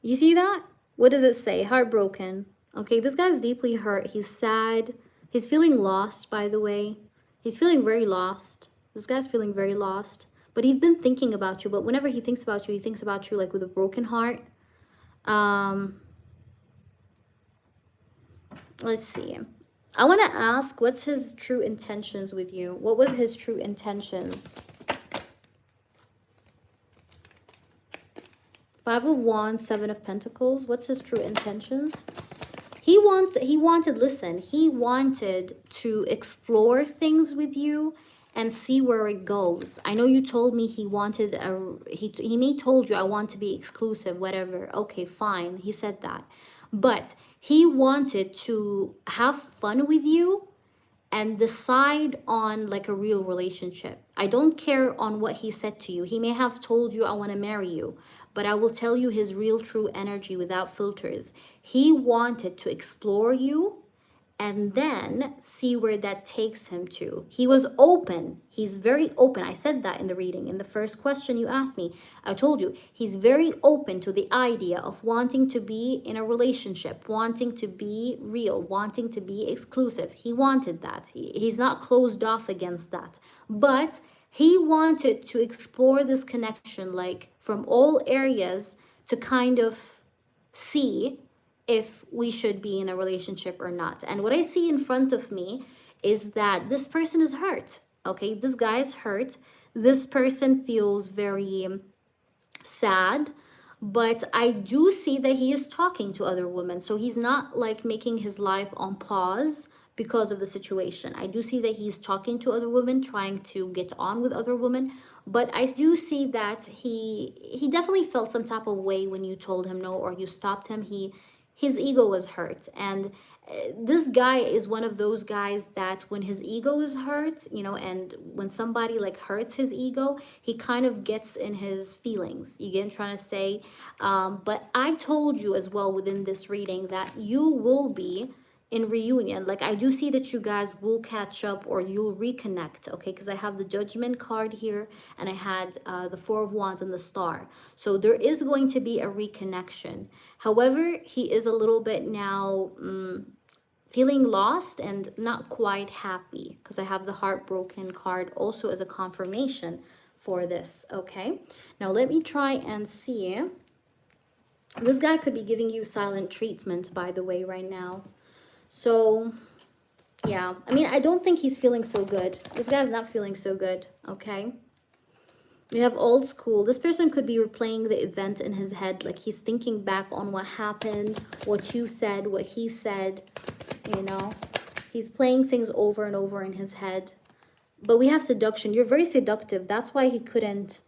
you see that? What does it say? Heartbroken. Okay, this guy's deeply hurt. He's sad. He's feeling lost, by the way. He's feeling very lost. This guy's feeling very lost. But he's been thinking about you. But whenever he thinks about you, he thinks about you like with a broken heart. Um, let's see. I want to ask, what's his true intentions with you? What was his true intentions? Five of Wands, Seven of Pentacles. What's his true intentions? He wanted to explore things with you and see where it goes. I know you told me he wanted he may told you, I want to be exclusive, whatever. Okay, fine. He said that. But he wanted to have fun with you and decide on like a real relationship. I don't care on what he said to you. He may have told you, I want to marry you, but I will tell you his real true energy without filters. He wanted to explore you and then see where that takes him to. He was open. He's very open. I said that in the reading. In the first question you asked me, I told you he's very open to the idea of wanting to be in a relationship, wanting to be real, wanting to be exclusive. He wanted that. He's not closed off against that. But he wanted to explore this connection, like from all areas, to kind of see if we should be in a relationship or not. And what I see in front of me is that this person is hurt. Okay, this guy is hurt. This person feels very sad, but I do see that he is talking to other women. So he's not like making his life on pause because of the situation. I do see that he's talking to other women, trying to get on with other women. But I do see that he definitely felt some type of way when you told him no or you stopped him. His ego was hurt, and this guy is one of those guys that when his ego is hurt, you know, and when somebody like hurts his ego, he kind of gets in his feelings. You get what I'm trying to say? But I told you as well within this reading that you will be in reunion. Like I do see that you guys will catch up or you'll reconnect, okay? Because I have the Judgment card here and I had the Four of Wands and the Star. So there is going to be a reconnection. However, he is a little bit now feeling lost and not quite happy because I have the Heartbroken card also as a confirmation for this, okay? Now let me try and see. This guy could be giving you silent treatment, by the way, right now. So, yeah. I mean, I don't think he's feeling so good. This guy's not feeling so good, okay? We have old school. This person could be replaying the event in his head. Like he's thinking back on what happened, what you said, what he said, you know? He's playing things over and over in his head. But we have seduction. You're very seductive. That's why he couldn't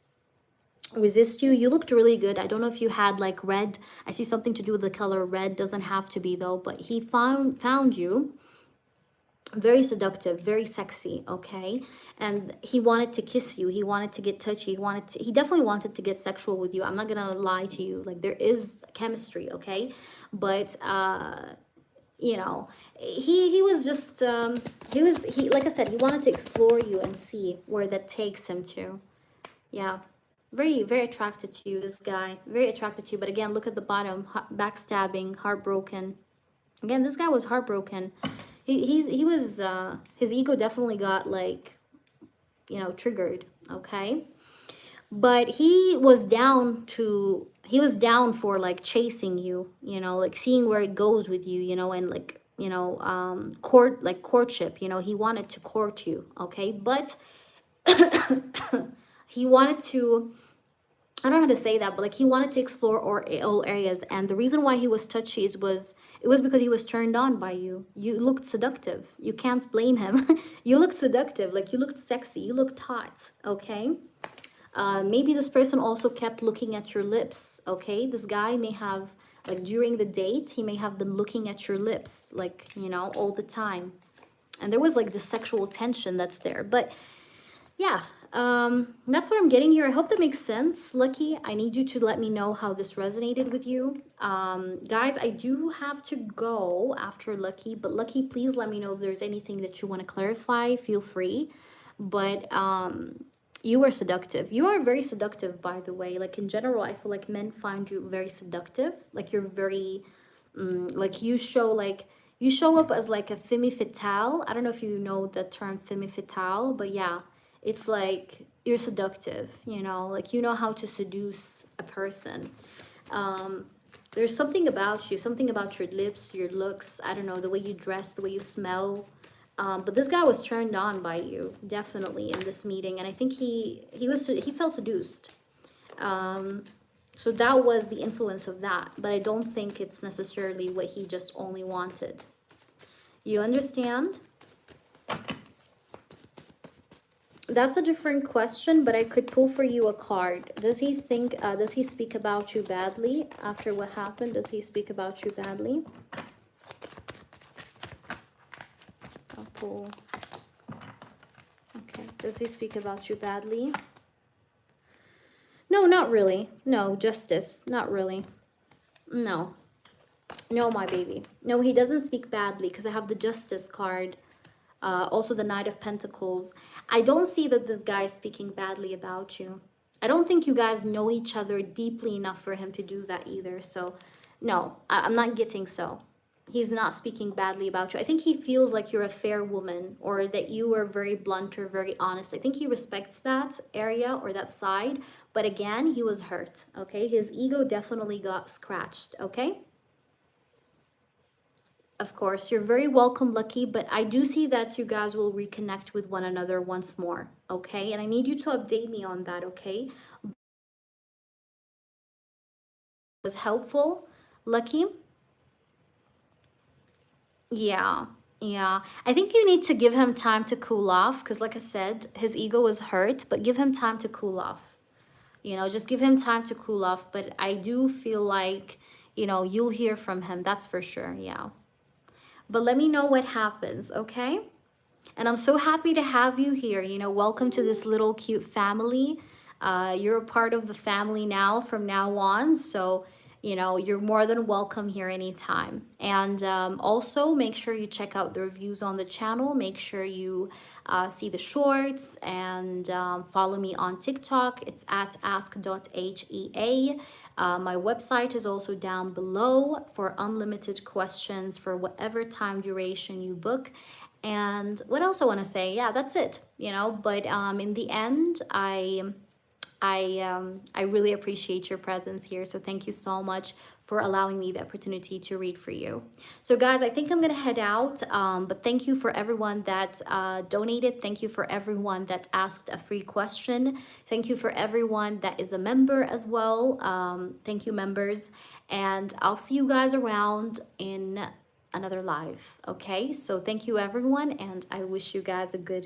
resist you. You looked really good. I don't know if you had like red. I see something to do with the color red. Doesn't have to be though. But he found you very seductive, very sexy, okay? And he wanted to kiss you. He wanted to get touchy. He definitely wanted to get sexual with you. I'm not gonna lie to you. Like there is chemistry, okay? But you know, he was just he like I said, he wanted to explore you and see where that takes him to. Yeah. Very, very attracted to you, this guy. Very attracted to you. But again, look at the bottom. Backstabbing, heartbroken. Again, this guy was heartbroken. He was, his ego definitely got like, you know, triggered, okay? But he was down for like chasing you, you know, like seeing where it goes with you, you know, and like, you know, courtship, you know, he wanted to court you, okay? But he wanted to, I don't know how to say that, but like he wanted to explore all areas. And the reason why he was touchy it was because he was turned on by you. You looked seductive. You can't blame him. You looked seductive, like you looked sexy, you looked hot, okay? Maybe this person also kept looking at your lips, okay? This guy may have, like during the date, he may have been looking at your lips, like, you know, all the time. And there was like the sexual tension that's there. But yeah, that's what I'm getting here. I hope that makes sense. Lucky, I need you to let me know how this resonated with you. Guys, I do have to go after Lucky, but Lucky, please let me know if there's anything that you want to clarify. Feel free. But You are seductive. You are very seductive, by the way. Like in general, I feel like men find you very seductive. Like you're very, like you show up as like a femme fatale. I don't know if you know the term femme fatale, but yeah, it's like you're seductive. You know, like you know how to seduce a person. Um, there's something about you, something about your lips, your looks. I don't know, the way you dress, the way you smell. But this guy was turned on by you, definitely, in this meeting, and I think he felt seduced. So that was the influence of that, but I don't think it's necessarily what he just only wanted. You understand? That's a different question, but I could pull for you a card. Does he think, does he speak about you badly after what happened? Does he speak about you badly? I'll pull. Okay, does he speak about you badly? No, not really. No, justice, not really. No. No, my baby. No, he doesn't speak badly because I have the justice card. Also the Knight of Pentacles. I don't see that this guy is speaking badly about you. I don't think you guys know each other deeply enough for him to do that either. So no, I'm not getting so. He's not speaking badly about you. I think he feels like you're a fair woman, or that you are very blunt or very honest. I think he respects that area or that side. But again, he was hurt, okay? His ego definitely got scratched, okay? Of course, you're very welcome, Lucky, but I do see that you guys will reconnect with one another once more, okay? And I need you to update me on that, okay? Was helpful, Lucky? Yeah, yeah. I think you need to give him time to cool off because, like I said, his ego was hurt, but give him time to cool off. You know, just give him time to cool off. But I do feel like, you know, you'll hear from him. That's for sure. Yeah. But let me know what happens, okay? And I'm so happy to have you here. You know, welcome to this little cute family. You're a part of the family now from now on. So, you know, you're more than welcome here anytime. And also make sure you check out the reviews on the channel. Make sure you see the shorts and follow me on TikTok. It's at ask.hea. My website is also down below for unlimited questions for whatever time duration you book. And what else I want to say? Yeah, that's it, you know, but in the end, I really appreciate your presence here. So thank you so much for allowing me the opportunity to read for you. So guys, I think I'm going to head out. But thank you for everyone that donated. Thank you for everyone that asked a free question. Thank you for everyone that is a member as well. Thank you, members. And I'll see you guys around in another live. Okay, so thank you everyone, and I wish you guys a good